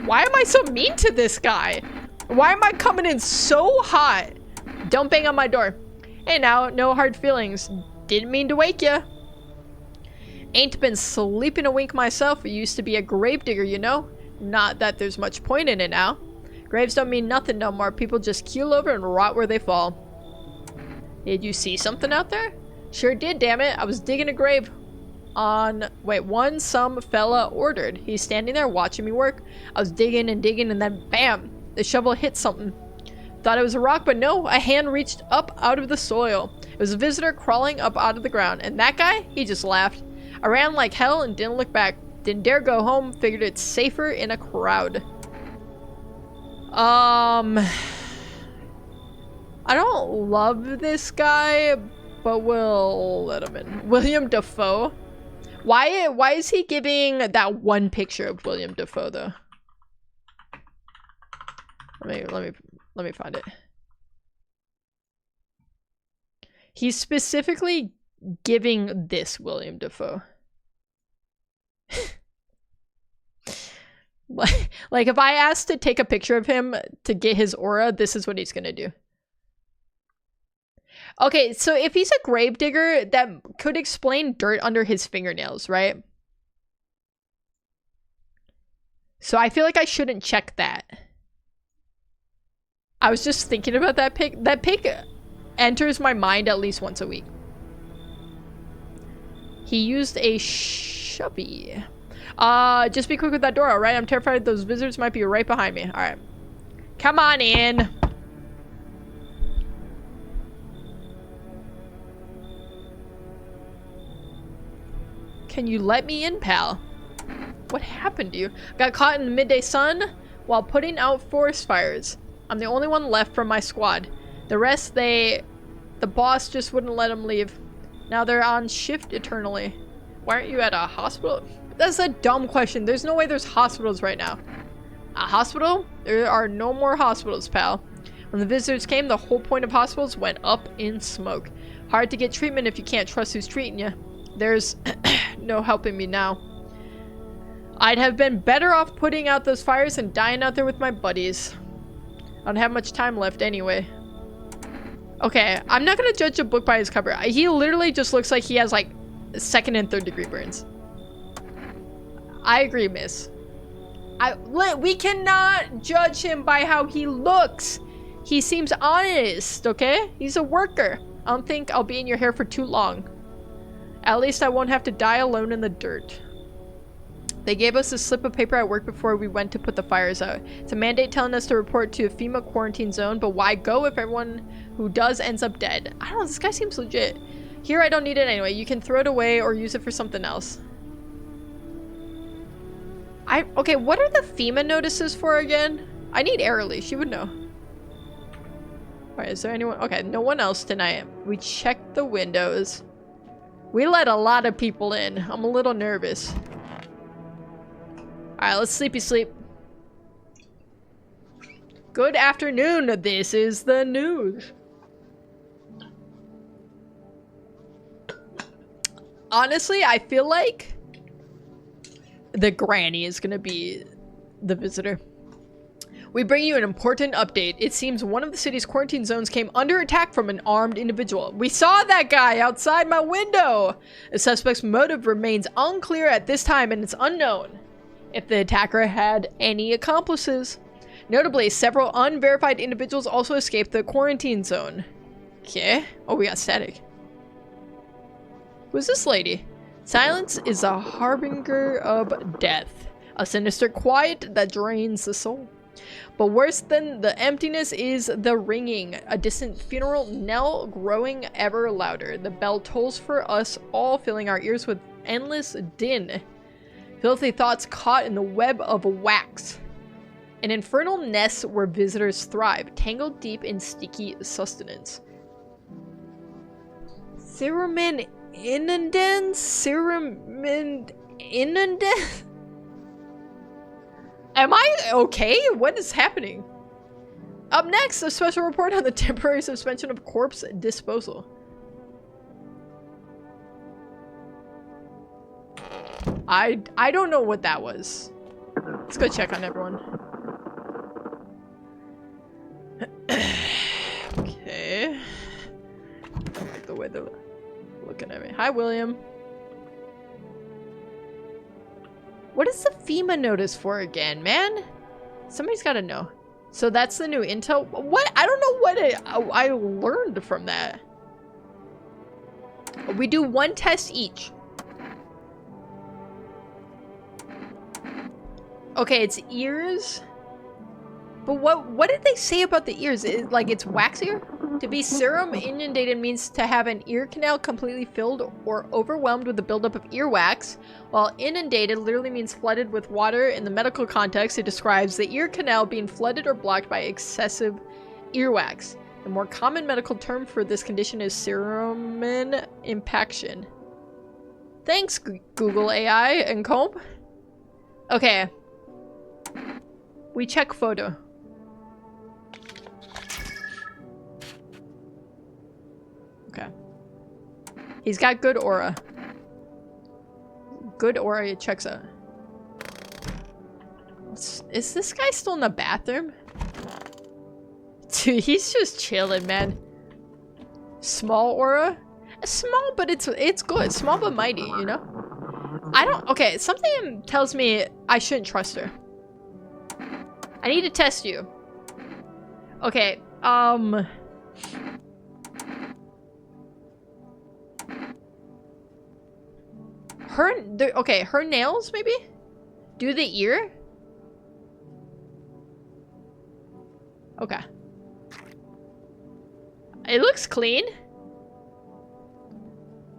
Why am I so mean to this guy? Why am I coming in so hot? Don't bang on my door. Hey now, no hard feelings. Didn't mean to wake ya. Ain't been sleeping a wink myself. I used to be a gravedigger, you know? Not that there's much point in it now. Graves don't mean nothing no more. People just keel over and rot where they fall. Did you see something out there? Sure did, damn it. I was digging a grave on... Wait, one some fella ordered. He's standing there watching me work. I was digging and digging and then bam! The shovel hit something. Thought it was a rock, but no. A hand reached up out of the soil. It was a visitor crawling up out of the ground. And that guy? He just laughed. I ran like hell and didn't look back. Didn't dare go home. Figured it's safer in a crowd. I don't love this guy, but we'll let him in. William Dafoe. Why is he giving that one picture of William Dafoe though? Let me find it. He's specifically giving this William Dafoe. Like if I asked to take a picture of him to get his aura, this is what he's gonna do. Okay, so if he's a gravedigger, that could explain dirt under his fingernails, right? So I feel like I shouldn't check that. I was just thinking about that pic. That pic enters my mind at least once a week. He used a shovey. Just be quick with that door, alright? I'm terrified those visitors might be right behind me. Alright. Come on in. Can you let me in, pal? What happened to you? Got caught in the midday sun while putting out forest fires. I'm the only one left from my squad. The rest, the boss just wouldn't let them leave. Now they're on shift eternally. Why aren't you at a hospital? That's a dumb question. There's no way there's hospitals right now. A hospital? There are no more hospitals, pal. When the visitors came, the whole point of hospitals went up in smoke. Hard to get treatment if you can't trust who's treating you. There's no helping me now. I'd have been better off putting out those fires and dying out there with my buddies. I don't have much time left anyway. Okay, I'm not gonna judge a book by his cover. He literally just looks like he has like 2nd and 3rd degree burns. I agree, miss. We cannot judge him by how he looks. He seems honest, okay? He's a worker. I don't think I'll be in your hair for too long. At least I won't have to die alone in the dirt. They gave us a slip of paper at work before we went to put the fires out. It's a mandate telling us to report to a FEMA quarantine zone, but why go if everyone who does ends up dead? I don't know, this guy seems legit. Here, I don't need it anyway. You can throw it away or use it for something else. Okay, what are the FEMA notices for again? I need Airly, she would know. Alright, is there anyone? Okay, no one else tonight. We checked the windows. We let a lot of people in. I'm a little nervous. Alright, let's sleepy sleep. Good afternoon, this is the news. Honestly, I feel like the granny is gonna be the visitor. We bring you an important update. It seems one of the city's quarantine zones came under attack from an armed individual. We saw that guy outside my window. The suspect's motive remains unclear at this time, and it's unknown if the attacker had any accomplices. Notably, several unverified individuals also escaped the quarantine zone. Okay. Oh, we got static. Who's this lady? Silence is a harbinger of death. A sinister quiet that drains the soul. But worse than the emptiness is the ringing. A distant funeral knell growing ever louder. The bell tolls for us all, filling our ears with endless din. Filthy thoughts caught in the web of wax. An infernal nest where visitors thrive, tangled deep in sticky sustenance. Siramin Inundens? Siramin Inundens? Am I okay? What is happening? Up next, a special report on the temporary suspension of corpse disposal. I don't know what that was. Let's go check on everyone. Okay. I don't like the way they're looking at me. Hi, William. What is the FEMA notice for again, man? Somebody's got to know. So that's the new intel. What? I don't know what I learned from that. We do one test each. Okay, it's ears. But what did they say about the ears? Like it's waxier? To be serum inundated means to have an ear canal completely filled or overwhelmed with the buildup of earwax, while inundated literally means flooded with water. In the medical context, it describes the ear canal being flooded or blocked by excessive earwax. The more common medical term for this condition is cerumen impaction. Thanks, Google AI and Comb. Okay. We check photo. Okay. He's got good aura. Good aura, it checks out. Is this guy still in the bathroom? Dude, he's just chilling, man. Small aura? Small, but it's good. Small but mighty, you know? I don't... Okay, something tells me I shouldn't trust her. I need to test you. Okay, okay, her nails, maybe? Do the ear? Okay. It looks clean.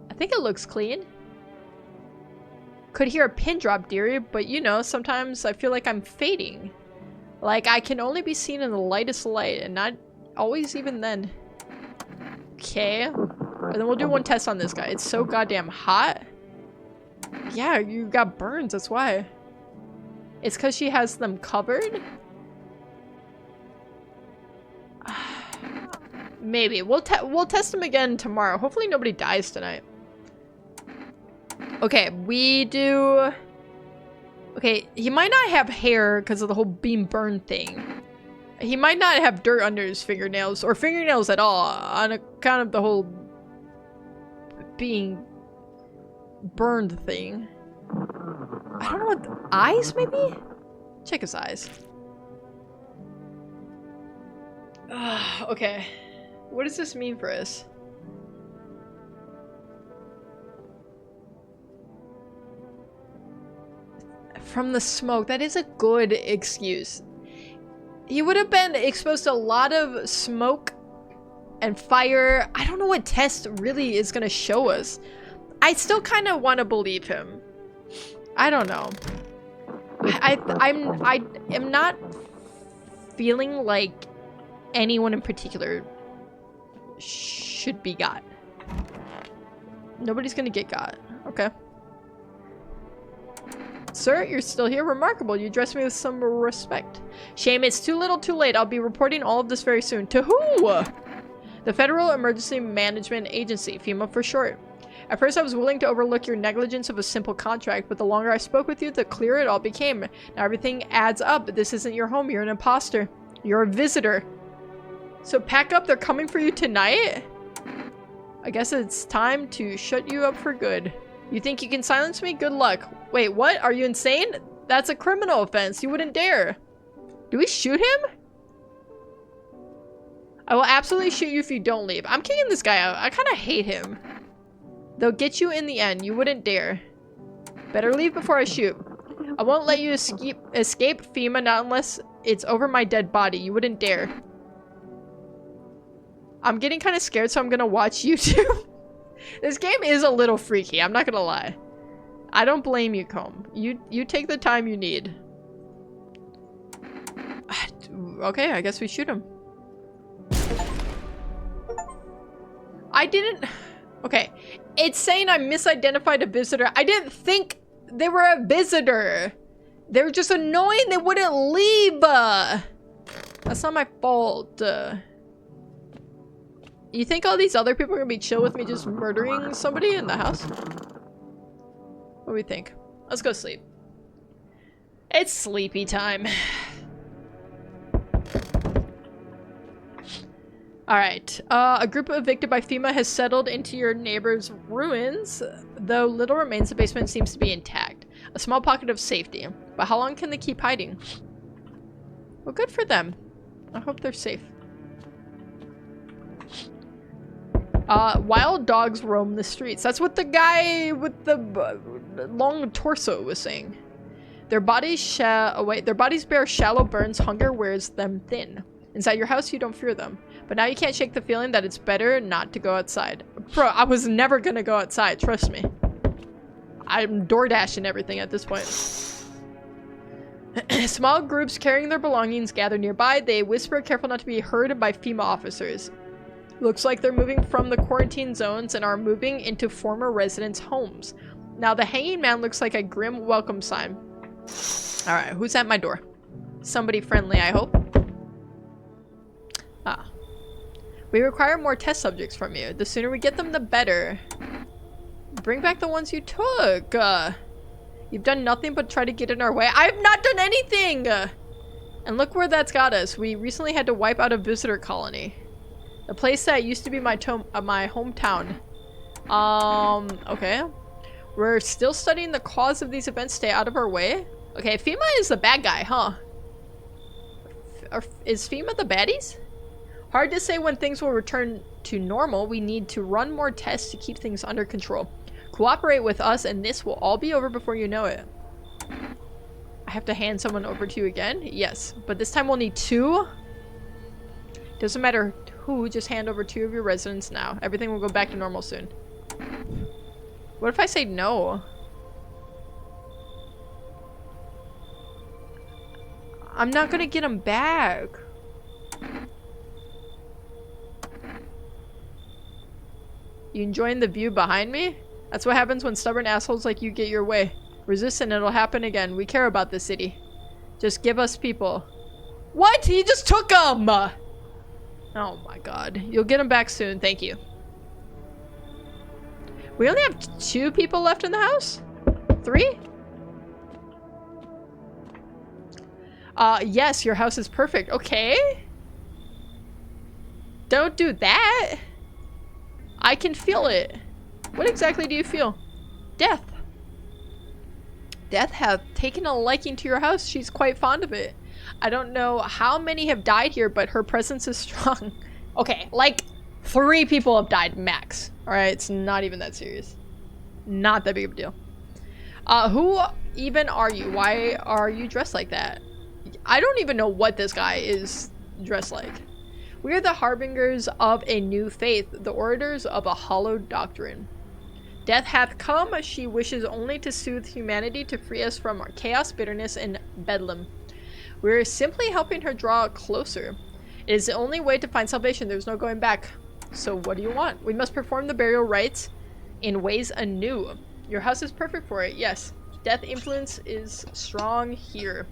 I think it looks clean. Could hear a pin drop, dearie, but you know, sometimes I feel like I'm fading. Like, I can only be seen in the lightest light, and not always even then. Okay. And then we'll do one test on this guy. It's so goddamn hot. Yeah, you got burns, that's why. It's because she has them covered? Maybe. We'll test him again tomorrow. Hopefully nobody dies tonight. Okay, we do... Okay, he might not have hair because of the whole being burned thing. He might not have dirt under his fingernails, or fingernails at all, on account of the whole being burned thing. I don't know what... Eyes, maybe? Check his eyes. Okay. What does this mean for us? From the smoke. That is a good excuse. He would have been exposed to a lot of smoke and fire. I don't know what test really is going to show us. I still kind of want to believe him. I don't know. I am not feeling like anyone in particular should be got. Nobody's gonna get got. Okay. Sir, you're still here? Remarkable. You addressed me with some respect. Shame it's too little too late. I'll be reporting all of this very soon. To who? The Federal Emergency Management Agency, FEMA for short. At first I was willing to overlook your negligence of a simple contract, but the longer I spoke with you, the clearer it all became. Now everything adds up. This isn't your home. You're an imposter. You're a visitor. So pack up. They're coming for you tonight? I guess it's time to shut you up for good. You think you can silence me? Good luck. Wait, what? Are you insane? That's a criminal offense. You wouldn't dare. Do we shoot him? I will absolutely shoot you if you don't leave. I'm kicking this guy out. I kind of hate him. They'll get you in the end. You wouldn't dare. Better leave before I shoot. I won't let you escape FEMA, not unless it's over my dead body. You wouldn't dare. I'm getting kind of scared, so I'm gonna watch YouTube. This game is a little freaky, I'm not gonna lie. I don't blame you, Comb. You take the time you need. Okay, I guess we shoot him. I didn't... Okay. It's saying I misidentified a visitor. I didn't think they were a visitor. They were just annoying. They wouldn't leave. That's not my fault. You think all these other people are gonna be chill with me just murdering somebody in the house? What do we think? Let's go sleep. It's sleepy time. Alright, a group evicted by FEMA has settled into your neighbor's ruins, though little remains. The basement seems to be intact. A small pocket of safety. But how long can they keep hiding? Well, good for them. I hope they're safe. Wild dogs roam the streets. That's what the guy with the long torso was saying. Their bodies bear shallow burns. Hunger wears them thin. Inside your house, you don't fear them. But now you can't shake the feeling that it's better not to go outside. Bro, I was never gonna go outside, trust me. I'm DoorDash and everything at this point. Small groups carrying their belongings gather nearby. They whisper, careful not to be heard by FEMA officers. Looks like they're moving from the quarantine zones and are moving into former residents' homes. Now the hanging man looks like a grim welcome sign. Alright, who's at my door? Somebody friendly, I hope. Ah. We require more test subjects from you. The sooner we get them, the better. Bring back the ones you took. You've done nothing but try to get in our way. I've not done anything! And look where that's got us. We recently had to wipe out a visitor colony. The place that used to be my hometown. Okay. We're still studying the cause of these events. Stay out of our way. Okay, FEMA is the bad guy, huh? Is FEMA the baddies? Hard to say when things will return to normal. We need to run more tests to keep things under control. Cooperate with us and this will all be over before you know it. I have to hand someone over to you again? Yes, but this time we'll need 2. Doesn't matter who, just hand over 2 of your residents now. Everything will go back to normal soon. What if I say no? I'm not gonna get them back. You enjoying the view behind me? That's what happens when stubborn assholes like you get your way. Resist and it'll happen again. We care about this city. Just give us people. What? He just took them! Oh my god. You'll get them back soon. Thank you. We only have 2 people left in the house? 3? Yes, your house is perfect. Okay. Don't do that. I can feel it. What exactly do you feel? Death. Death hath taken a liking to your house. She's quite fond of it. I don't know how many have died here, but her presence is strong. Okay, like 3 people have died max. Alright, it's not even that serious. Not that big of a deal. Who even are you? Why are you dressed like that? I don't even know what this guy is dressed like. We are the harbingers of a new faith, the orators of a hallowed doctrine. Death hath come. She wishes only to soothe humanity, to free us from our chaos, bitterness, and bedlam. We're simply helping her draw closer. It is the only way to find salvation. There's no going back. So what do you want? We must perform the burial rites in ways anew. Your house is perfect for it, yes. Death influence is strong here.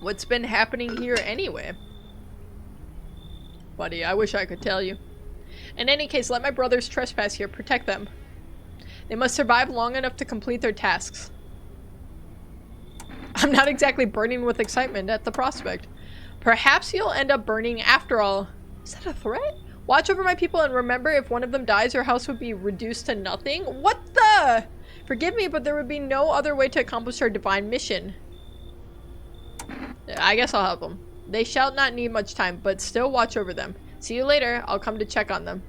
What's been happening here anyway? Buddy, I wish I could tell you. In any case, let my brothers trespass here. Protect them. They must survive long enough to complete their tasks. I'm not exactly burning with excitement at the prospect. Perhaps you'll end up burning after all. Is that a threat? Watch over my people and remember, if one of them dies, your house would be reduced to nothing? What the? Forgive me, but there would be no other way to accomplish our divine mission. I guess I'll help them. They shall not need much time, but still watch over them. See you later. I'll come to check on them.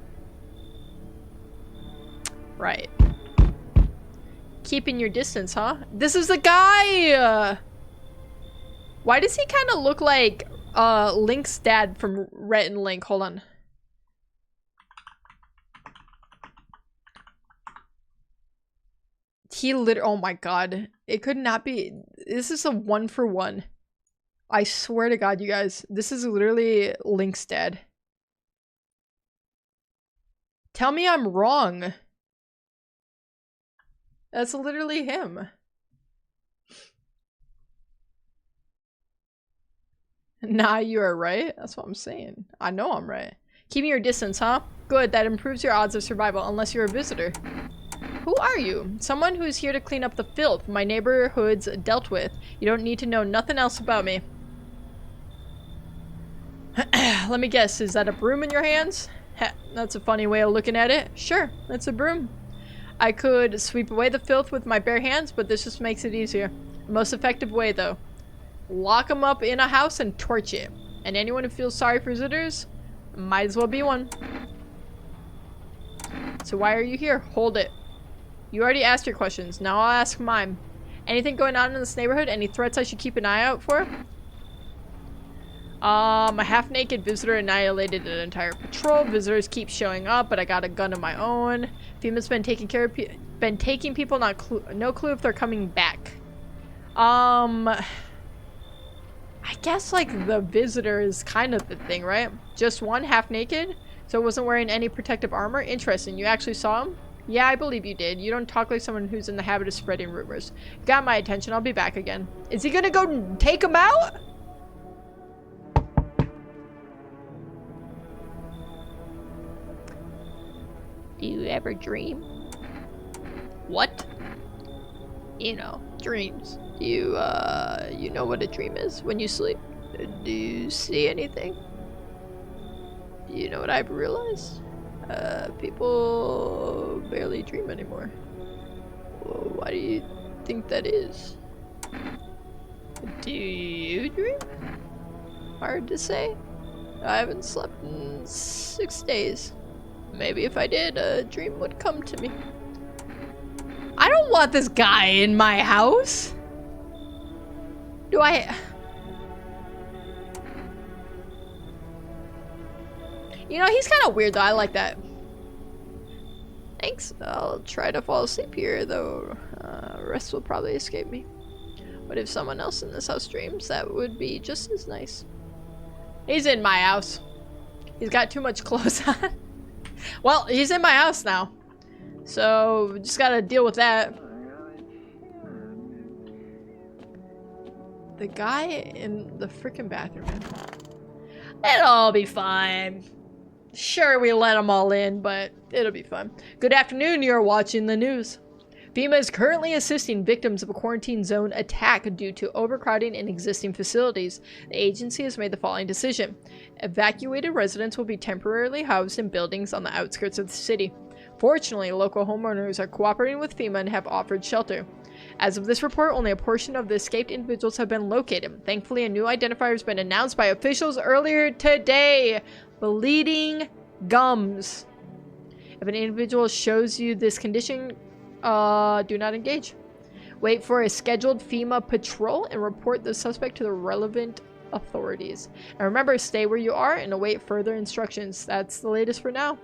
Right. Keeping your distance, huh? This is the guy! Why does he kind of look like Link's dad from Rhett and Link? Hold on. Oh my god. It could not be. This is a 1-for-1. I swear to god, you guys. This is literally Link's dad. Tell me I'm wrong. That's literally him. Nah, you are right. That's what I'm saying. I know I'm right. Keeping your distance, huh? Good, that improves your odds of survival, unless you're a visitor. Who are you? Someone who's here to clean up the filth my neighborhood's dealt with. You don't need to know nothing else about me. Let me guess, is that a broom in your hands? Heh, that's a funny way of looking at it. Sure, that's a broom. I could sweep away the filth with my bare hands, but this just makes it easier. Most effective way, though. Lock them up in a house and torch it. And anyone who feels sorry for visitors, might as well be one. So why are you here? Hold it. You already asked your questions. Now I'll ask mine. Anything going on in this neighborhood? Any threats I should keep an eye out for? A half-naked visitor annihilated an entire patrol. Visitors keep showing up, but I got a gun of my own. FEMA's been taking care of been taking people, no clue if they're coming back. I guess like the visitor is kind of the thing, right? Just one half-naked, so wasn't wearing any protective armor. Interesting. You actually saw him? Yeah, I believe you did. You don't talk like someone who's in the habit of spreading rumors. Got my attention. I'll be back again. Is he gonna go take him out? Do you ever dream? What? You know, dreams. Do you, you know what a dream is when you sleep? Do you see anything? Do you know what I've realized? People barely dream anymore. Well, why do you think that is? Do you dream? Hard to say. I haven't slept in 6 days. Maybe if I did, a dream would come to me. I don't want this guy in my house. Do I... You know, he's kind of weird though. I like that. Thanks. I'll try to fall asleep here, though rest will probably escape me. What if someone else in this house dreams? That would be just as nice. He's in my house. He's got too much clothes on. Well, he's in my house now. So, just gotta deal with that. The guy in the freaking bathroom. It'll all be fine. Sure, we let them all in, but it'll be fun. Good afternoon, you're watching the news. FEMA is currently assisting victims of a quarantine zone attack due to overcrowding in existing facilities. The agency has made the following decision. Evacuated residents will be temporarily housed in buildings on the outskirts of the city. Fortunately, local homeowners are cooperating with FEMA and have offered shelter. As of this report, only a portion of the escaped individuals have been located. Thankfully, a new identifier has been announced by officials earlier today. Bleeding gums. If an individual shows you this condition, do not engage. Wait for a scheduled FEMA patrol and report the suspect to the relevant authorities. And remember, stay where you are and await further instructions. That's the latest for now.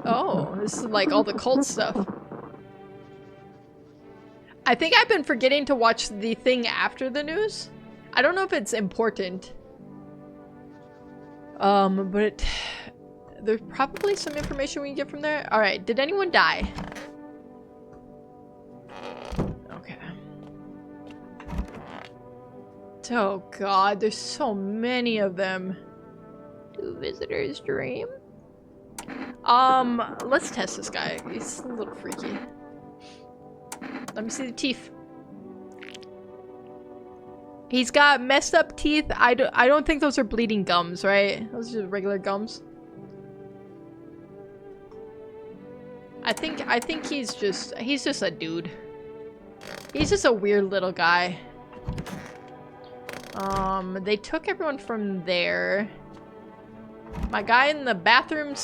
Oh, this is like all the cult stuff. I think I've been forgetting to watch the thing after the news. I don't know if it's important. But there's probably some information we can get from there. Alright, did anyone die? Okay. Oh god, there's so many of them. Do visitors dream? Let's test this guy. He's a little freaky. Let me see the teeth. He's got messed up teeth. I don't think those are bleeding gums, right? Those are just regular gums. I think he's just a dude. He's just a weird little guy. They took everyone from there. My guy in the bathroom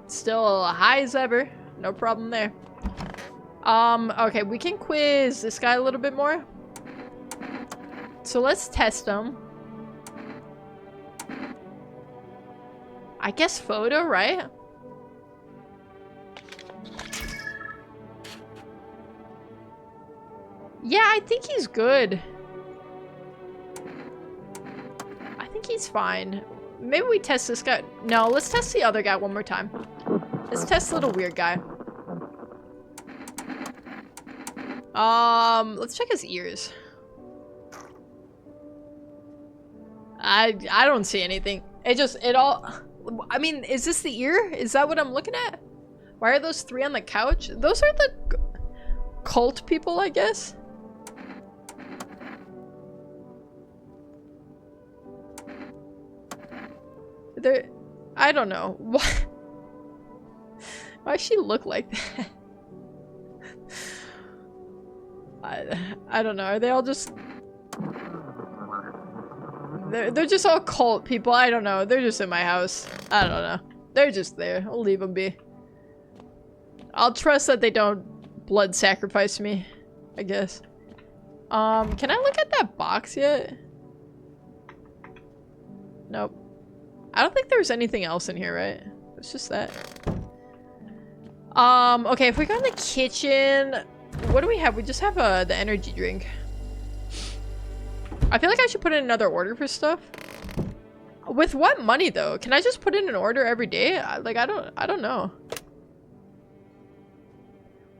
still high as ever. No problem there. Okay, we can quiz this guy a little bit more. So let's test him. I guess photo, right? Yeah, I think he's good. I think he's fine. Maybe we test this guy. No, let's test the other guy one more time. Let's test the little weird guy. Let's check his ears. I don't see anything. It all... I mean, is this the ear? Is that what I'm looking at? Why are those three on the couch? Those are the cult people, I guess. There, I don't know. Why? Why she look like that? I don't know. Are they all just... They're just all cult people. I don't know. They're just in my house. I don't know. They're just there. I'll leave them be. I'll trust that they don't blood sacrifice me, I guess. Can I look at that box yet? Nope. I don't think there was anything else in here, right? It's just that. Okay, if we go in the kitchen, what do we have? We just have the energy drink. I feel like I should put in another order for stuff. With what money though? Can I just put in an order every day? Like I don't know.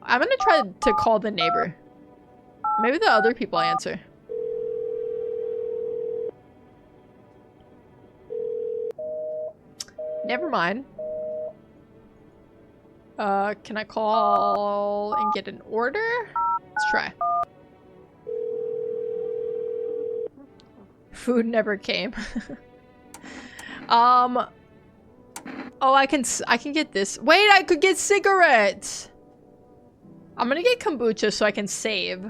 I'm gonna try to call the neighbor. Maybe the other people answer. Never mind. Can I call and get an order? Let's try. Food never came. Oh, I can get this. Wait, I could get cigarettes. I'm gonna get kombucha so I can save.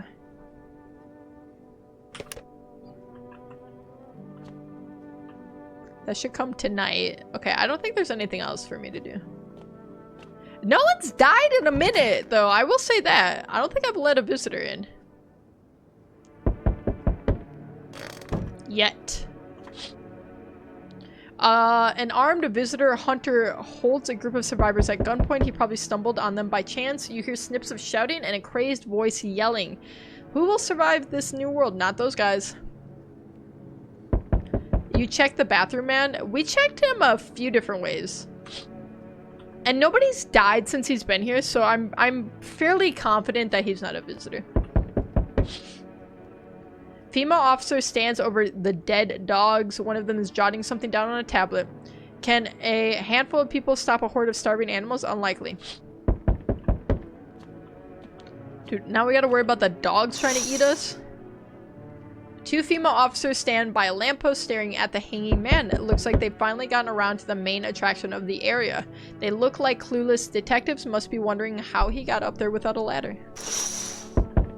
That should come tonight. Okay, I don't think there's anything else for me to do. No one's died in a minute, though. I will say that. I don't think I've let a visitor in. Yet. An armed visitor hunter holds a group of survivors at gunpoint. He probably stumbled on them by chance. You hear snips of shouting and a crazed voice yelling. Who will survive this new world? Not those guys. You checked the bathroom man? We checked him a few different ways. And nobody's died since he's been here, so I'm fairly confident that he's not a visitor. Female officer stands over the dead dogs. One of them is jotting something down on a tablet. Can a handful of people stop a horde of starving animals? Unlikely. Dude, now we gotta worry about the dogs trying to eat us. Two female officers stand by a lamppost staring at the hanging man. It looks like they've finally gotten around to the main attraction of the area. They look like clueless detectives, must be wondering how he got up there without a ladder.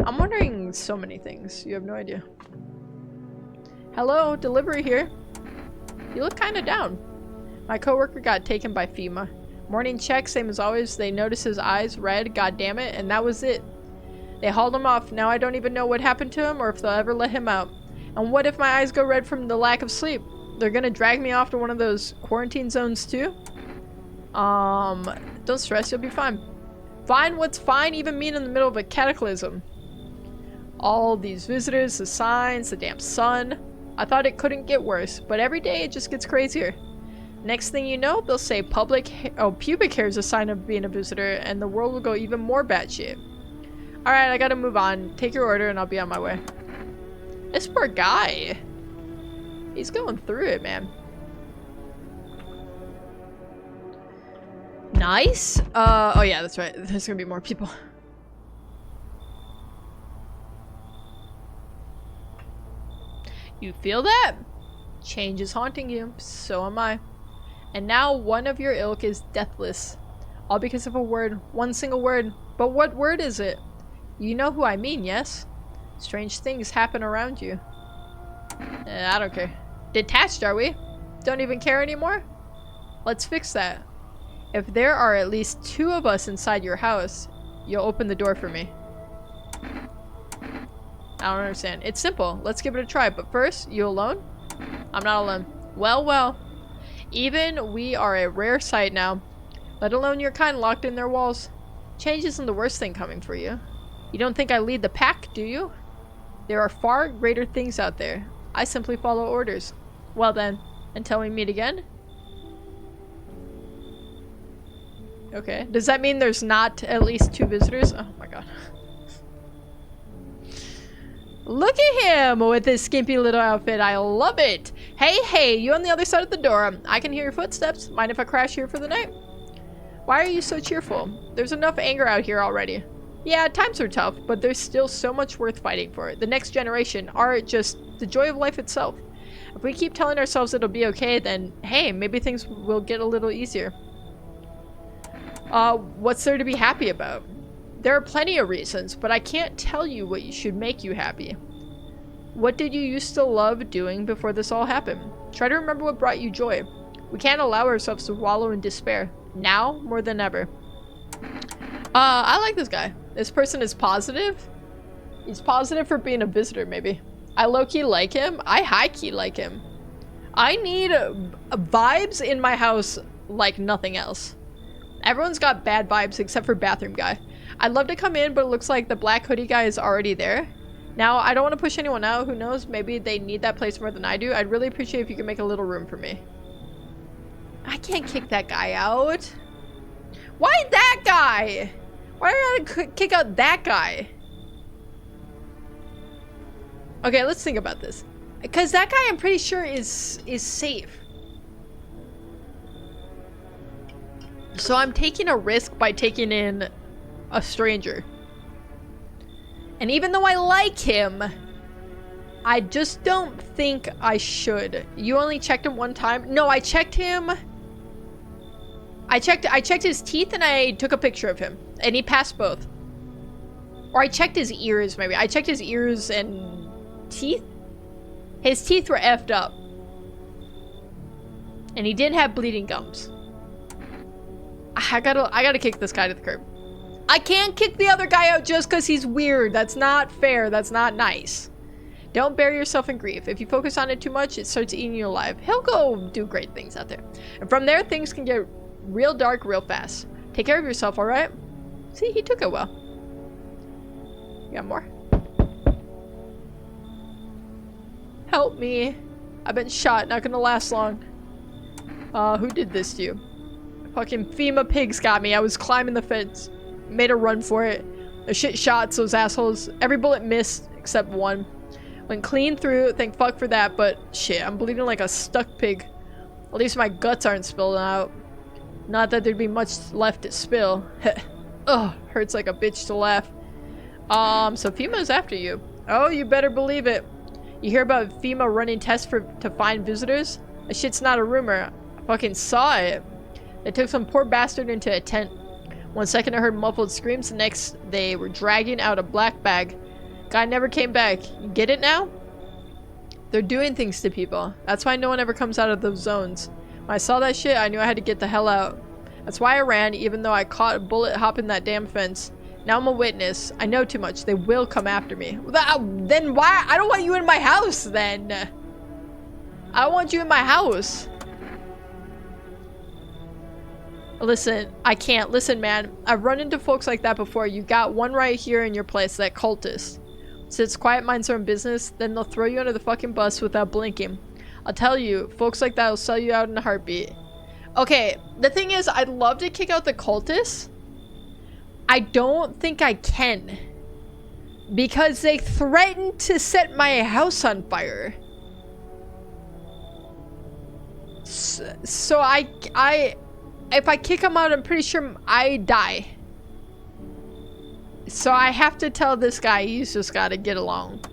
I'm wondering so many things. You have no idea. Hello, delivery here. You look kind of down. My coworker got taken by FEMA. Morning check, same as always. They noticed his eyes red, god damn it, and that was it. They hauled him off. Now I don't even know what happened to him or if they'll ever let him out. And what if my eyes go red from the lack of sleep? They're gonna drag me off to one of those quarantine zones too? Don't stress, you'll be fine. Fine? What's fine even mean in the middle of a cataclysm? All these visitors, the signs, the damn sun. I thought it couldn't get worse, but every day it just gets crazier. Next thing you know, they'll say pubic hair is a sign of being a visitor, and the world will go even more batshit. Alright, I gotta move on. Take your order and I'll be on my way. This poor guy. He's going through it, man. Nice. Oh yeah, that's right. There's gonna be more people. You feel that? Change is haunting you. So am I. And now one of your ilk is deathless. All because of a word. One single word. But what word is it? You know who I mean, yes? Strange things happen around you. I don't care. Detached, are we? Don't even care anymore? Let's fix that. If there are at least 2 of us inside your house, you'll open the door for me. I don't understand. It's simple. Let's give it a try. But first, you alone? I'm not alone. Well, well. Even we are a rare sight now. Let alone your kind locked in their walls. Change isn't the worst thing coming for you. You don't think I lead the pack, do you? There are far greater things out there. I simply follow orders. Well then, until we meet again? Okay. Does that mean there's not at least 2 visitors? Oh my god. Look at him with his skimpy little outfit. I love it. Hey, hey, you on the other side of the door. I can hear your footsteps. Mind if I crash here for the night? Why are you so cheerful? There's enough anger out here already. Yeah, times are tough, but there's still so much worth fighting for. The next generation are just the joy of life itself. If we keep telling ourselves it'll be okay, then hey, maybe things will get a little easier. What's there to be happy about? There are plenty of reasons, but I can't tell you what should make you happy. What did you used to love doing before this all happened? Try to remember what brought you joy. We can't allow ourselves to wallow in despair. Now, more than ever. I like this guy. This person is positive. He's positive for being a visitor, maybe. I low-key like him. I high-key like him. I need vibes in my house like nothing else. Everyone's got bad vibes except for bathroom guy. I'd love to come in, but it looks like the black hoodie guy is already there. Now, I don't want to push anyone out. Who knows? Maybe they need that place more than I do. I'd really appreciate if you could make a little room for me. I can't kick that guy out. Why that guy? Why did I kick out that guy? Okay, let's think about this. Because that guy, I'm pretty sure, is safe. So I'm taking a risk by taking in a stranger. And even though I like him, I just don't think I should. You only checked him one time? No, I checked him. I checked his teeth and I took a picture of him. And he passed both. Or I checked his ears, maybe. I checked his ears and teeth. His teeth were effed up. And he didn't have bleeding gums. I gotta kick this guy to the curb. I can't kick the other guy out just because he's weird. That's not fair. That's not nice. Don't bury yourself in grief. If you focus on it too much, it starts eating you alive. He'll go do great things out there. And from there, things can get real dark real fast. Take care of yourself, alright? See, he took it well. You got more? Help me. I've been shot. Not gonna last long. Who did this to you? Fucking FEMA pigs got me. I was climbing the fence. Made a run for it. The shit shots, those assholes. Every bullet missed except one. Went clean through. Thank fuck for that, but shit, I'm bleeding like a stuck pig. At least my guts aren't spilling out. Not that there'd be much left to spill. Ugh, hurts like a bitch to laugh. So FEMA's after you. Oh, you better believe it. You hear about FEMA running tests to find visitors? That shit's not a rumor. I fucking saw it. They took some poor bastard into a tent. One second I heard muffled screams, the next they were dragging out a black bag. Guy never came back. You get it now? They're doing things to people. That's why no one ever comes out of those zones. When I saw that shit, I knew I had to get the hell out. That's why I ran, even though I caught a bullet hopping that damn fence. Now I'm a witness. I know too much. They will come after me. Then why? I don't want you in my house, then. I don't want you in my house. Listen, I can't. Listen, man. I've run into folks like that before. You got one right here in your place, that cultist. Sits quiet, minds their own business, then they'll throw you under the fucking bus without blinking. I'll tell you, folks like that will sell you out in a heartbeat. Okay, the thing is, I'd love to kick out the cultists. I don't think I can. Because they threatened to set my house on fire. So if I kick him out, I'm pretty sure I die. So I have to tell this guy he's just gotta get along.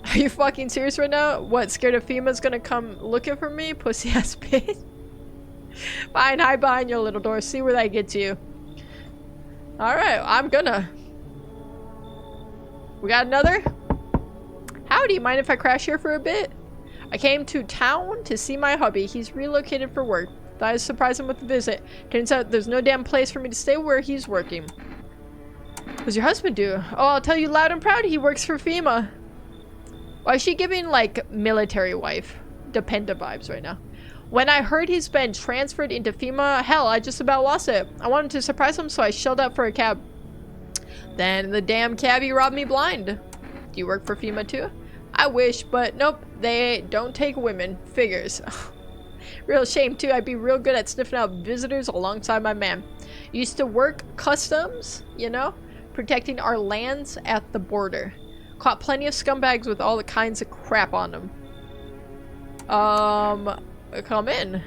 Are you fucking serious right now? What, scared of FEMA's gonna come looking for me? Pussy ass bitch. Fine, hide behind your little door. See where that gets you. Alright, I'm gonna. We got another? Howdy, mind if I crash here for a bit? I came to town to see my hubby. He's relocated for work. Thought I'd surprise him with a visit. Turns out there's no damn place for me to stay where he's working. What does your husband do? Oh, I'll tell you loud and proud, he works for FEMA. Why is she giving, like, military wife dependent vibes right now? When I heard he's been transferred into FEMA, hell, I just about lost it. I wanted to surprise him, so I shelled out for a cab. Then the damn cabbie robbed me blind. Do you work for FEMA too? I wish, but nope, they don't take women. Figures. Real shame too, I'd be real good at sniffing out visitors alongside my man. Used to work customs, you know? Protecting our lands at the border. Caught plenty of scumbags with all the kinds of crap on them. Come in.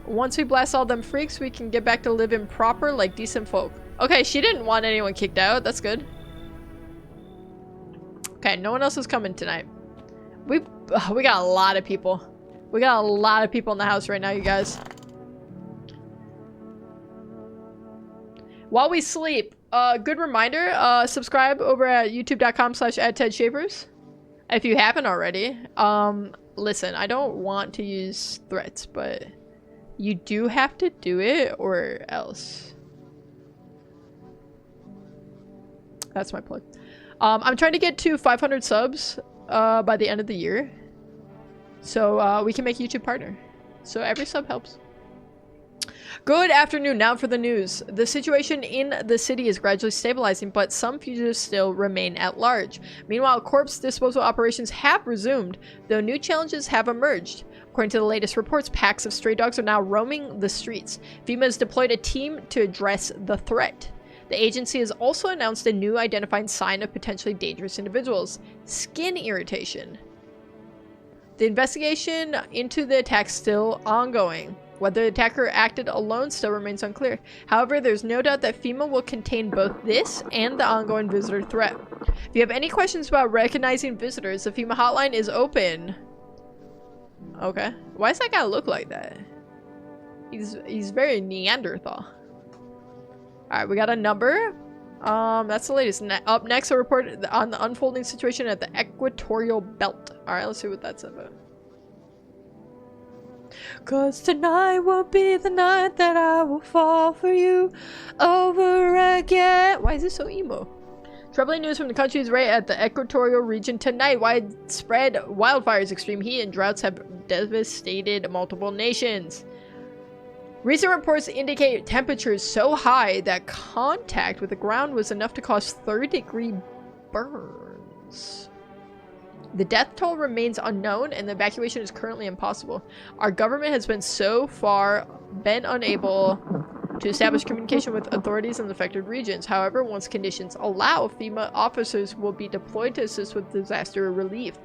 Once we blast all them freaks, we can get back to living proper like decent folk. Okay, she didn't want anyone kicked out. That's good. Okay, no one else is coming tonight. We got a lot of people. We got a lot of people in the house right now, you guys. While we sleep, good reminder, subscribe over at youtube.com/@TedShavers if you haven't already. Listen, I don't want to use threats, but you do have to do it or else. That's my plug. I'm trying to get to 500 subs by the end of the year, so we can make YouTube partner. So every sub helps. Good afternoon. Now for the news. The situation in the city is gradually stabilizing, but some fugitives still remain at large. Meanwhile, corpse disposal operations have resumed, though new challenges have emerged. According to the latest reports, packs of stray dogs are now roaming the streets. FEMA has deployed a team to address the threat. The agency has also announced a new identifying sign of potentially dangerous individuals: skin irritation. The investigation into the attack is still ongoing. Whether the attacker acted alone still remains unclear. However, there's no doubt that FEMA will contain both this and the ongoing visitor threat. If you have any questions about recognizing visitors, the FEMA hotline is open. Okay. Why does that guy look like that? He's very Neanderthal. Alright, we got a number. That's the latest. Up next, a report on the unfolding situation at the equatorial belt. Alright, let's see what that's about. Cause tonight will be the night that I will fall for you over again. Why is this so emo? Troubling news from the country's right at the equatorial region tonight. Widespread wildfires, extreme heat, and droughts have devastated multiple nations. Recent reports indicate temperatures so high that contact with the ground was enough to cause third-degree burns. The death toll remains unknown, and the evacuation is currently impossible. Our government has been so far unable to establish communication with authorities in the affected regions. However, once conditions allow, FEMA officers will be deployed to assist with disaster relief.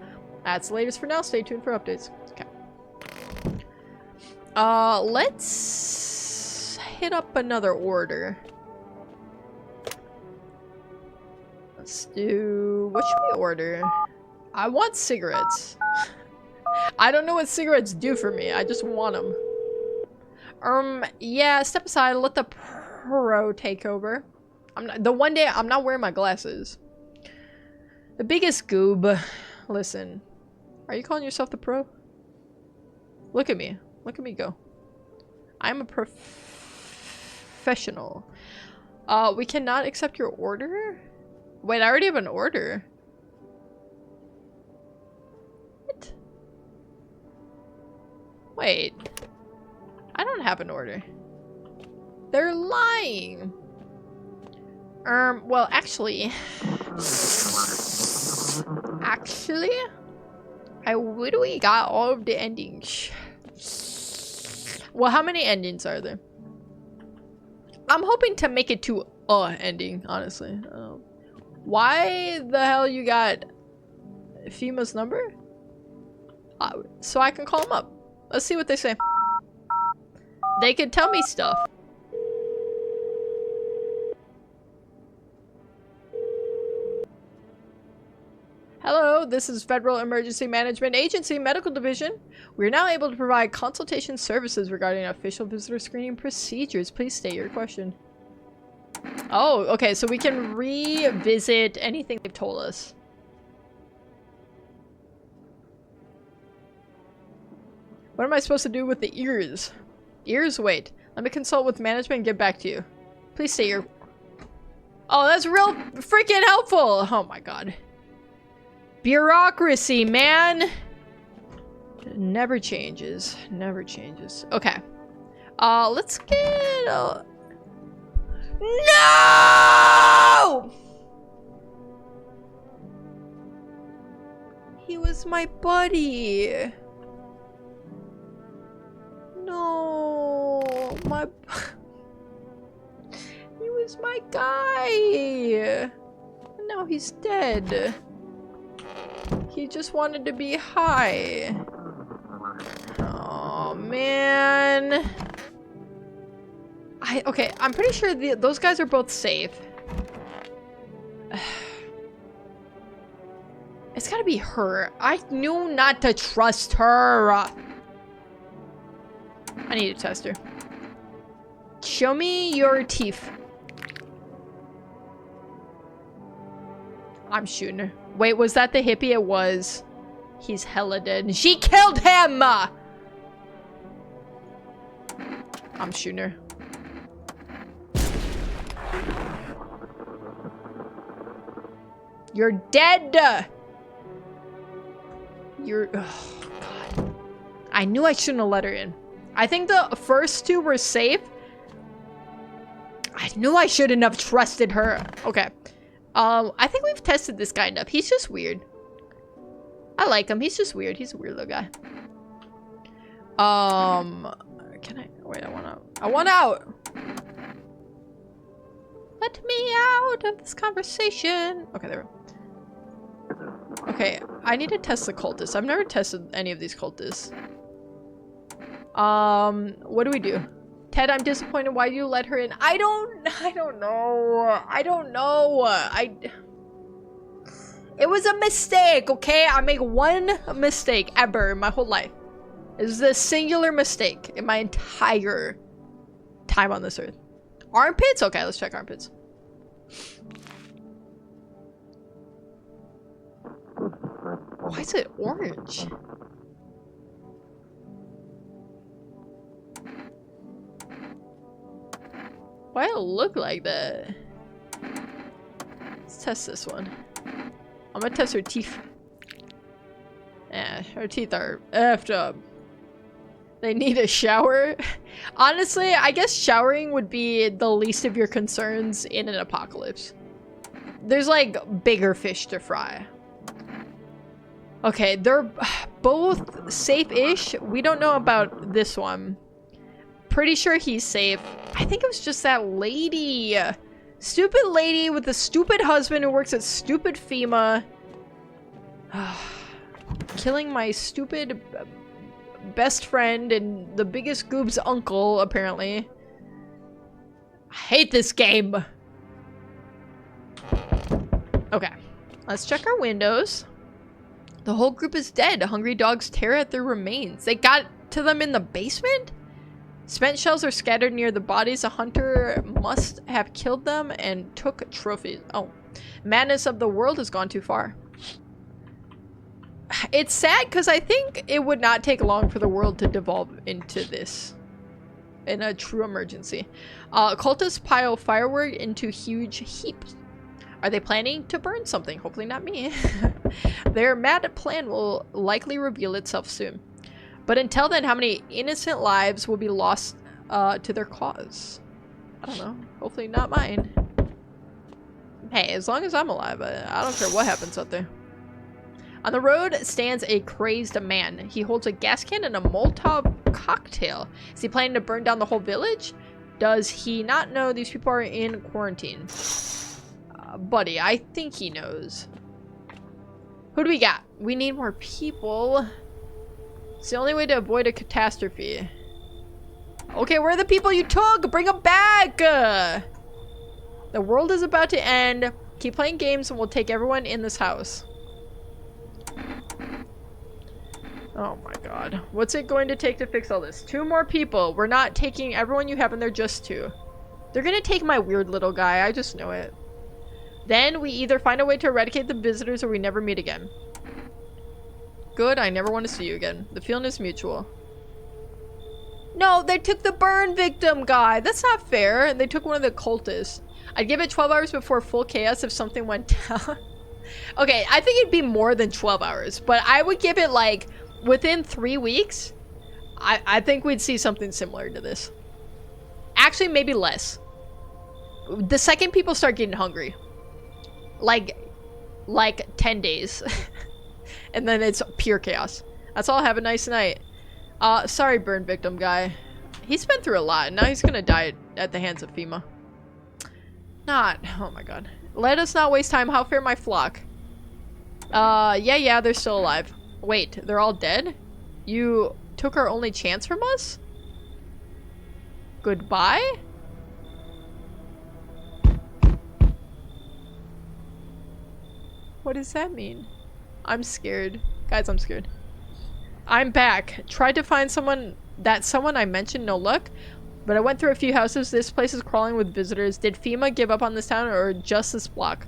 That's the latest for now. Stay tuned for updates. Okay. Let's hit up another order. Let's do... what should we order? I want cigarettes. I don't know what cigarettes do for me. I just want them. Yeah, step aside. Let the pro take over. The one day I'm not wearing my glasses. The biggest goob. Listen. Are you calling yourself the pro? Look at me. Look at me go. I'm a professional. We cannot accept your order? Wait, I already have an order. What? Wait. I don't have an order. They're lying. Well, actually, I literally got all of the endings. Well, how many endings are there? I'm hoping to make it to a ending, honestly. Why the hell you got FEMA's number? So I can call them up. Let's see what they say. They could tell me stuff. Hello, this is Federal Emergency Management Agency Medical Division. We are now able to provide consultation services regarding official visitor screening procedures. Please state your question. Oh, okay, so we can revisit anything they've told us. What am I supposed to do with the ears? Ears? Wait. Let me consult with management and get back to you. Please state your... Oh, that's real freaking helpful! Oh my god. Bureaucracy, man! Never changes. Never changes. Okay. Let's get... No! He was my buddy. No, my... He was my guy. Now he's dead. He just wanted to be high. Oh, man. Okay, I'm pretty sure those guys are both safe. It's gotta be be her. I knew not to trust her. I need to test her. Show me your teeth. I'm shooting her. Wait, was that the hippie? It was. He's hella dead. She killed him! I'm shooting her. You're dead! You're... Oh, God. I knew I shouldn't have let her in. I think the first two were safe. I knew I shouldn't have trusted her. Okay. I think we've tested this guy enough. He's just weird. I like him. He's just weird. He's a weird little guy. Can I... Wait, I want out. I want out! Let me out of this conversation. Okay, there we go. Okay, I need to test the cultists. I've never tested any of these cultists. What do we do? Ted, I'm disappointed. Why you let her in? I don't know. I don't know. It was a mistake, okay? I make one mistake ever in my whole life. It was a singular mistake in my entire time on this earth. Armpits? Okay, let's check armpits. Why is it orange? Why it look like that? Let's test this one. I'm gonna test her teeth. Yeah, her teeth are effed up. They need a shower. Honestly, I guess showering would be the least of your concerns in an apocalypse. There's like bigger fish to fry. Okay, they're both safe-ish. We don't know about this one. Pretty sure he's safe. I think it was just that lady. Stupid lady with a stupid husband who works at stupid FEMA. Killing my stupid best friend and the biggest goob's uncle, apparently. I hate this game. Okay, let's check our windows. The whole group is dead. Hungry dogs tear at their remains. They got to them in the basement? Spent shells are scattered near the bodies. A hunter must have killed them and took trophies. Oh, madness of the world has gone too far. It's sad because I think it would not take long for the world to devolve into this in a true emergency. Cultists pile firework into huge heaps. Are they planning to burn something? Hopefully not me. Their mad plan will likely reveal itself soon. But until then, how many innocent lives will be lost to their cause? I don't know. Hopefully not mine. Hey, as long as I'm alive, I don't care what happens out there. On the road stands a crazed man. He holds a gas can and a Molotov cocktail. Is he planning to burn down the whole village? Does he not know these people are in quarantine? Buddy, I think he knows. Who do we got? We need more people. It's the only way to avoid a catastrophe. Okay, where are the people you took? Bring them back! The world is about to end. Keep playing games and we'll take everyone in this house. Oh my god. What's it going to take to fix all this? 2 more people. We're not taking everyone you have in there, just 2. They're gonna take my weird little guy. I just know it. Then we either find a way to eradicate the visitors or we never meet again. Good, I never want to see you again. The feeling is mutual. No, they took the burn victim guy. That's not fair. And they took one of the cultists. I'd give it 12 hours before full chaos if something went down. Okay, I think it'd be more than 12 hours. But I would give it like within 3 weeks. I think we'd see something similar to this. Actually, maybe less. The second people start getting hungry. Like 10 days. And then it's pure chaos. That's all. Have a nice night. Sorry, burn victim guy. He's been through a lot. Now he's gonna die at the hands of FEMA. Oh my god. Let us not waste time. How fair my flock? Yeah, they're still alive. Wait, they're all dead? You took our only chance from us? Goodbye? What does that mean? I'm scared. Guys, I'm scared. I'm back. Tried to find someone I mentioned, no luck. But I went through a few houses. This place is crawling with visitors. Did FEMA give up on this town or just this block?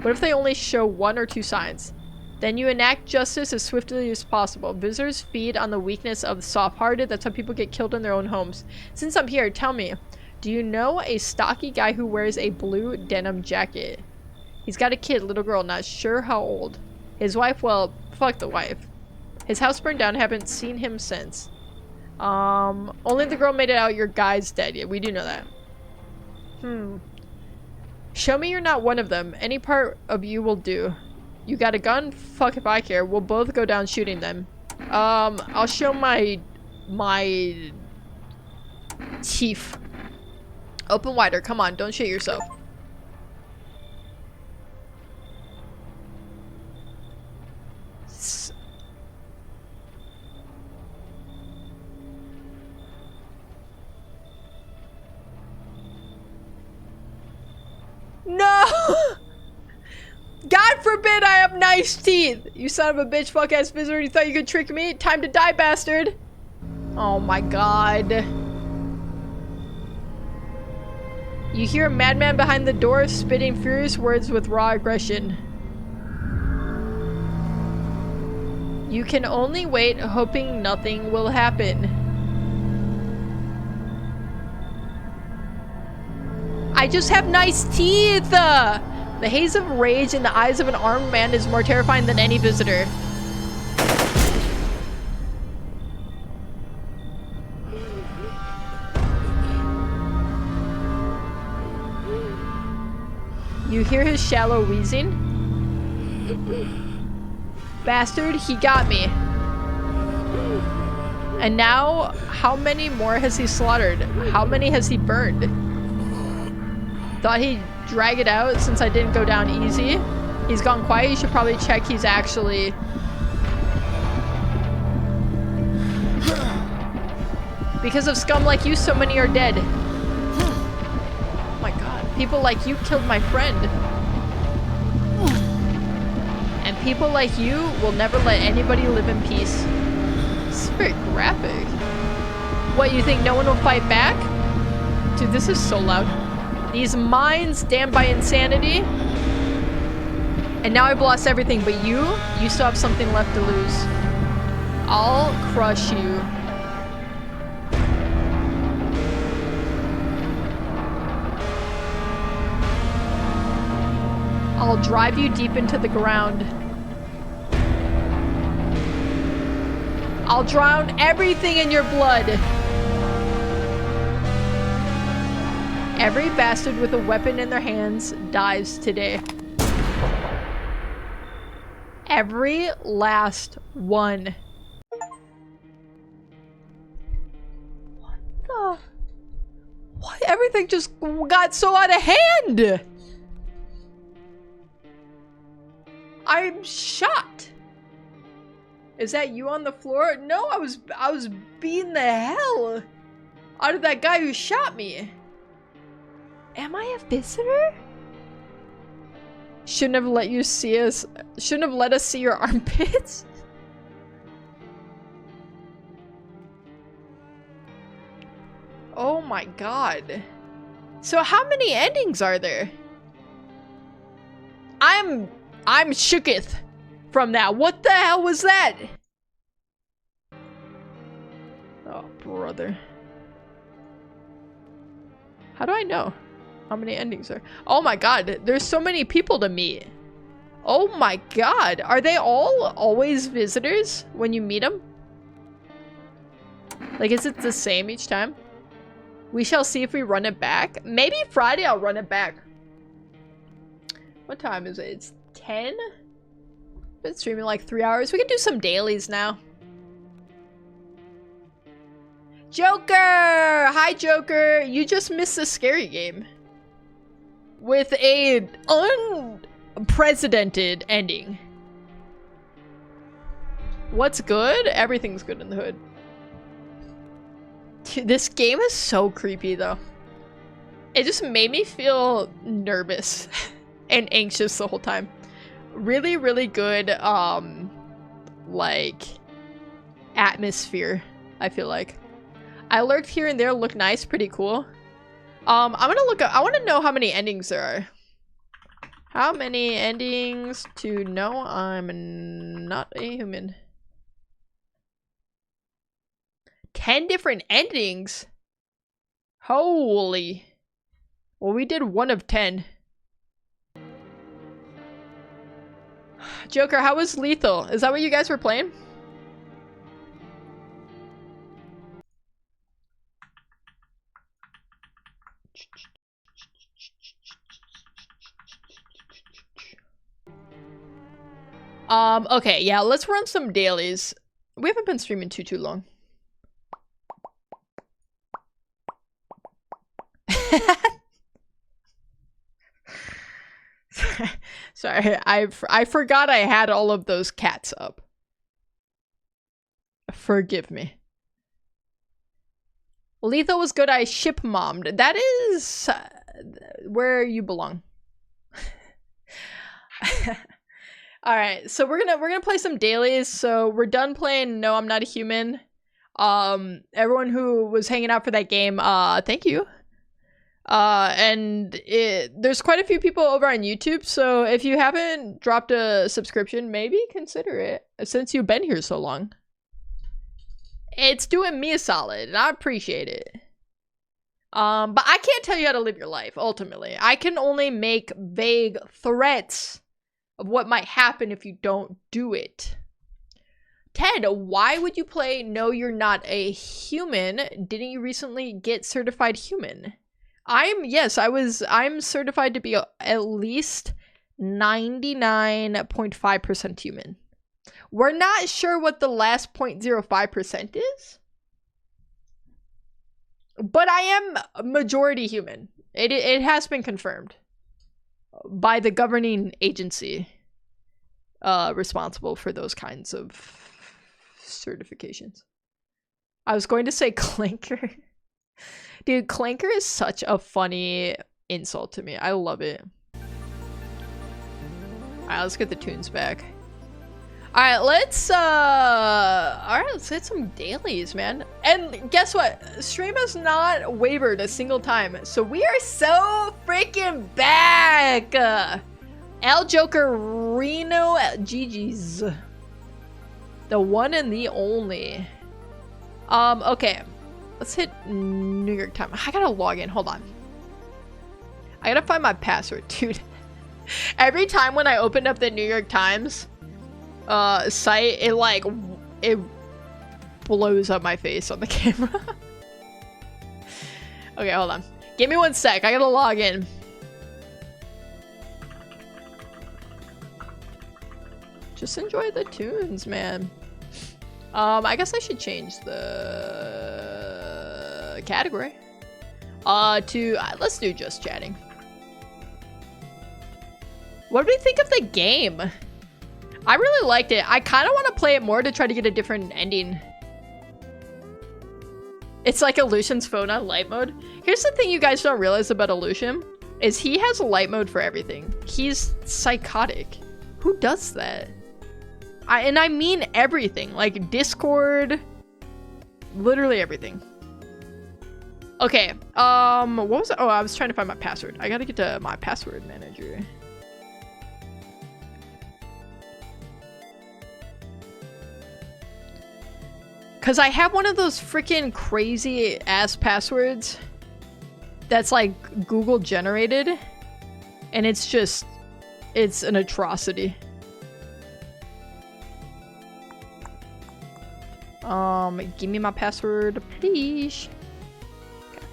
What if they only show 1 or 2 signs? Then you enact justice as swiftly as possible. Visitors feed on the weakness of the soft-hearted. That's how people get killed in their own homes. Since I'm here, tell me, do you know a stocky guy who wears a blue denim jacket? He's got a kid, little girl, not sure how old. His wife, well, fuck the wife. His house burned down, haven't seen him since. Only the girl made it out, your guy's dead. Yeah, we do know that. Show me you're not one of them. Any part of you will do. You got a gun? Fuck if I care. We'll both go down shooting them. I'll show my teeth. Open wider. Come on, don't shoot yourself. No! God forbid I have nice teeth! You son of a bitch, fuck ass visitor. You thought you could trick me? Time to die, bastard! Oh my god. You hear a madman behind the door spitting furious words with raw aggression. You can only wait, hoping nothing will happen. I just have nice teeth! The haze of rage in the eyes of an armed man is more terrifying than any visitor. You hear his shallow wheezing? Bastard, he got me. And now, how many more has he slaughtered? How many has he burned? Thought he'd drag it out since I didn't go down easy. He's gone quiet. You should probably check he's actually... Because of scum like you, so many are dead. Oh my god. People like you killed my friend. And people like you will never let anybody live in peace. This is very graphic. What, you think no one will fight back? Dude, this is so loud. These minds damned by insanity. And now I've lost everything, but you still have something left to lose. I'll crush you. I'll drive you deep into the ground. I'll drown everything in your blood. Every bastard with a weapon in their hands dies today. Every last one. What the? Why everything just got so out of hand? I'm shocked. Is that you on the floor? No, I was beating the hell out of that guy who shot me. Am I a visitor? Shouldn't have let you see us. Shouldn't have let us see your armpits. Oh my god. So how many endings are there? I'm shooketh from that. What the hell was that? Oh, brother. How do I know how many endings are? Oh my god, there's so many people to meet. Oh my god, are they all always visitors when you meet them? Like, is it the same each time? We shall see if we run it back. Maybe Friday I'll run it back. What time is it? It's 10? Been streaming like 3 hours. We can do some dailies now. Joker! Hi, Joker! You just missed a scary game. With a unprecedented ending. What's good? Everything's good in the hood. Dude, this game is so creepy, though. It just made me feel nervous and anxious the whole time. Really, really good, like, atmosphere, I feel like. I lurked here and there, look nice, pretty cool. I'm gonna look up, I want to know how many endings there are. How many endings to know I'm not a human? 10 different endings? Holy. Well, we did 1 of 10. Joker, how was Lethal? Is that what you guys were playing? Okay, yeah, let's run some dailies. We haven't been streaming too long. Sorry, I forgot I had all of those cats up. Forgive me. Lethal was good. I ship mommed. That is where you belong. All right, so we're gonna play some dailies. So we're done playing No, I'm Not a Human. Everyone who was hanging out for that game, thank you. And there's quite a few people over on YouTube, so if you haven't dropped a subscription, maybe consider it since you've been here so long. It's doing me a solid, and I appreciate it. But I can't tell you how to live your life, ultimately. I can only make vague threats of what might happen if you don't do it. Ted, why would you play No, You're Not a Human? Didn't you recently get certified human? I'm certified to be at least 99.5% human. We're not sure what the last 0.05% is, but I am majority human. It has been confirmed by the governing agency responsible for those kinds of certifications. I was going to say clinker. Dude, clanker is such a funny insult to me. I love it. Alright, let's get the tunes back. Alright, let's hit some dailies, man. And guess what? Stream has not wavered a single time. So we are so freaking back! El Joker Reno GG's. The one and the only. Okay. Let's hit New York Times. I gotta log in. Hold on. I gotta find my password, dude. Every time when I opened up the New York Times site, it blows up my face on the camera. Okay, hold on. Give me 1 sec. I gotta log in. Just enjoy the tunes, man. I guess I should change the category to let's do just chatting. What do we think of the game? I really liked it. I kind of want to play it more to try to get a different ending. It's like Illusion's phone on light mode. Here's the thing you guys don't realize about Illusion is he has a light mode for everything. He's psychotic. Who does that? I mean everything, like Discord, literally everything. Okay, what was it? Oh, I was trying to find my password. I gotta get to my password manager. Cause I have one of those freaking crazy ass passwords that's like Google generated, and it's an atrocity. Give me my password, please. Okay.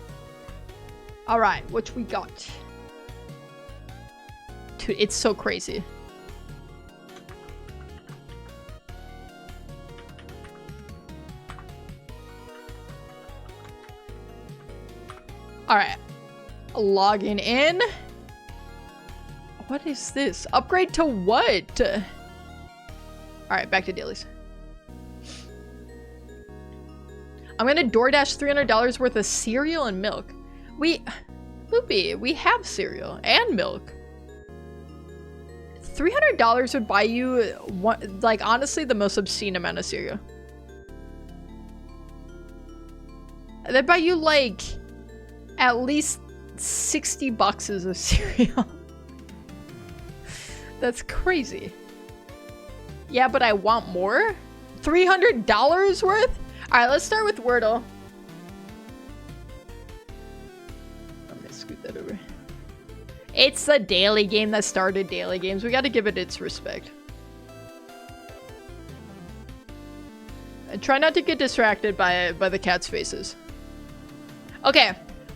All right, what we got? Dude, it's so crazy. All right, logging in. What is this? Upgrade to what? All right, back to dailies. I'm gonna DoorDash $300 worth of cereal and milk. Loopy, we have cereal and milk. $300 would buy you one, like honestly the most obscene amount of cereal. They'd buy you like at least 60 boxes of cereal. That's crazy. Yeah, but I want more? $300 worth? Alright, let's start with Wordle. I'm gonna scoot that over. It's the daily game that started daily games. We gotta give it its respect. And try not to get distracted by the cat's faces. Okay,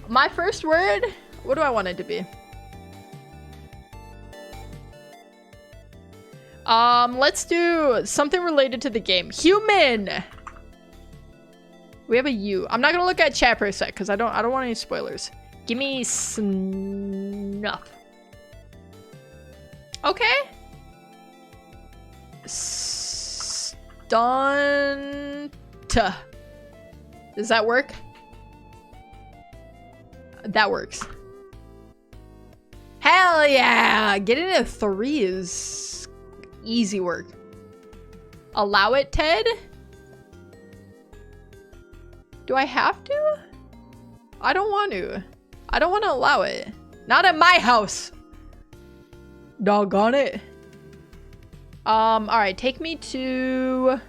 my first word, what do I want it to be? Let's do something related to the game. Human! We have a U. I'm not gonna look at chat per a sec, because I don't want any spoilers. Give me snuff. Okay. Stunt. Does that work? That works. Hell yeah! Getting a 3 is easy work. Allow it, Ted? Do I have to? I don't want to. I don't want to allow it. Not at my house. Doggone it. Alright, take me to...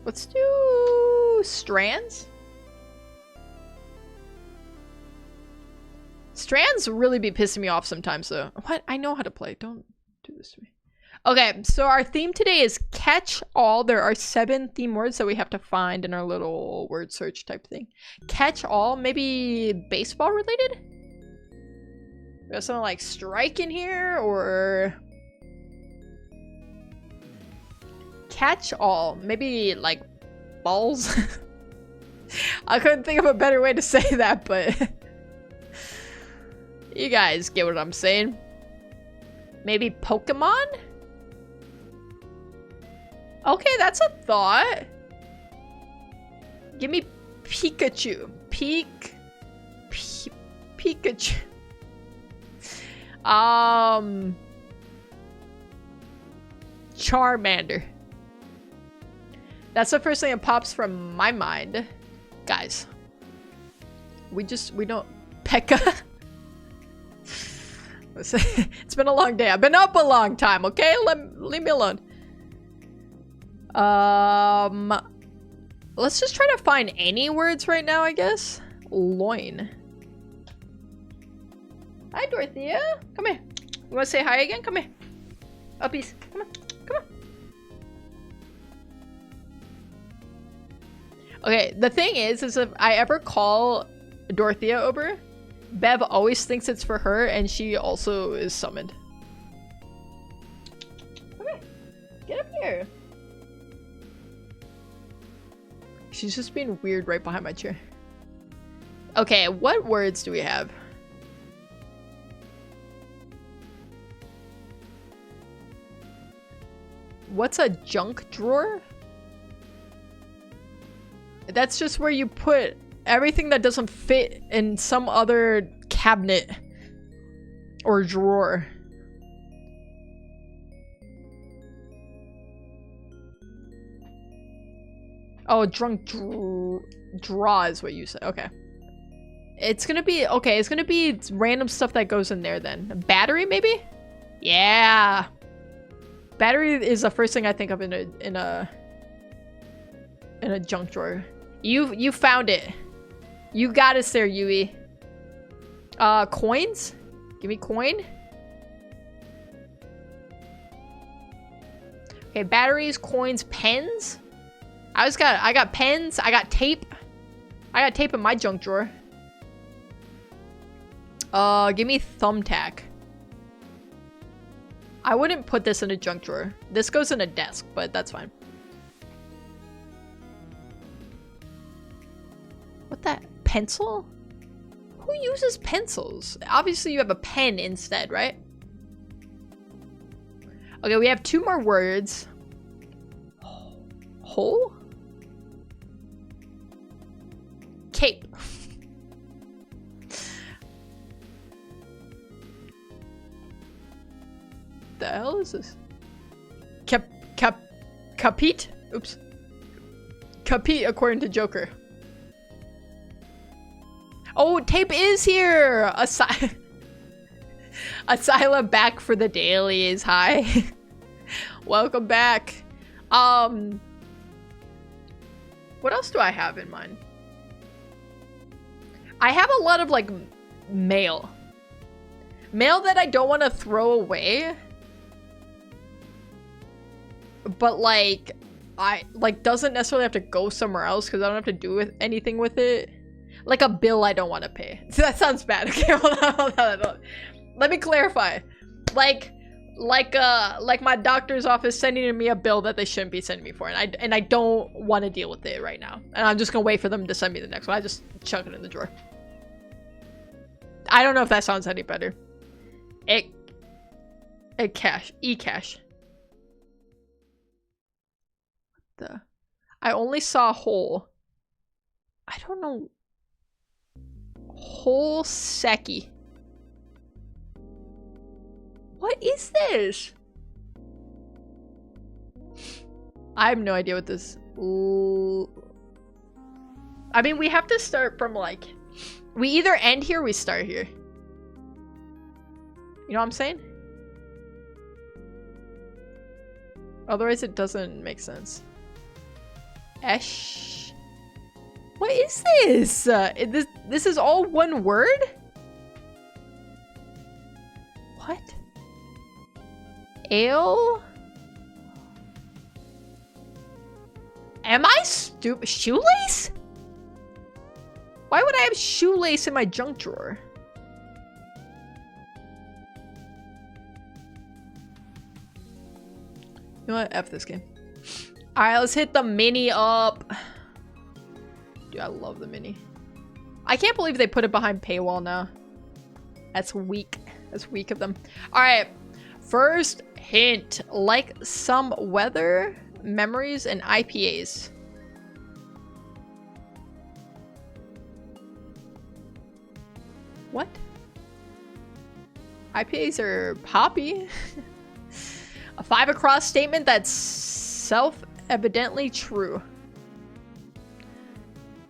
Let's do... Strands? Strands really be pissing me off sometimes, though. What? I know how to play. Don't do this to me. Okay, so our theme today is catch all. There are 7 theme words that we have to find in our little word search type thing. Catch all, maybe baseball related? We got something like strike in here, or... Catch all, maybe like balls? I couldn't think of a better way to say that, but... You guys get what I'm saying. Maybe Pokemon? Okay, that's a thought. Give me Pikachu. Pikachu. Charmander. That's the first thing that pops from my mind. Guys. We don't... Pekka. It's been a long day. I've been up a long time, okay? Leave me alone. Let's just try to find any words right now, I guess. Loin. Hi, Dorothea. Come here. You want to say hi again? Come here. Uppies. Come on. Come on. Okay, the thing is if I ever call Dorothea over, Bev always thinks it's for her, and she also is summoned. Come here. Get up here. She's just being weird right behind my chair. Okay, what words do we have? What's a junk drawer? That's just where you put everything that doesn't fit in some other cabinet or drawer. Oh, drunk draw is what you said. Okay. It's gonna be, okay, it's gonna be random stuff that goes in there then. Battery, maybe? Yeah. Battery is the first thing I think of in a junk drawer. You found it. You got us there, Yui. Coins? Give me coin. Okay, batteries, coins, pens. I got pens, I got tape. I got tape in my junk drawer. Give me thumbtack. I wouldn't put this in a junk drawer. This goes in a desk, but that's fine. What that? Pencil? Who uses pencils? Obviously you have a pen instead, right? Okay, we have 2 more words. Hole? Cape. The hell is this? Capite? Oops. Capite according to Joker. Oh, Tape is here! Asylum back for the dailies. Hi. Welcome back. What else do I have in mind? I have a lot of like mail. Mail that I don't want to throw away. But like I like doesn't necessarily have to go somewhere else because I don't have to do anything with it. Like a bill I don't want to pay. That sounds bad. Okay, hold on. Let me clarify. Like my doctor's office sending me a bill that they shouldn't be sending me for, and I don't want to deal with it right now. And I'm just gonna wait for them to send me the next one. I just chuck it in the drawer. I don't know if that sounds any better. E-cash. I only saw whole. I don't know. Whole Seki. What is this? I have no idea what this. I mean, we have to start from like. We either end here or we start here. You know what I'm saying? Otherwise, it doesn't make sense. Esh. What is this? This is all one word? What? Ale? Am I stupid? Shoelace? Why would I have shoelace in my junk drawer? You know what? F this game. Alright, let's hit the mini up. Dude, I love the mini. I can't believe they put it behind paywall now. That's weak. That's weak of them. Alright. First hint. Like some weather, memories, and IPAs. What? IPAs are poppy. A 5 across statement that's self-evidently true.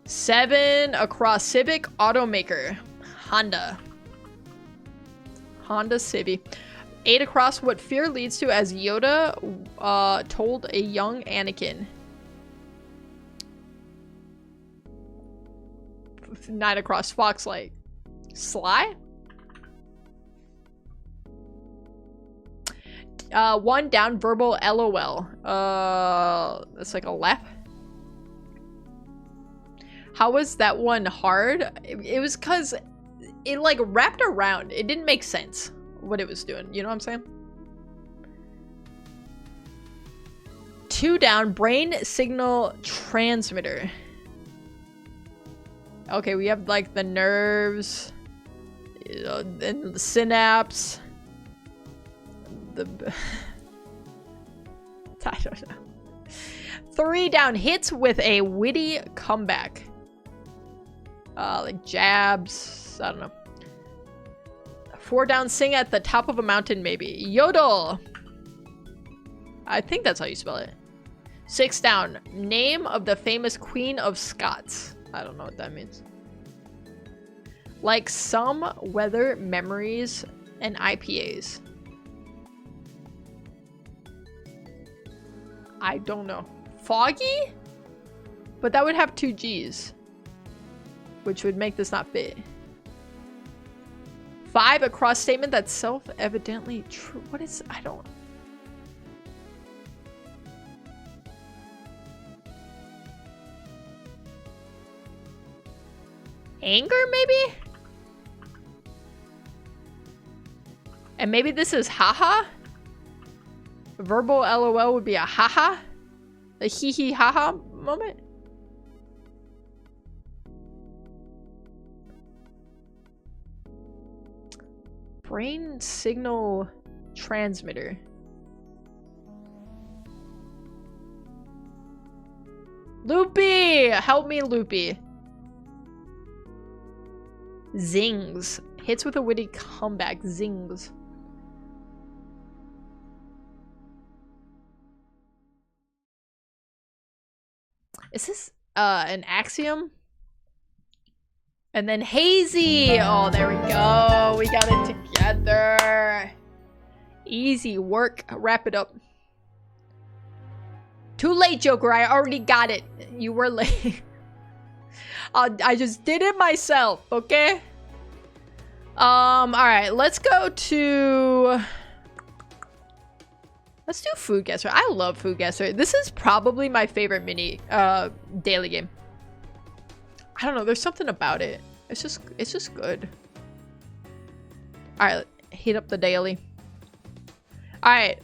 7 across Civic automaker. Honda Civic. 8 across what fear leads to as Yoda told a young Anakin. 9 across Foxlight. Sly? 1 down verbal LOL. That's like a laugh. How was that one hard? It was cause it like wrapped around. It didn't make sense what it was doing. You know what I'm saying? 2 down brain signal transmitter. Okay, we have like the nerves, you know, and the synapse. I don't know. 3 down hits with a witty comeback. Like jabs. I don't know. 4 down sing at the top of a mountain maybe. Yodel. I think that's how you spell it. 6 down name of the famous Queen of Scots. I don't know what that means. Like some weather, memories, and IPAs. I don't know. Foggy? But that would have 2 G's. Which would make this not fit. 5 across statement that's self-evidently true. What is... I don't... Anger, maybe? And maybe this is haha? Verbal LOL would be a haha? A hee hee haha moment? Brain signal transmitter. Loopy! Help me, Loopy. Zings. Hits with a witty comeback. Zings. Is this an axiom? And then hazy. Oh, there we go. We got it together. Easy work. Wrap it up. Too late, Joker. I already got it. You were late. I just did it myself, okay? Alright, let's go to... Let's do Food Guesser. I love Food Guesser. This is probably my favorite daily game. I don't know, there's something about it. It's just good. Alright, heat up the daily. Alright,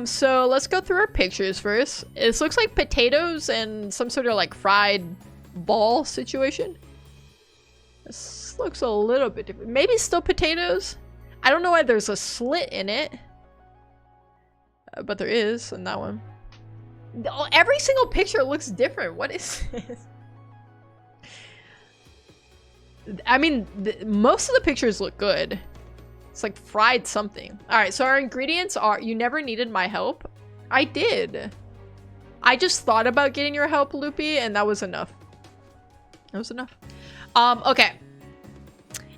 so let's go through our pictures first. This looks like potatoes and some sort of like fried ball situation. This looks a little bit different. Maybe still potatoes? I don't know why there's a slit in it. But there is in that one. Every single picture looks different. What is this? I mean, most of the pictures look good. It's like fried something. Alright, so our ingredients are... You never needed my help. I did. I just thought about getting your help, Loopy, and that was enough. That was enough. Okay.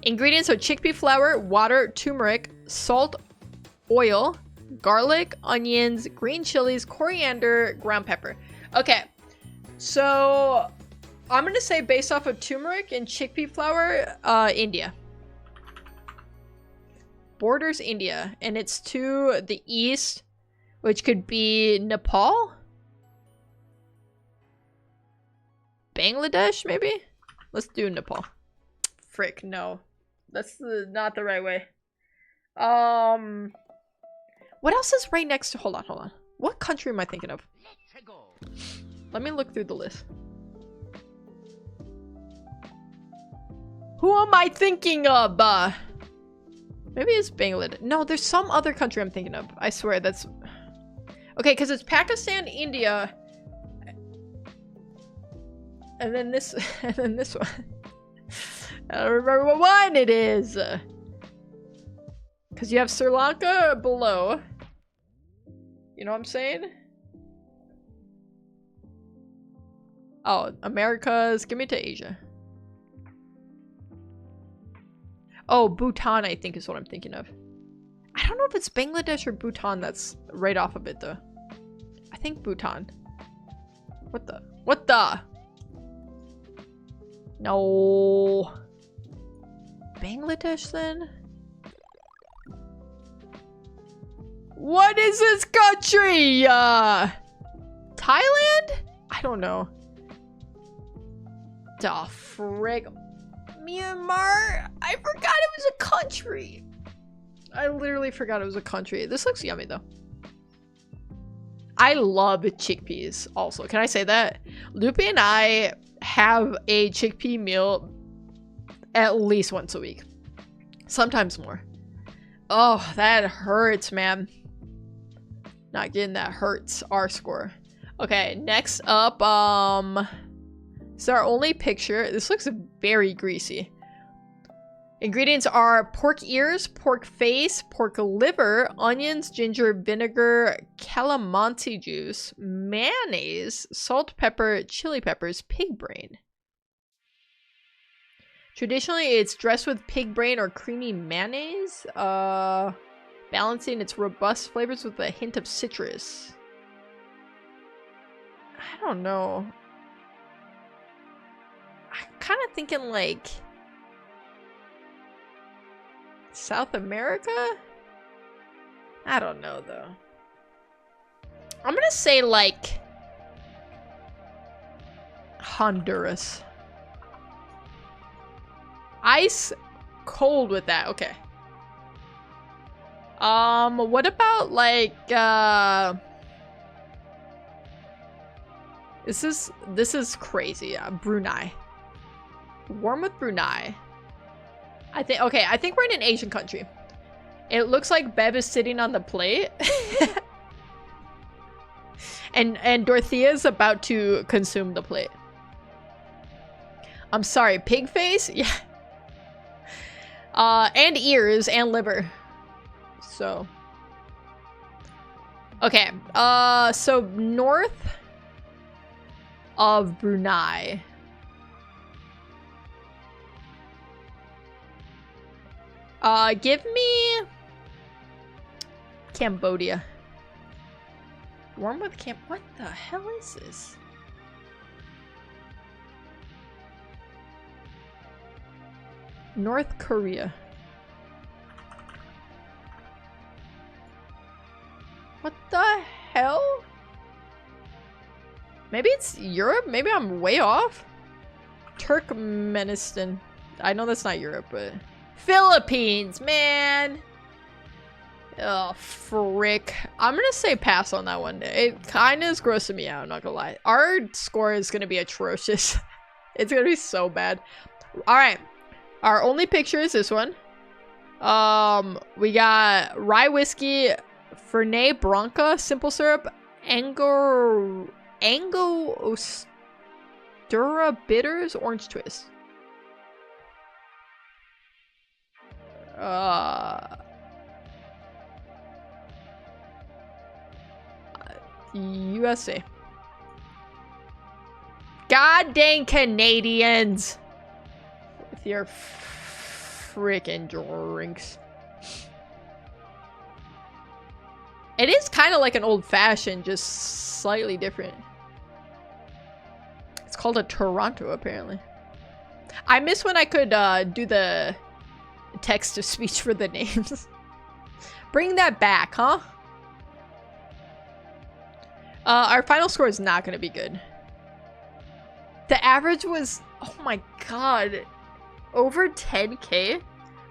Ingredients are chickpea flour, water, turmeric, salt, oil, garlic, onions, green chilies, coriander, ground pepper. Okay. So... I'm gonna say based off of turmeric and chickpea flour, India. Borders India, and it's to the east, which could be Nepal? Bangladesh, maybe? Let's do Nepal. Frick, no. That's not the right way. What else is right next to... Hold on. What country am I thinking of? Let me look through the list. Who am I thinking of? Maybe it's Bangladesh. No, there's some other country I'm thinking of. I swear that's... Okay, because it's Pakistan, India. And then this... and then this one. I don't remember what one it is. Because you have Sri Lanka below. You know what I'm saying? Oh, Americas. Give me to Asia. Oh, Bhutan, I think is what I'm thinking of. I don't know if it's Bangladesh or Bhutan that's right off of it, though. I think Bhutan. What the? What the? No. Bangladesh, then? What is this country? Thailand? I don't know. The frick. Myanmar? I forgot it was a country. I literally forgot it was a country. This looks yummy though. I love chickpeas also. Can I say that? Loopy and I have a chickpea meal at least once a week. Sometimes more. Oh, that hurts, man. Not getting that hurts. R score. Okay, next up, it's our only picture. This looks very greasy. Ingredients are pork ears, pork face, pork liver, onions, ginger, vinegar, calamansi juice, mayonnaise, salt, pepper, chili peppers, pig brain. Traditionally, it's dressed with pig brain or creamy mayonnaise, balancing its robust flavors with a hint of citrus. I don't know. I'm kind of thinking like South America? I don't know though. I'm gonna say like Honduras. Ice cold with that. Okay. What about like this is crazy. Brunei. Warm with Brunei. I think we're in an Asian country. It looks like Bev is sitting on the plate. and Dorothea's about to consume the plate. I'm sorry, pig face? Yeah. And ears and liver. So. Okay. So north. of Brunei. Give me Cambodia. Warm with Camp. What the hell is this? North Korea. What the hell? Maybe it's Europe? Maybe I'm way off? Turkmenistan. I know that's not Europe, but... Philippines, man! Oh, frick. I'm gonna say pass on that one. It kinda is grossing me out, I'm not gonna lie. Our score is gonna be atrocious. It's gonna be so bad. Alright. Our only picture is this one. We got rye whiskey, Fernet Branca, simple syrup, Angostura bitters, orange twist. USA. God dang Canadians with your freaking drinks. It is kind of like an old-fashioned, just slightly different. It's called a Toronto, apparently. I miss when I could do the text-to-speech for the names. Bring that back, huh? Our final score is not going to be good. The average was, oh my god, over 10k?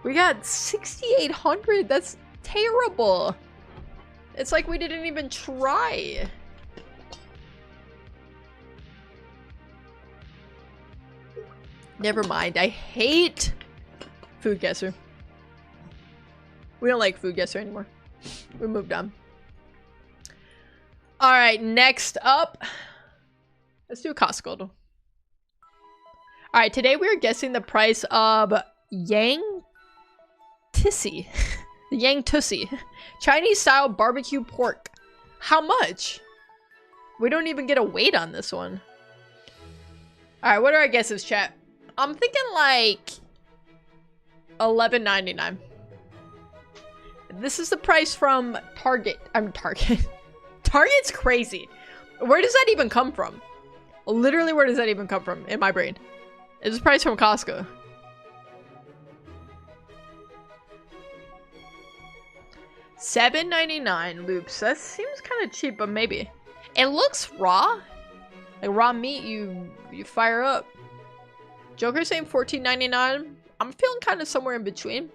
We got 6,800. That's terrible. It's like we didn't even try. Never mind. I hate Food Guesser. We don't like Food Guesser anymore. We moved on. Alright, next up. Let's do Costco. Alright, today we're guessing the price of Yang Tissi. Yang Tussi. Chinese style barbecue pork. How much? We don't even get a weight on this one. Alright, what are our guesses, chat? I'm thinking like $11.99. This is the price from Target. Target. Target's crazy. Where does that even come from? Literally, where does that even come from in my brain? It's the price from Costco. $7.99 loops. That seems kind of cheap, but maybe. It looks raw. Like raw meat you fire up. Joker's saying $14.99. I'm feeling kind of somewhere in between.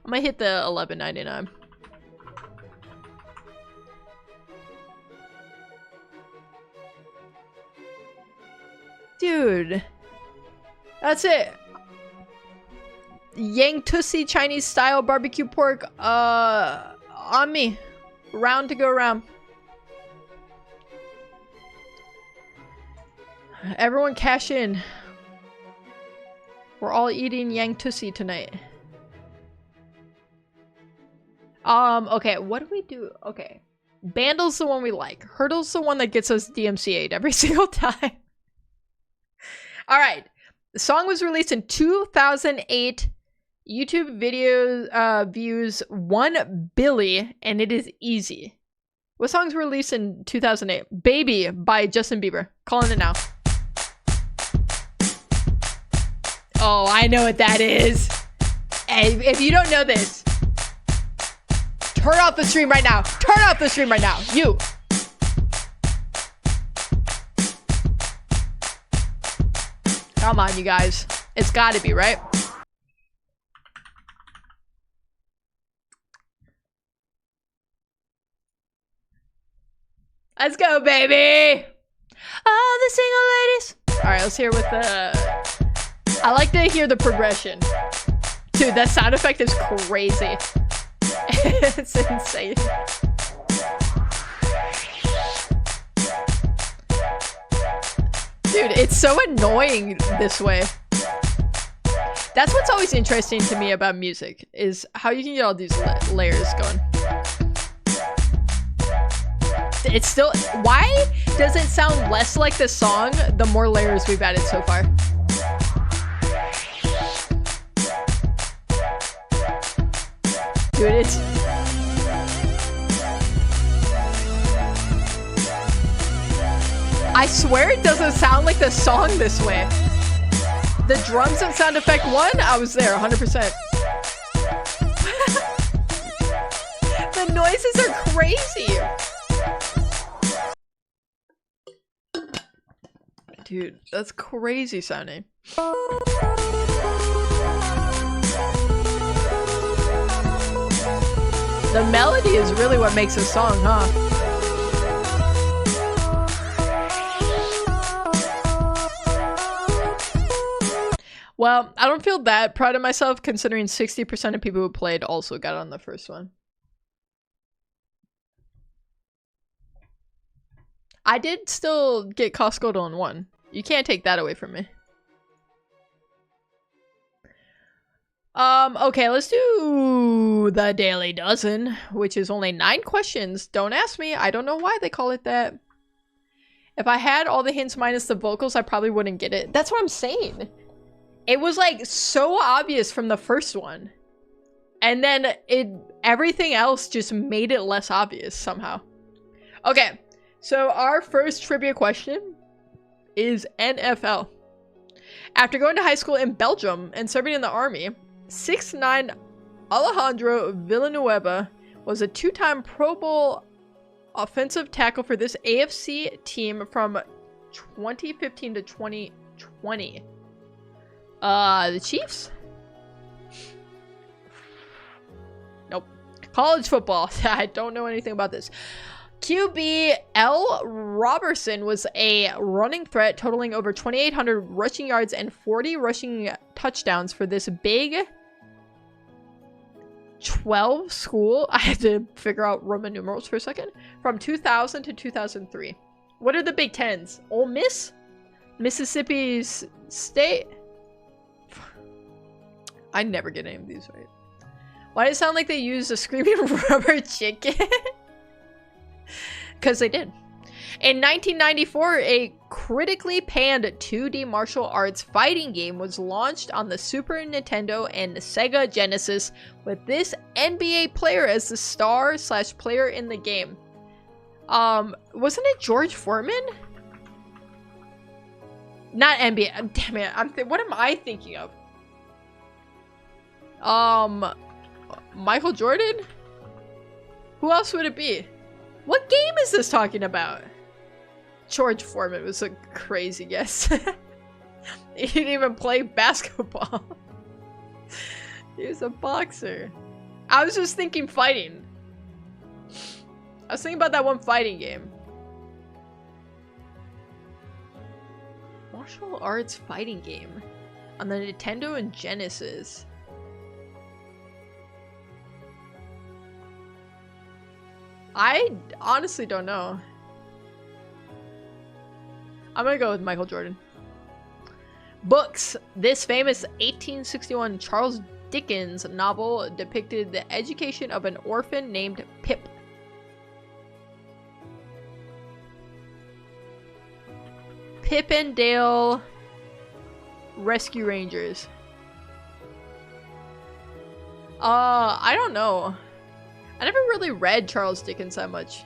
I might hit the $11.99. Dude. That's it. Yang Tussi Chinese style barbecue pork. On me. Round to go around. Everyone cash in. We're all eating Yang Tussi tonight. Okay, what do we do? Okay. Bandle's the one we like. Hurdle's the one that gets us DMCA'd every single time. Alright. The song was released in 2008. YouTube videos views 1 billion, and it is easy. What songs were released in 2008? Baby by Justin Bieber. Calling it now. Oh, I know what that is. Hey, if you don't know this, turn off the stream right now. Turn off the stream right now. You. Come on, you guys. It's gotta be, right? Let's go, baby! All the single ladies! Alright, let's hear with the... I like to hear the progression. Dude, that sound effect is crazy. It's insane. Dude, it's so annoying this way. That's what's always interesting to me about music, is how you can get all these layers going. It's still... Why does it sound less like this song the more layers we've added so far? Dude, it's... I swear it doesn't sound like the song this way. The drums and sound effect 1, I was there 100%. The noises are crazy. Dude, that's crazy sounding. The melody is really what makes a song, huh? Well, I don't feel that proud of myself considering 60% of people who played also got on the first one. I did still get Costco on 1. You can't take that away from me. Okay, let's do the Daily Dozen, which is only 9 questions. Don't ask me. I don't know why they call it that. If I had all the hints minus the vocals, I probably wouldn't get it. That's what I'm saying. It was like so obvious from the first one. And then everything else just made it less obvious somehow. Okay, so our first trivia question is NFL. After going to high school in Belgium and serving in the army, 6'9" Alejandro Villanueva was a 2-time Pro Bowl offensive tackle for this AFC team from 2015 to 2020. The Chiefs? Nope. College football. I don't know anything about this. QB L. Robertson was a running threat totaling over 2,800 rushing yards and 40 rushing touchdowns for this Big 12 school. I had to figure out Roman numerals for a second. From 2000 to 2003. What are the Big Tens? Ole Miss? Mississippi State? I never get any of these right. Why does it sound like they used a screaming rubber chicken? Because they did. In 1994, a critically panned 2D martial arts fighting game was launched on the Super Nintendo and Sega Genesis with this NBA player as the star/player in the game. Wasn't it George Foreman? Not NBA. Damn it. What am I thinking of? Michael Jordan? Who else would it be? What game is this talking about? George Foreman was a crazy guess. He didn't even play basketball. He was a boxer. I was just thinking fighting. I was thinking about that one fighting game. Martial arts fighting game on the Nintendo and Genesis. I honestly don't know. I'm gonna go with Michael Jordan. Books. This famous 1861 Charles Dickens novel depicted the education of an orphan named Pip. Pip and Dale Rescue Rangers. I don't know. I never really read Charles Dickens that much.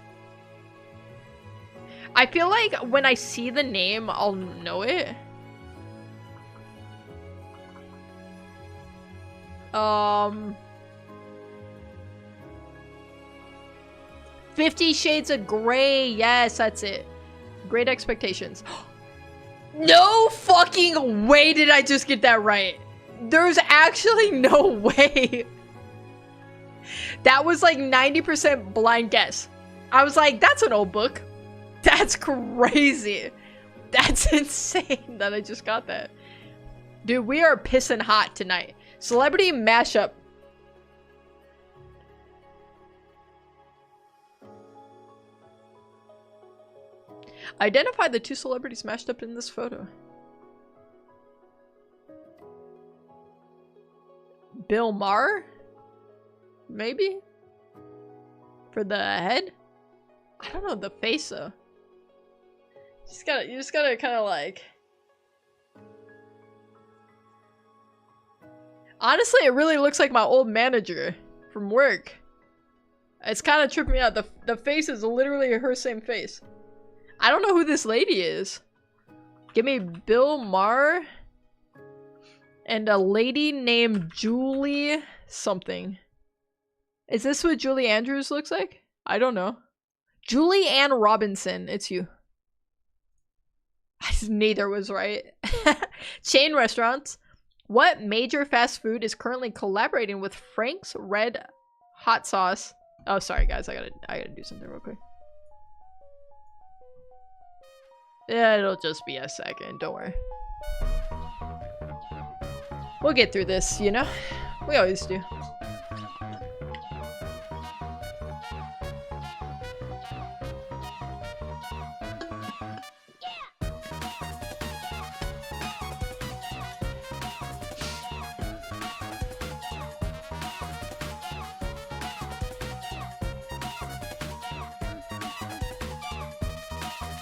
I feel like when I see the name, I'll know it. 50 Shades of Grey. Yes, that's it. Great Expectations. No fucking way did I just get that right. There's actually no way. That was like 90% blind guess. I was like, that's an old book. That's crazy. That's insane that I just got that. Dude, we are pissing hot tonight. Celebrity mashup. Identify the 2 celebrities mashed up in this photo. Bill Maher? Maybe? For the head? I don't know the face though. You just gotta kind of like. Honestly, it really looks like my old manager from work. It's kind of tripping me out. The face is literally her same face. I don't know who this lady is. Give me Bill Maher and a lady named Julie something. Is this what Julie Andrews looks like? I don't know. Julie Ann Robinson, it's you. Neither was right. Chain restaurants. What major fast food is currently collaborating with Frank's Red Hot Sauce? Oh, sorry guys, I gotta do something real quick. Yeah, it'll just be a second, don't worry. We'll get through this, you know? We always do.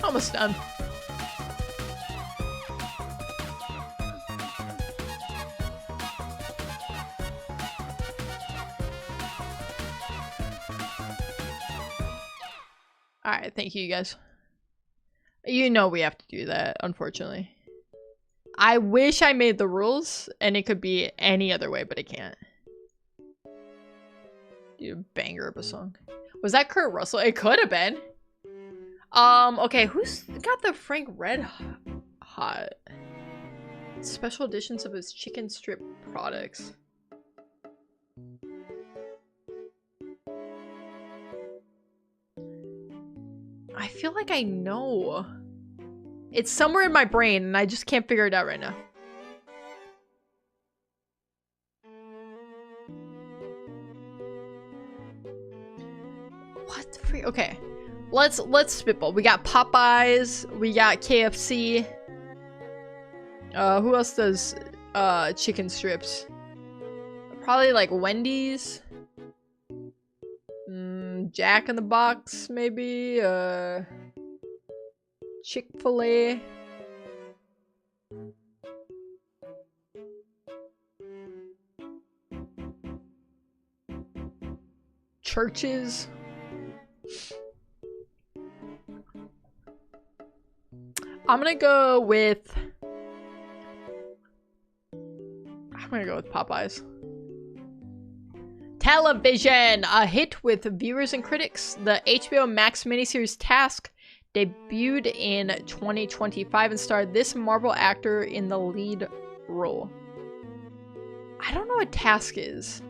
Almost done. Alright, thank you guys. You know we have to do that, unfortunately. I wish I made the rules and it could be any other way, but it can't. Do a banger of a song. Was that Kurt Russell? It could have been. Okay, who's got the Frank Red Hot? Special editions of his chicken strip products. I feel like I know. It's somewhere in my brain and I just can't figure it out right now. What the freak? Okay. Let's spitball. We got Popeyes, we got KFC. Who else does chicken strips? Probably like Wendy's. Jack in the Box, maybe. Chick-fil-A. Churches. I'm gonna go with Popeyes. Television! A hit with viewers and critics. The HBO Max miniseries Task debuted in 2025 and starred this Marvel actor in the lead role. I don't know what Task is.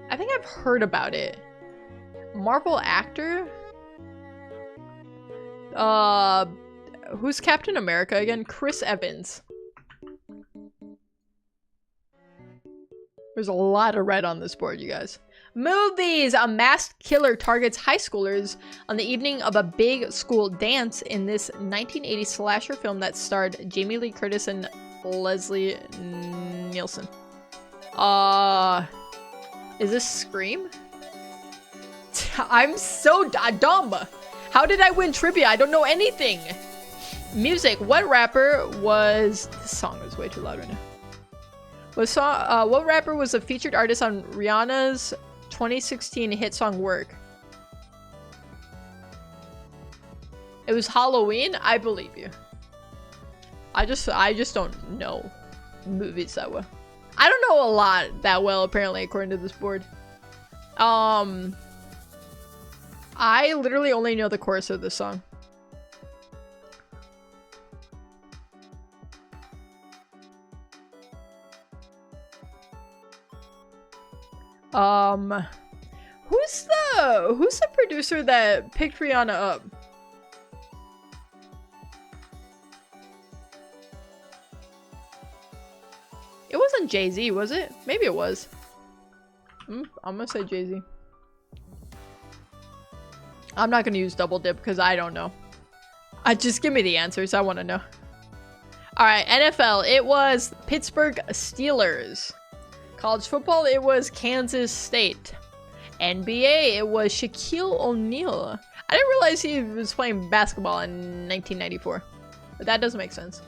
I think I've heard about it. Marvel actor? Who's Captain America again? Chris Evans. There's a lot of red on this board, you guys. Movies! A masked killer targets high schoolers on the evening of a big school dance in this 1980 slasher film that starred Jamie Lee Curtis and Leslie Nielsen. Is this Scream? I'm so dumb! How did I win trivia? I don't know anything! Music. What rapper was... This song is way too loud right now. What rapper was a featured artist on Rihanna's 2016 hit song Work? It was Halloween? I believe you. I just don't know movies that well. I don't know a lot that well, apparently, according to this board. I literally only know the chorus of this song. Who's the producer that picked Rihanna up? It wasn't Jay-Z, was it? Maybe it was. I'm gonna say Jay-Z. I'm not gonna use double dip because I don't know. Just give me the answers. I want to know. All right, NFL. It was Pittsburgh Steelers. College football, it was Kansas State. NBA, it was Shaquille O'Neal. I didn't realize he was playing basketball in 1994. But that doesn't make sense.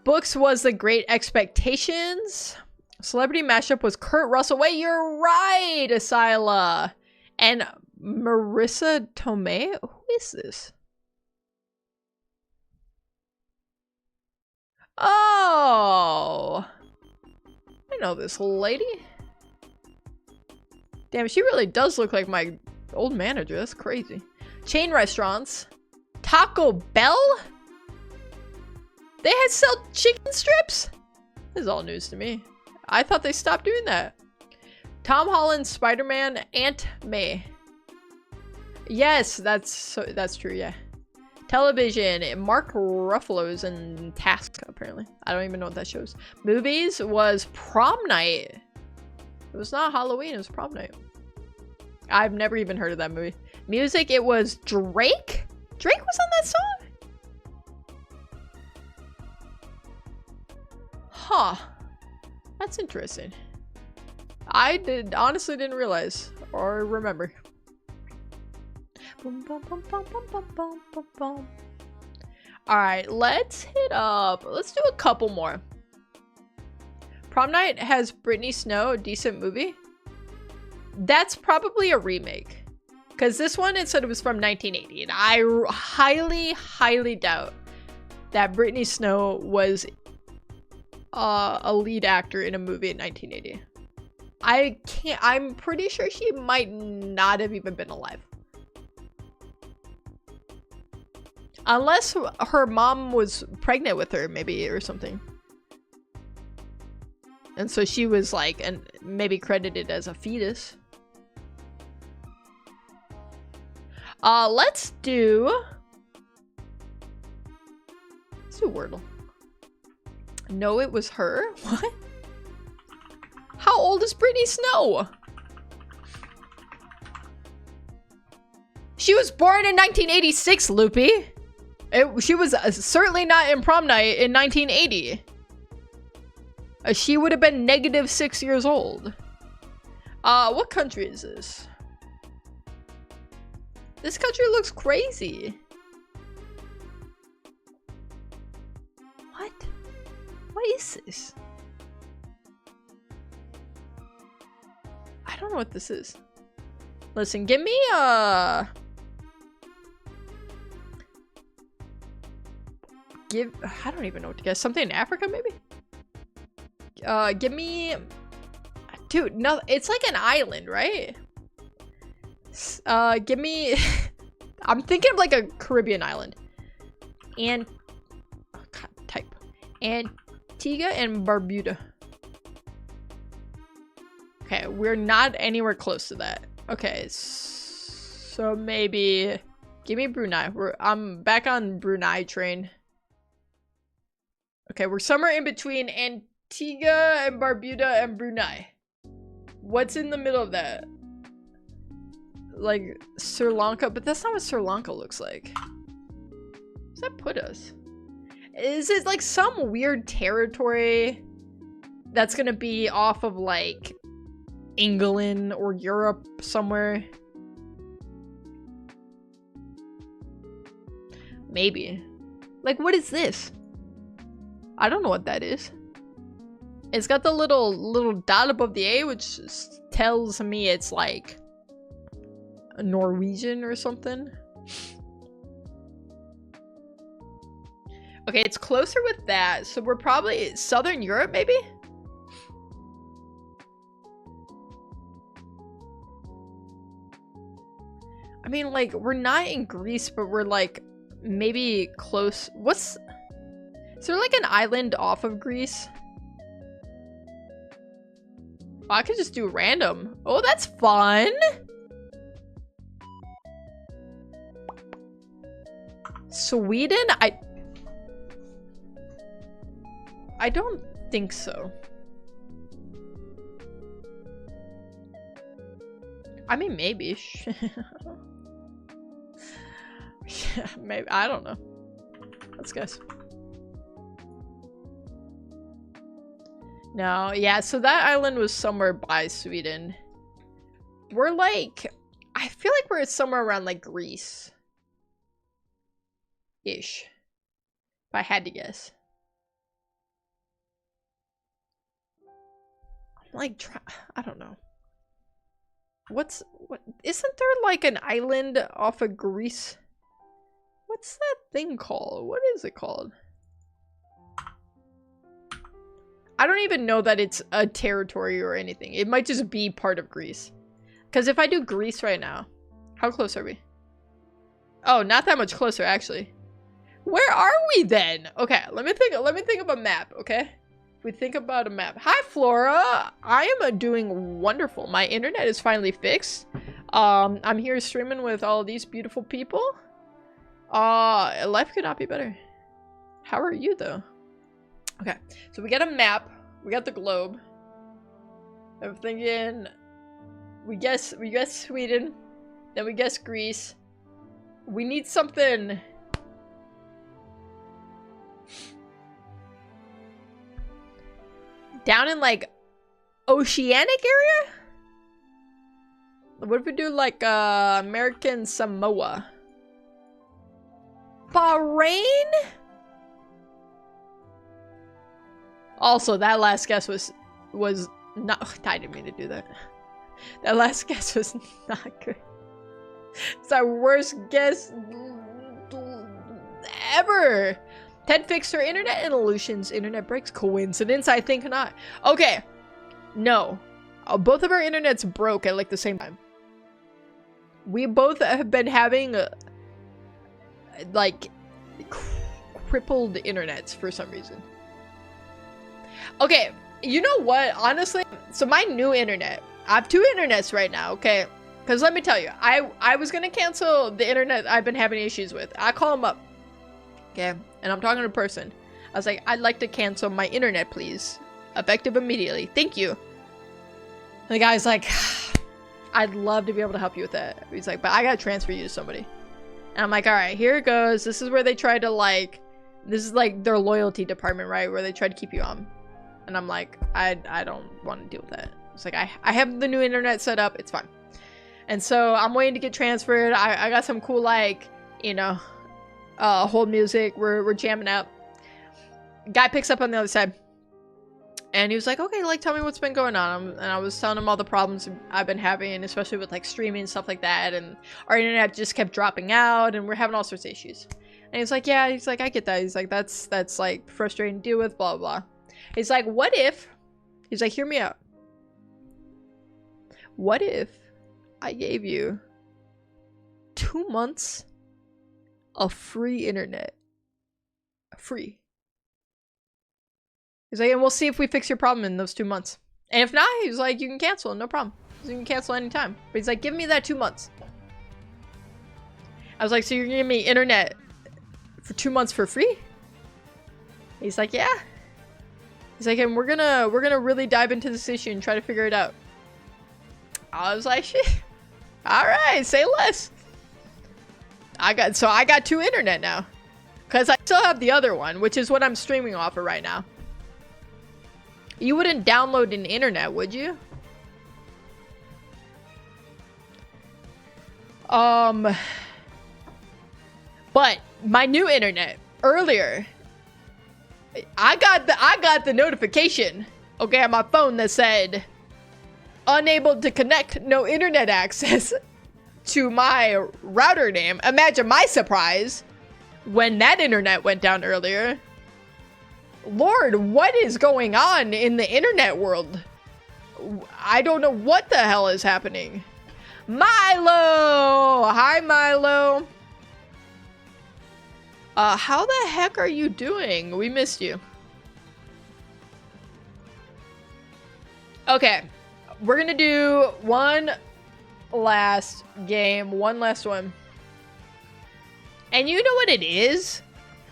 Books was The Great Expectations. Celebrity mashup was Kurt Russell. Wait, you're right, Asila. And Marissa Tomei? Who is this? Oh. I know this lady. Damn, she really does look like my old manager. That's crazy. Chain restaurants. Taco Bell? They had sell chicken strips? This is all news to me. I thought they stopped doing that. Tom Holland, Spider-Man, Aunt May. Yes, that's true, yeah. Television, Mark Ruffalo's in Task, apparently. I don't even know what that shows. Movies was Prom Night. It was not Halloween, it was Prom Night. I've never even heard of that movie. Music, it was Drake? Drake was on that song? Huh. That's interesting. I honestly didn't realize or remember. Alright, let's hit up. Let's do a couple more. Prom Night has Britney Snow, a decent movie. That's probably a remake. Because this one, it said it was from 1980. And I highly, highly doubt that Britney Snow was a lead actor in a movie in 1980. I'm pretty sure she might not have even been alive. Unless her mom was pregnant with her, maybe, or something. And so she was like, and maybe credited as a fetus. Let's do Wordle. No, it was her? What? How old is Britney Snow? She was born in 1986, Loopy. She was certainly not in Prom Night in 1980. She would have been -6 years old. What country is this? This country looks crazy. What? What is this? I don't know what this is. Listen, give me I don't even know what to guess. Something in Africa, maybe? Give me... Dude, no, it's like an island, right? Give me... I'm thinking of like a Caribbean island. And... Oh, God, type. Antigua and Barbuda. Okay, we're not anywhere close to that. Okay, so maybe... Give me Brunei. I'm back on Brunei train. Okay, we're somewhere in between Antigua and Barbuda and Brunei. What's in the middle of that? Like Sri Lanka, but that's not what Sri Lanka looks like. Where's that put us? Is it like some weird territory that's gonna be off of like England or Europe somewhere? Maybe. Like, what is this? I don't know what that is. It's got the little dot above the A, which tells me it's like a Norwegian or something. Okay, it's closer with that, so we're probably Southern Europe, maybe? I mean, like, we're not in Greece, but we're like maybe close. Is there like an island off of Greece? Oh, I could just do random. Oh, that's fun. Sweden? I don't think so. I mean, maybe. Maybe. I don't know. Let's guess. No, yeah, so that island was somewhere by Sweden. We're like, I feel like we're somewhere around like Greece. Ish. If I had to guess. I'm like, I don't know. What? Isn't there like an island off of Greece? What's that thing called? What is it called? I don't even know that it's a territory or anything. It might just be part of Greece. Because if I do Greece right now, how close are we? Oh, not that much closer, actually. Where are we then? Okay, let me think of a map, okay? We think about a map. Hi, Flora. I am doing wonderful. My internet is finally fixed. I'm here streaming with all these beautiful people. Life could not be better. How are you, though? Okay, so we got a map. We got the globe. I'm thinking we guess Sweden. Then we guess Greece. We need something. Down in like oceanic area? What if we do like American Samoa? Bahrain? Also, that last guess was not. I didn't mean to do that. That last guess was not good. It's our worst guess ever. Ted fixed her internet and Illusion's internet breaks. Coincidence? I think not. Okay. No. Both of our internets broke at like the same time. We both have been having like crippled internets for some reason. Okay, you know what? Honestly, so my new internet. I have two internets right now, okay? Because let me tell you, I was going to cancel the internet I've been having issues with. I call them up, okay? And I'm talking to a person. I was like, I'd like to cancel my internet, please. Effective immediately. Thank you. And the guy's like, I'd love to be able to help you with that. He's like, but I got to transfer you to somebody. And I'm like, all right, here it goes. This is where they try to like, this is like their loyalty department, right? Where they try to keep you on. And I'm like, I don't want to deal with that. It's like, I have the new internet set up. It's fine. And so I'm waiting to get transferred. I got some cool, like, you know, hold music. We're jamming out. Guy picks up on the other side. And he was like, okay, like, tell me what's been going on. And I was telling him all the problems I've been having, especially with, like, streaming and stuff like that. And our internet just kept dropping out. And we're having all sorts of issues. And he's like, yeah. He's like, I get that. He's like, that's like, frustrating to deal with, blah, blah, blah. He's like, what if... He's like, hear me out. What if I gave you 2 months of free internet? Free. He's like, and we'll see if we fix your problem in those 2 months. And if not, he's like, you can cancel, no problem. You can cancel anytime. But he's like, give me that 2 months. I was like, so you're giving me internet for 2 months for free? He's like, yeah. He's like, and we're gonna really dive into this issue and try to figure it out. I was like, shit. All right, say less. I got 2 internet now. Because I still have the other one, which is what I'm streaming off of right now. You wouldn't download an internet, would you? But my new internet earlier, I got the notification, okay, on my phone that said unable to connect, no internet access to my router name. Imagine my surprise when that internet went down earlier. Lord, what is going on in the internet world? I don't know what the hell is happening. Milo! Hi, Milo. How the heck are you doing? We missed you. Okay. We're gonna do one last game. One last one. And you know what it is?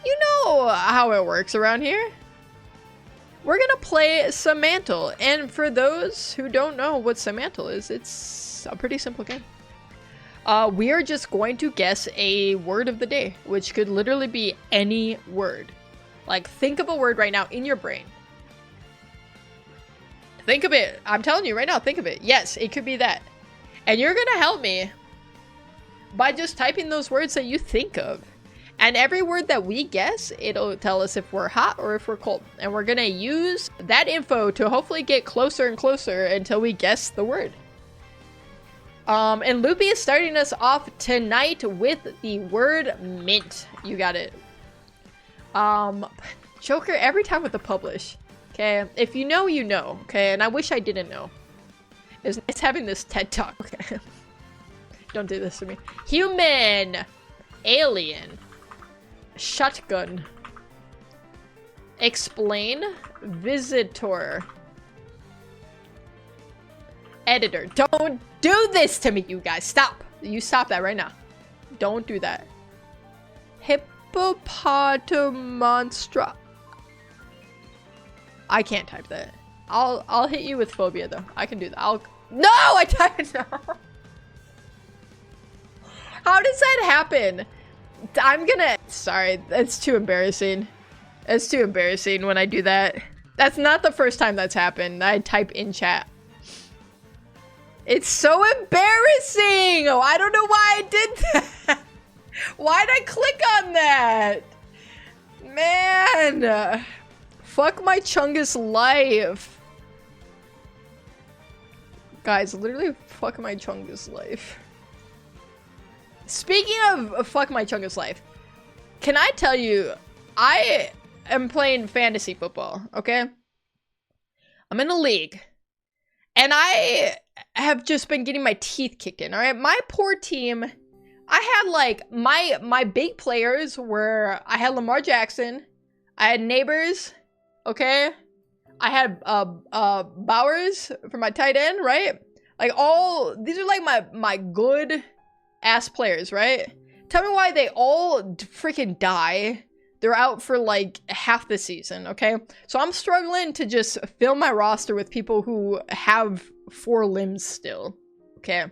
You know how it works around here. We're gonna play Semantle. And for those who don't know what Semantle is, it's a pretty simple game. We are just going to guess a word of the day, which could literally be any word. Like, think of a word right now in your brain. Think of it. I'm telling you right now, think of it. Yes, it could be that. And you're gonna help me by just typing those words that you think of. And every word that we guess, it'll tell us if we're hot or if we're cold. And we're gonna use that info to hopefully get closer and closer until we guess the word. And Loopy is starting us off tonight with the word mint. You got it. Joker every time with the publish. Okay, if you know, you know. Okay, and I wish I didn't know. It's nice having this TED Talk. Okay. Don't do this to me. Human. Alien. Shotgun. Explain. Visitor. Editor. Don't do this to me, you guys. Stop. You stop that right now. Don't do that. Hippopotamonstra. I can't type that. I'll hit you with phobia though. I can do that. No, I typed no. How does that happen? Sorry, that's too embarrassing. It's too embarrassing when I do that. That's not the first time that's happened. I type in chat. It's so embarrassing. Oh, I don't know why I did that. Why'd I click on that? Man. Fuck my Chungus life. Guys, literally fuck my Chungus life. Speaking of fuck my Chungus life, can I tell you, I am playing fantasy football, okay? I'm in a league. And I have just been getting my teeth kicked in, alright? My poor team, I had like, my big players were, I had Lamar Jackson, I had Neighbors, okay? I had Bowers for my tight end, right? Like these are like my good ass players, right? Tell me why they all freaking die. They're out for like half the season, okay? So I'm struggling to just fill my roster with people who have 4 limbs still, okay?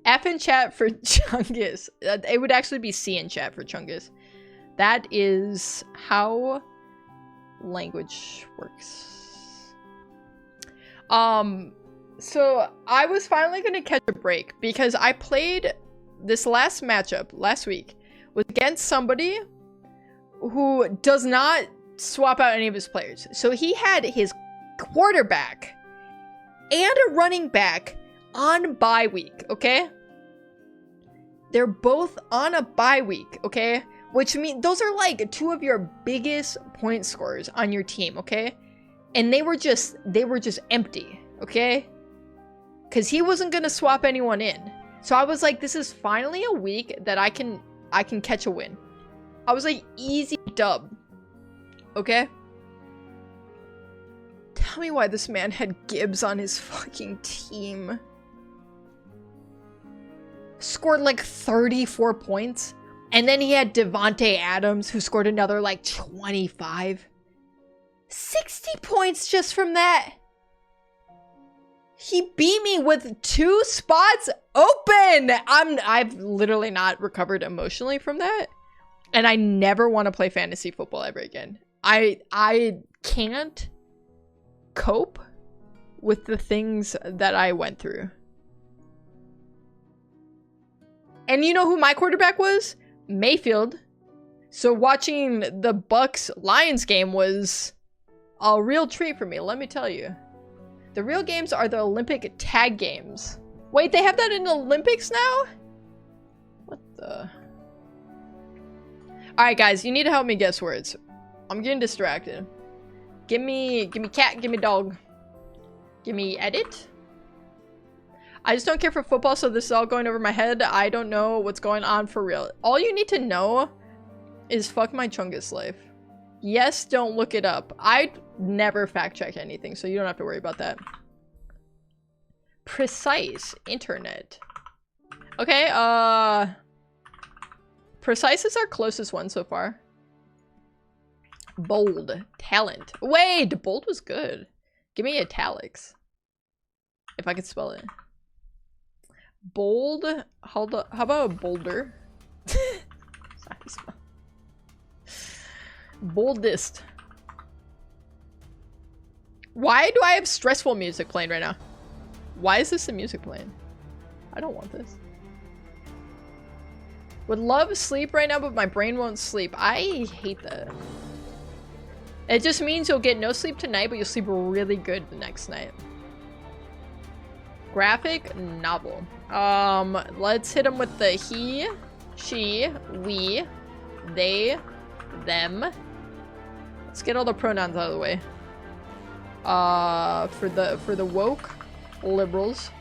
F in chat for Chungus. It would actually be C in chat for Chungus. That is how language works. So I was finally gonna catch a break because I played this last matchup last week was against somebody who does not swap out any of his players. So he had his quarterback and a running back on bye week, okay? They're both on a bye week, okay? Which means those are like 2 of your biggest point scorers on your team, okay? And they were just empty, okay? Because he wasn't gonna swap anyone in. So I was like, this is finally a week that I can catch a win. I was like, easy dub. Okay? Tell me why this man had Gibbs on his fucking team. Scored like 34 points. And then he had Devontae Adams, who scored another like 25. 60 points just from that. He beat me with 2 spots open. I've literally not recovered emotionally from that. And I never want to play fantasy football ever again. I can't cope with the things that I went through. And you know who my quarterback was? Mayfield. So watching the Bucks-Lions game was a real treat for me, let me tell you. The real games are the Olympic tag games. Wait, they have that in the Olympics now? What the? Alright guys, you need to help me guess words. I'm getting distracted. Give me cat, give me dog. Give me edit. I just don't care for football, so this is all going over my head. I don't know what's going on for real. All you need to know is fuck my Chungus life. Yes, don't look it up. I never fact check anything, so you don't have to worry about that. Precise internet. Okay, Precise is our closest one so far. Bold. Talent. Wait, bold was good. Give me italics. If I could spell it. Bold. How about a boulder? Boldest. Why do I have stressful music playing right now? Why is this the music playing? I don't want this. Would love sleep right now, but my brain won't sleep. I hate that. It just means you'll get no sleep tonight, but you'll sleep really good the next night. Graphic novel. Let's hit them with the he, she, we, they, them. Let's get all the pronouns out of the way. For the woke liberals.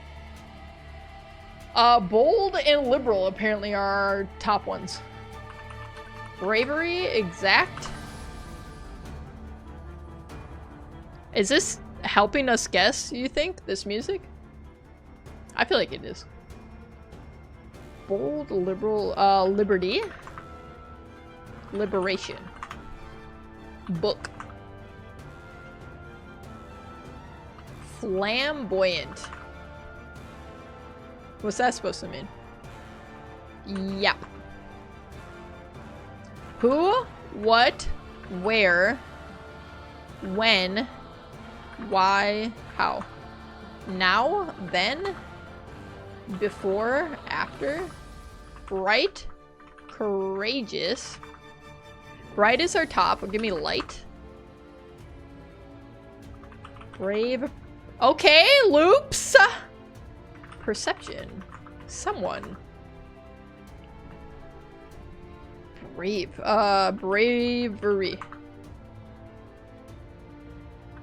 Bold and liberal apparently are our top ones. Bravery, exact. Is this helping us guess, you think, this music? I feel like it is. Bold, liberal, liberty. Liberation. Book. Flamboyant. What's that supposed to mean? Yep. Who, what, where, when, why, how. Now, then, before, after, bright, courageous. Bright is our top. Give me light. Brave. Okay, loops. Perception. Someone. Brave. Bravery.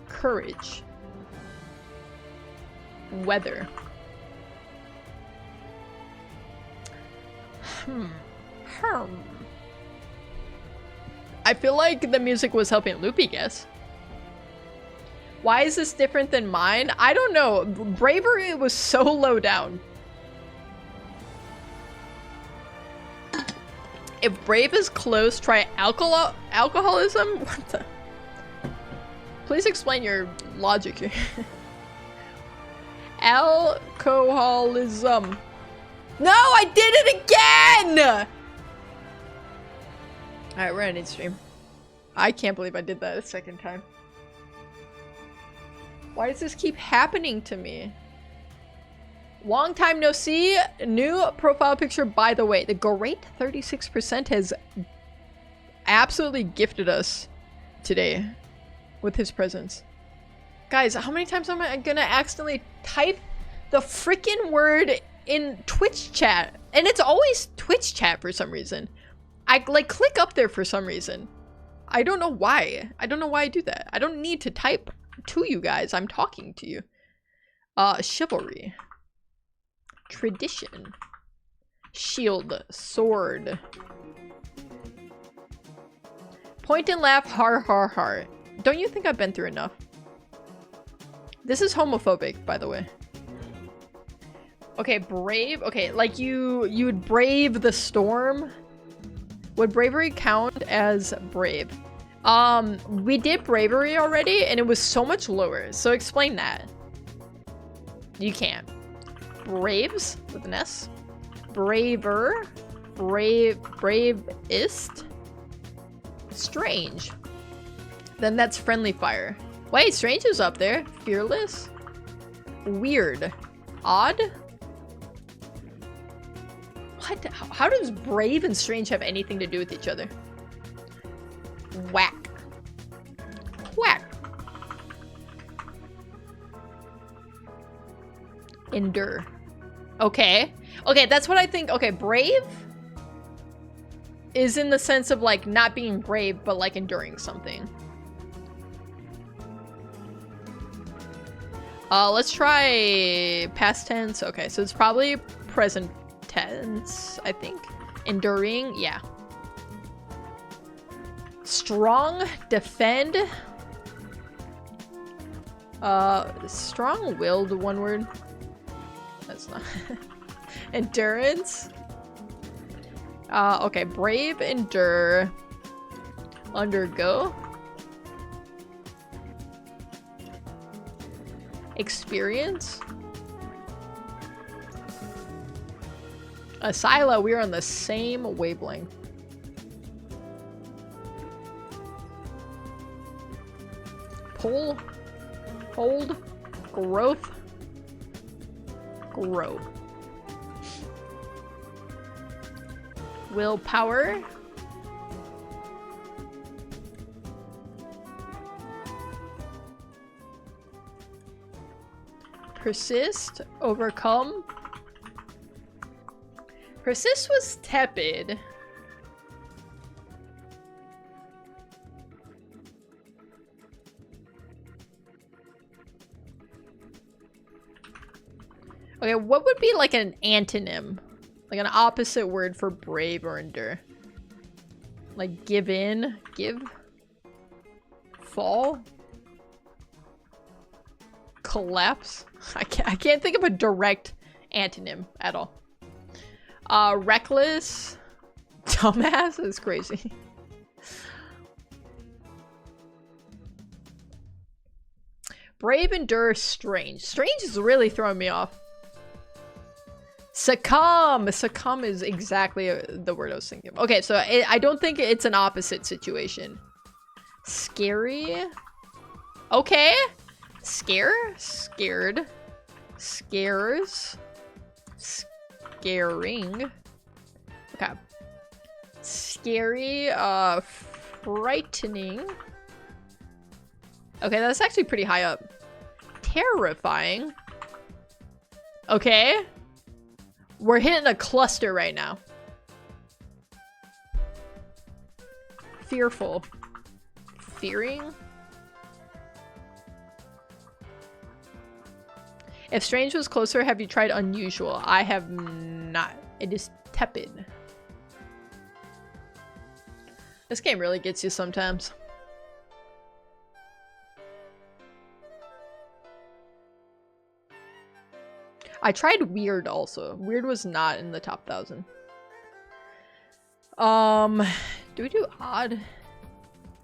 Courage. Weather. I feel like the music was helping Loopy guess. Why is this different than mine? I don't know. Bravery was so low down. If brave is close, try alcoholism? What the? Please explain your logic here. Alcoholism. No, I did it again! Alright, we're on stream. I can't believe I did that a second time. Why does this keep happening to me? Long time no see. New profile picture, by the way. The great 36% has absolutely gifted us today with his presence. Guys, how many times am I gonna accidentally type the freaking word in Twitch chat? And it's always Twitch chat for some reason. I like click up there for some reason. I don't know why. I don't know why I do that. I don't need to type to you guys. I'm talking to you. Chivalry. Tradition. Shield. Sword. Point and laugh. Har har har. Don't you think I've been through enough? This is homophobic, by the way. Okay, brave. Okay, like you would brave the storm. Would bravery count as brave? We did bravery already, and it was so much lower. So explain that. You can't. Braves with an S. Braver. Bravest. Strange. Then that's friendly fire. Wait, strange is up there. Fearless. Weird. Odd. What? How does brave and strange have anything to do with each other? Whack. Whack. Endure. Okay. Okay, that's what I think. Okay, brave is in the sense of like not being brave, but like enduring something. Let's try past tense. Okay, so it's probably present tense, I think. Enduring, yeah. Strong, defend. Strong-willed, one word. That's not. Endurance. Okay, brave, endure. Undergo. Experience. Asila, we are on the same wavelength. Pull. Hold. Growth. Grow. Willpower. Persist. Overcome. Persist was tepid. Okay, what would be like an antonym? Like an opposite word for brave or endure? Like give in? Give? Fall? Collapse? I can't think of a direct antonym at all. Reckless? Dumbass is crazy. Brave, endure, strange. Strange is really throwing me off. Succumb! Succumb is exactly the word I was thinking of. Okay, so I don't think it's an opposite situation. Scary? Okay. Scare? Scared. Scares. Scaring. Okay. Scary, frightening. Okay, that's actually pretty high up. Terrifying. Okay. We're hitting a cluster right now. Fearful. Fearing. If strange was closer, have you tried unusual? I have not. It is tepid. This game really gets you sometimes. I tried weird also. Weird was not in the top 1,000. Do we do odd?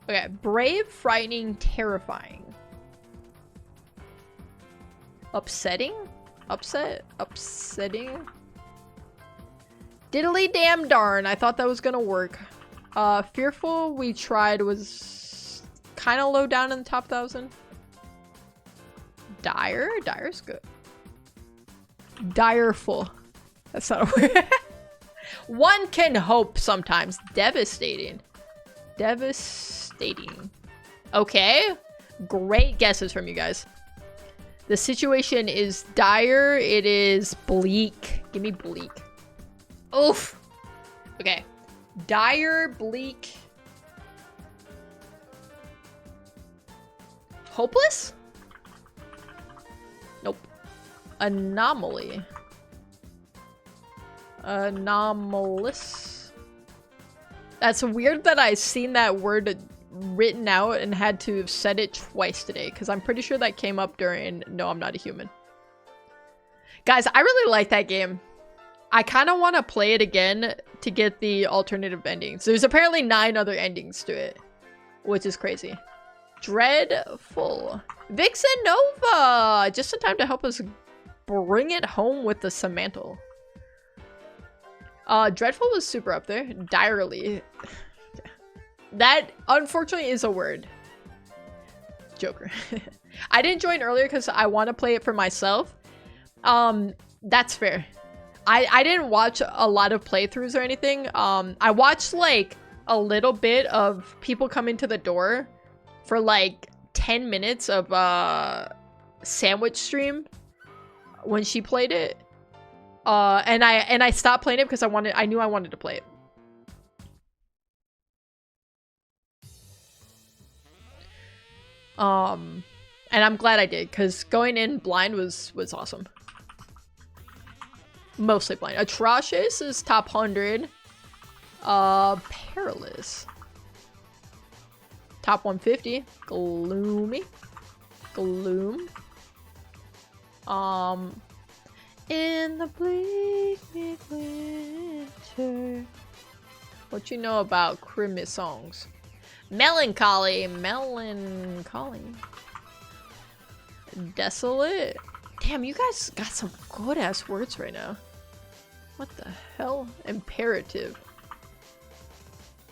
Okay, brave, frightening, terrifying. Upsetting? Upsetting? Diddly damn darn, I thought that was gonna work. Fearful we tried was kind of low down in the top 1,000. Dire? Dire's good. Direful. That's not a word. One can hope sometimes. Devastating. Devastating. Okay. Great guesses from you guys. The situation is dire. It is bleak. Give me bleak. Oof. Okay. Dire, bleak. Hopeless? Nope. Anomaly. Anomalous. That's weird that I seen that word written out and had to have said it twice today, because I'm pretty sure that came up during No, I'm Not a Human. Guys, I really like that game. I kind of want to play it again to get the alternative endings. There's apparently 9 other endings to it, which is crazy. Dreadful. Vixen Nova! Just in time to help us bring it home with the Samantle. Dreadful was super up there. Direly. That, unfortunately, is a word. Joker. I didn't join earlier because I want to play it for myself. That's fair. I didn't watch a lot of playthroughs or anything. I watched, like, a little bit of people coming to the door for, like, 10 minutes of, Sandwich stream when she played it. And I stopped playing it because I knew I wanted to play it. And I'm glad I did, because going in blind was awesome. Mostly blind. Atrocious is top 100. Perilous. Top 150. Gloomy. Gloom. In the bleak winter. What you know about Christmas songs? Melancholy. Melancholy. Desolate. Damn, you guys got some good ass words right now. What the hell? Imperative.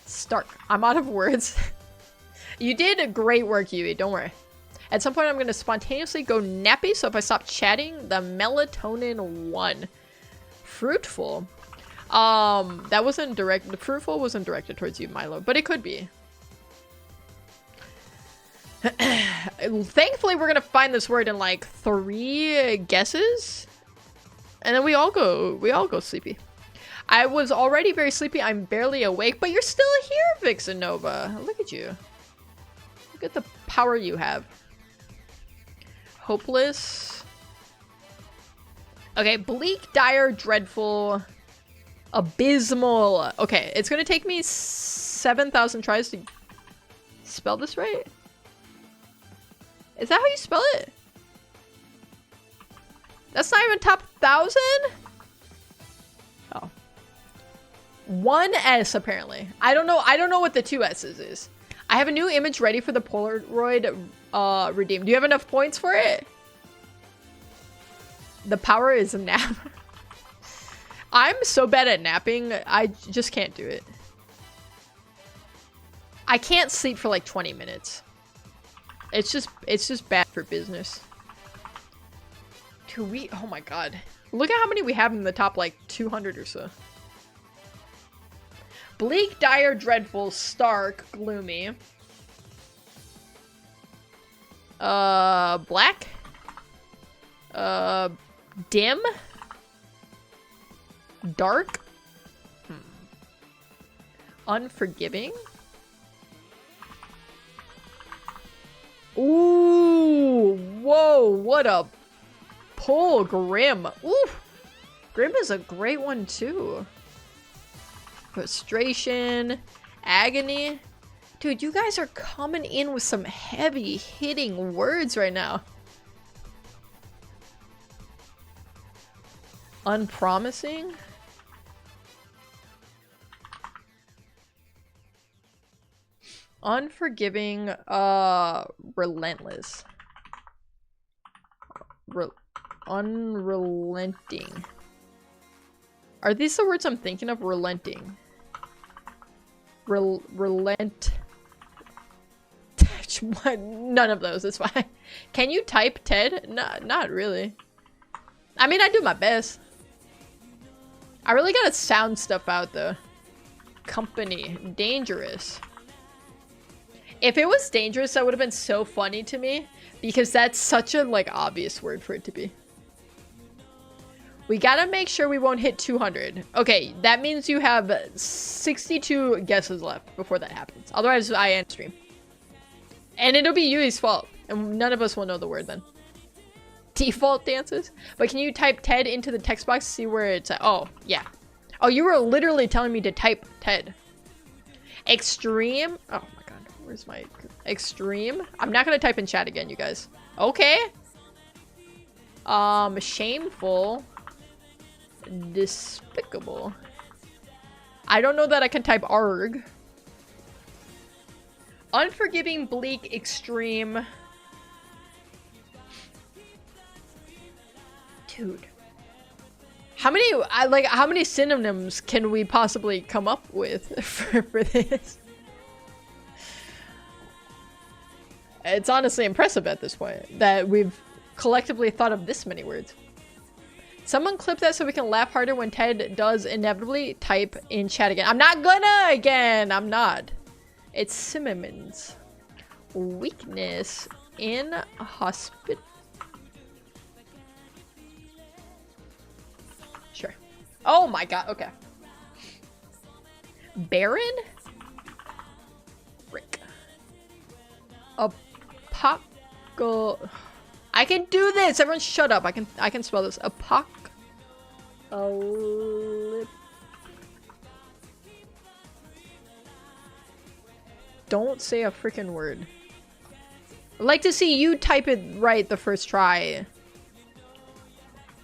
Stark. I'm out of words. You did great work, Yui. Don't worry. At some point, I'm going to spontaneously go nappy, so if I stop chatting, the melatonin won. Fruitful. That wasn't direct. The fruitful wasn't directed towards you, Milo, but it could be. Thankfully, we're gonna find this word in like 3 guesses, and then we all go sleepy. I was already very sleepy. I'm barely awake, but you're still here, Vixen Nova. Look at you. Look at the power you have. Hopeless. Okay, bleak, dire, dreadful, abysmal. Okay, it's gonna take me 7,000 tries to spell this right. Is that how you spell it? That's not even top 1,000? Oh. 1 S apparently. I don't know what the 2 S's is. I have a new image ready for the Polaroid redeem. Do you have enough points for it? The power is a nap. I'm so bad at napping, I just can't do it. I can't sleep for like 20 minutes. It's just bad for business. Oh my god. Look at how many we have in the top like 200 or so. Bleak, dire, dreadful, stark, gloomy. Black. Dim. Dark. Unforgiving. Ooh, whoa, what a pull, Grim. Ooh, Grim is a great one too. Frustration, agony. Dude, you guys are coming in with some heavy hitting words right now. Unpromising. Unforgiving, relentless. Unrelenting. Are these the words I'm thinking of? Relenting. Relent. What? None of those, it's fine. Can you type Ted? No, not really. I mean, I do my best. I really gotta sound stuff out though. Company. Dangerous. If it was dangerous, that would have been so funny to me because that's such a like obvious word for it to be. We gotta make sure we won't hit 200. Okay, that means you have 62 guesses left before that happens. Otherwise, I end stream. And it'll be Yui's fault. And none of us will know the word then. Default dances? But can you type Ted into the text box to see where it's at? Oh, yeah. Oh, you were literally telling me to type Ted. Extreme? Oh my god. Where's my extreme? I'm not gonna type in chat again, you guys. Okay. Shameful. Despicable. I don't know that I can type arg. Unforgiving, bleak, extreme. Dude. How many synonyms can we possibly come up with for this? It's honestly impressive at this point that we've collectively thought of this many words. Someone clip that so we can laugh harder when Ted does inevitably type in chat again. I'm not gonna again. I'm not. It's synonyms. Weakness. Inhospitable. Sure. Oh my god. Okay. Barren. Frick. I can do this. Everyone shut up. I can spell this. Don't say a freaking word. I'd like to see you type it right the first try.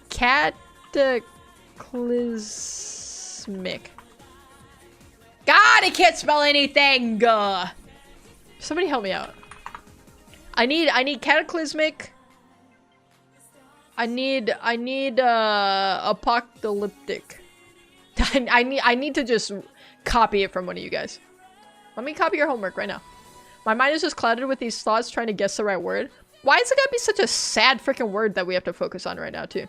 Cataclysmic. God, I can't spell anything. Somebody help me out. I need cataclysmic. I need apocalyptic. I need to just copy it from one of you guys. Let me copy your homework right now. My mind is just clouded with these thoughts trying to guess the right word. Why is it gonna be such a sad freaking word that we have to focus on right now too?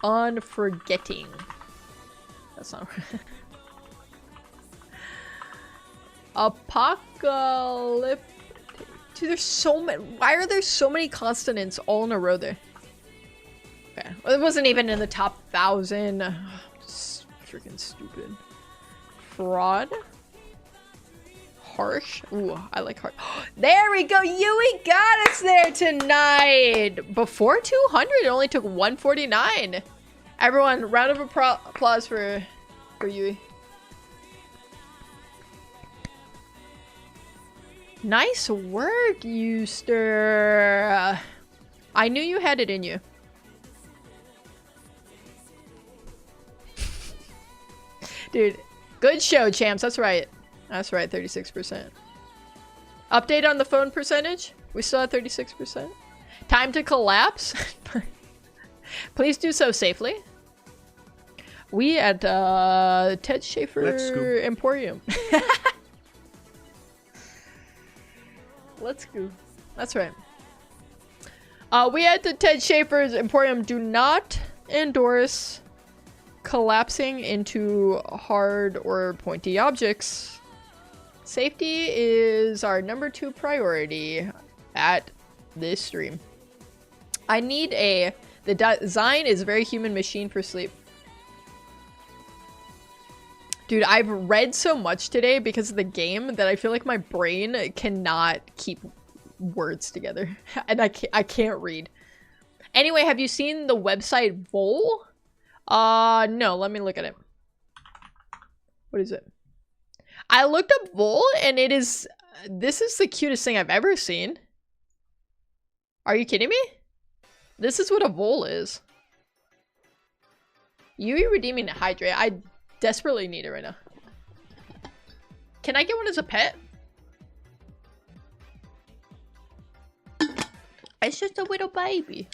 unforgetting. That's not apocalyptic. Dude, there's so many. Why are there so many consonants all in a row there? Okay, well, it wasn't even in the top 1,000. It's freaking stupid. Fraud. Harsh. Ooh, I like harsh. There we go. Yui got us there tonight. Before 200, it only took 149. Everyone, round of applause for Yui. Nice work, Euster. I knew you had it in you. Dude, good show, champs. That's right. That's right, 36%. Update on the phone percentage? We still at 36%. Time to collapse? Please do so safely. We at Ted Schaefer Emporium. Let's go. That's right. We at the Ted Schaefer's Emporium do not endorse collapsing into hard or pointy objects. Safety is our #2 priority at this stream. I need the design is very human machine for sleep. Dude, I've read so much today because of the game that I feel like my brain cannot keep words together. And I can't read. Anyway, have you seen the website Vol? No, let me look at it. What is it? I looked up Vol and this is the cutest thing I've ever seen. Are you kidding me? This is what a Vol is. Yui redeeming a hydrate. I desperately need it right now. Can I get one as a pet? It's just a little baby.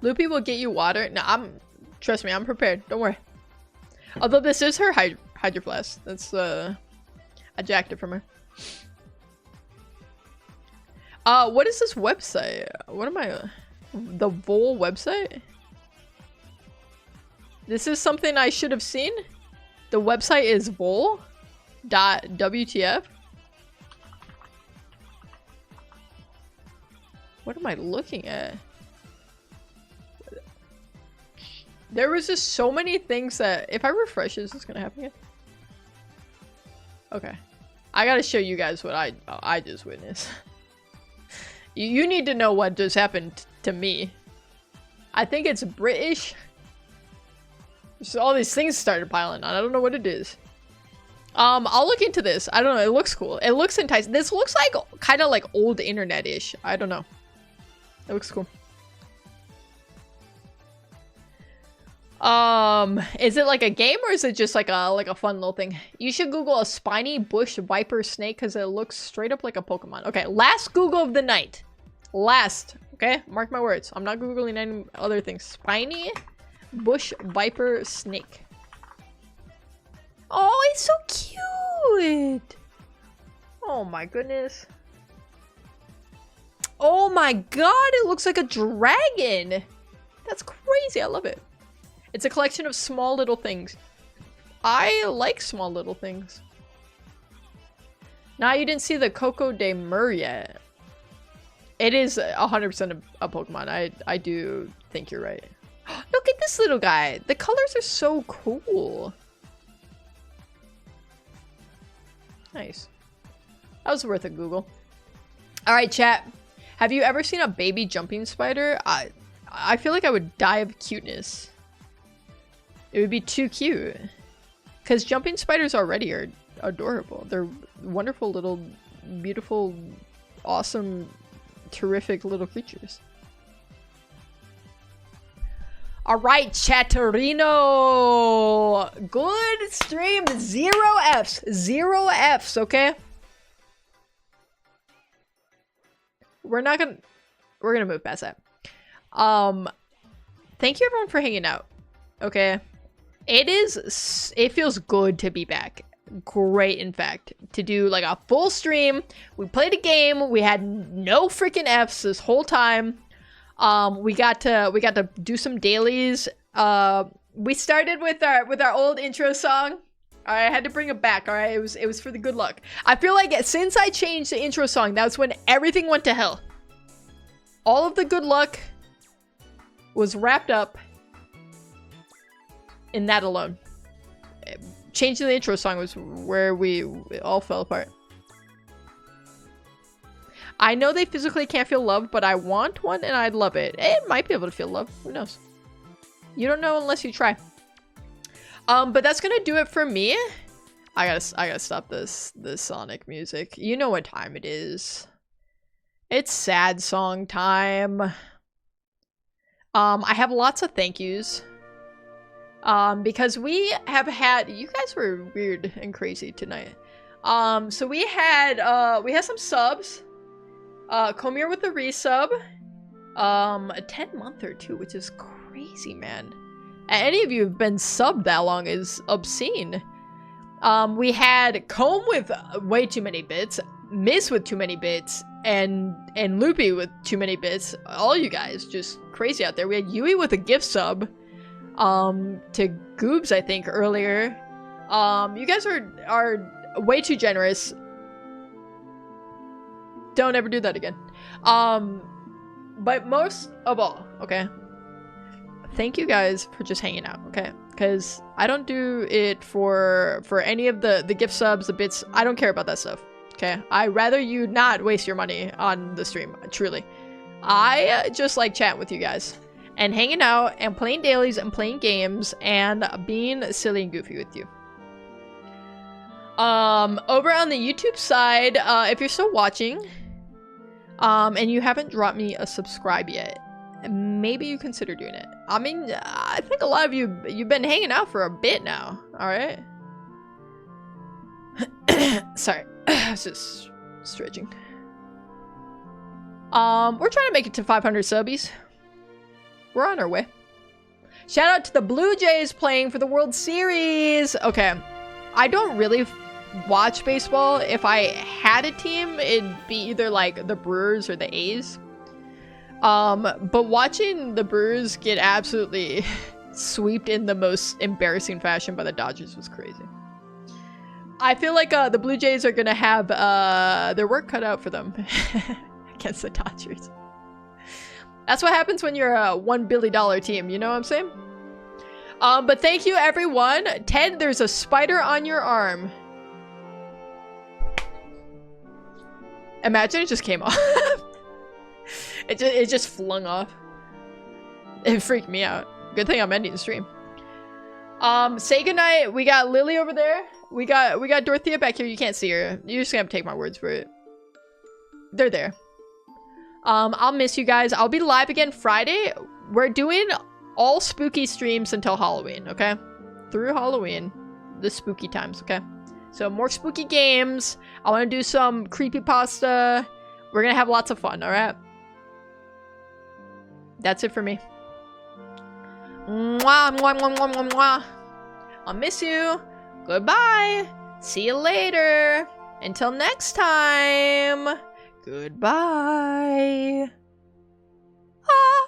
Loopy will get you water. No, trust me, I'm prepared. Don't worry. Although this is her Hydro Flask. That's, I jacked it from her. What is this website? What am I, the Vol website? This is something I should have seen. The website is vol.wtf. What am I looking at? There was just so many things that if I refresh this, it's gonna happen again. Okay. I gotta show you guys what I just witnessed. You need to know what just happened to me. I think it's British. So all these things started piling on. I don't know what it is. I'll look into this. I don't know. It looks cool. It looks enticing. This looks like kind of like old internet-ish. I don't know. It looks cool. Is it like a game or is it just like a fun little thing? You should Google a spiny bush viper snake because it looks straight up like a Pokemon. Okay, last Google of the night. Last. Okay, mark my words. I'm not Googling any other things. Spiny bush viper snake. Oh, it's so cute. Oh my goodness. Oh my god, it looks like a dragon. That's crazy. I love it. It's a collection of small little things. I like small little things. Now, you didn't see the Coco de Mer yet. It is 100% a Pokemon. I do think you're right. Look at this little guy. The colors are so cool. Nice. That was worth a Google. Alright, chat. Have you ever seen a baby jumping spider? I feel like I would die of cuteness. It would be too cute. Because jumping spiders already are adorable. They're wonderful little, beautiful, awesome, terrific little creatures. Alright, Chatterino! Good stream. 0 Fs. 0 Fs, okay? We're gonna move past that. Thank you everyone for hanging out. Okay? It feels good to be back. Great, in fact. To do like a full stream. We played a game. We had no freaking Fs this whole time. We got to do some dailies. We started with our old intro song. I had to bring it back. All right, it was for the good luck. I feel like since I changed the intro song, that's when everything went to hell. All of the good luck was wrapped up in that alone. Changing the intro song was where we all fell apart. I know they physically can't feel love, but I want one and I'd love it. It might be able to feel love. Who knows? You don't know unless you try. But that's gonna do it for me. I gotta stop this Sonic music. You know what time it is. It's sad song time. I have lots of thank yous. Because we have had, you guys were weird and crazy tonight. So we had some subs. Come here with the resub. A 10-monther too, which is crazy, man. Any of you have been subbed that long is obscene. We had Comb with way too many bits, Miss with too many bits, and Loopy with too many bits. All you guys just crazy out there. We had Yui with a gift sub. To Goobs, I think, earlier. You guys are way too generous. Don't ever do that again. But most of all, okay? Thank you guys for just hanging out, okay? Because I don't do it for any of the gift subs, the bits. I don't care about that stuff, okay? I'd rather you not waste your money on the stream, truly. I just like chatting with you guys. And hanging out, and playing dailies, and playing games, and being silly and goofy with you. Over on the YouTube side, if you're still watching, and you haven't dropped me a subscribe yet, maybe you consider doing it. I mean, I think a lot of you've been hanging out for a bit now, alright? Sorry, it's just stretching. We're trying to make it to 500 subbies. We're on our way. Shout out to the Blue Jays playing for the World Series. Okay. I don't really watch baseball. If I had a team, it'd be either like the Brewers or the A's. But watching the Brewers get absolutely swept in the most embarrassing fashion by the Dodgers was crazy. I feel like the Blue Jays are gonna have their work cut out for them against the Dodgers. That's what happens when you're a $1 billion team, you know what I'm saying? But thank you, everyone. Ted, there's a spider on your arm. Imagine it just came off. it just flung off. It freaked me out. Good thing I'm ending the stream. Say goodnight. We got Lily over there. We got Dorothea back here. You can't see her. You're just gonna have to take my words for it. They're there. I'll miss you guys. I'll be live again Friday. We're doing all spooky streams until Halloween, okay? Through Halloween. The spooky times, okay? So more spooky games. I want to do some creepypasta. We're gonna have lots of fun, alright? That's it for me. Mwah, mwah, mwah, mwah, mwah, mwah. I'll miss you. Goodbye. See you later. Until next time. Goodbye. Ah.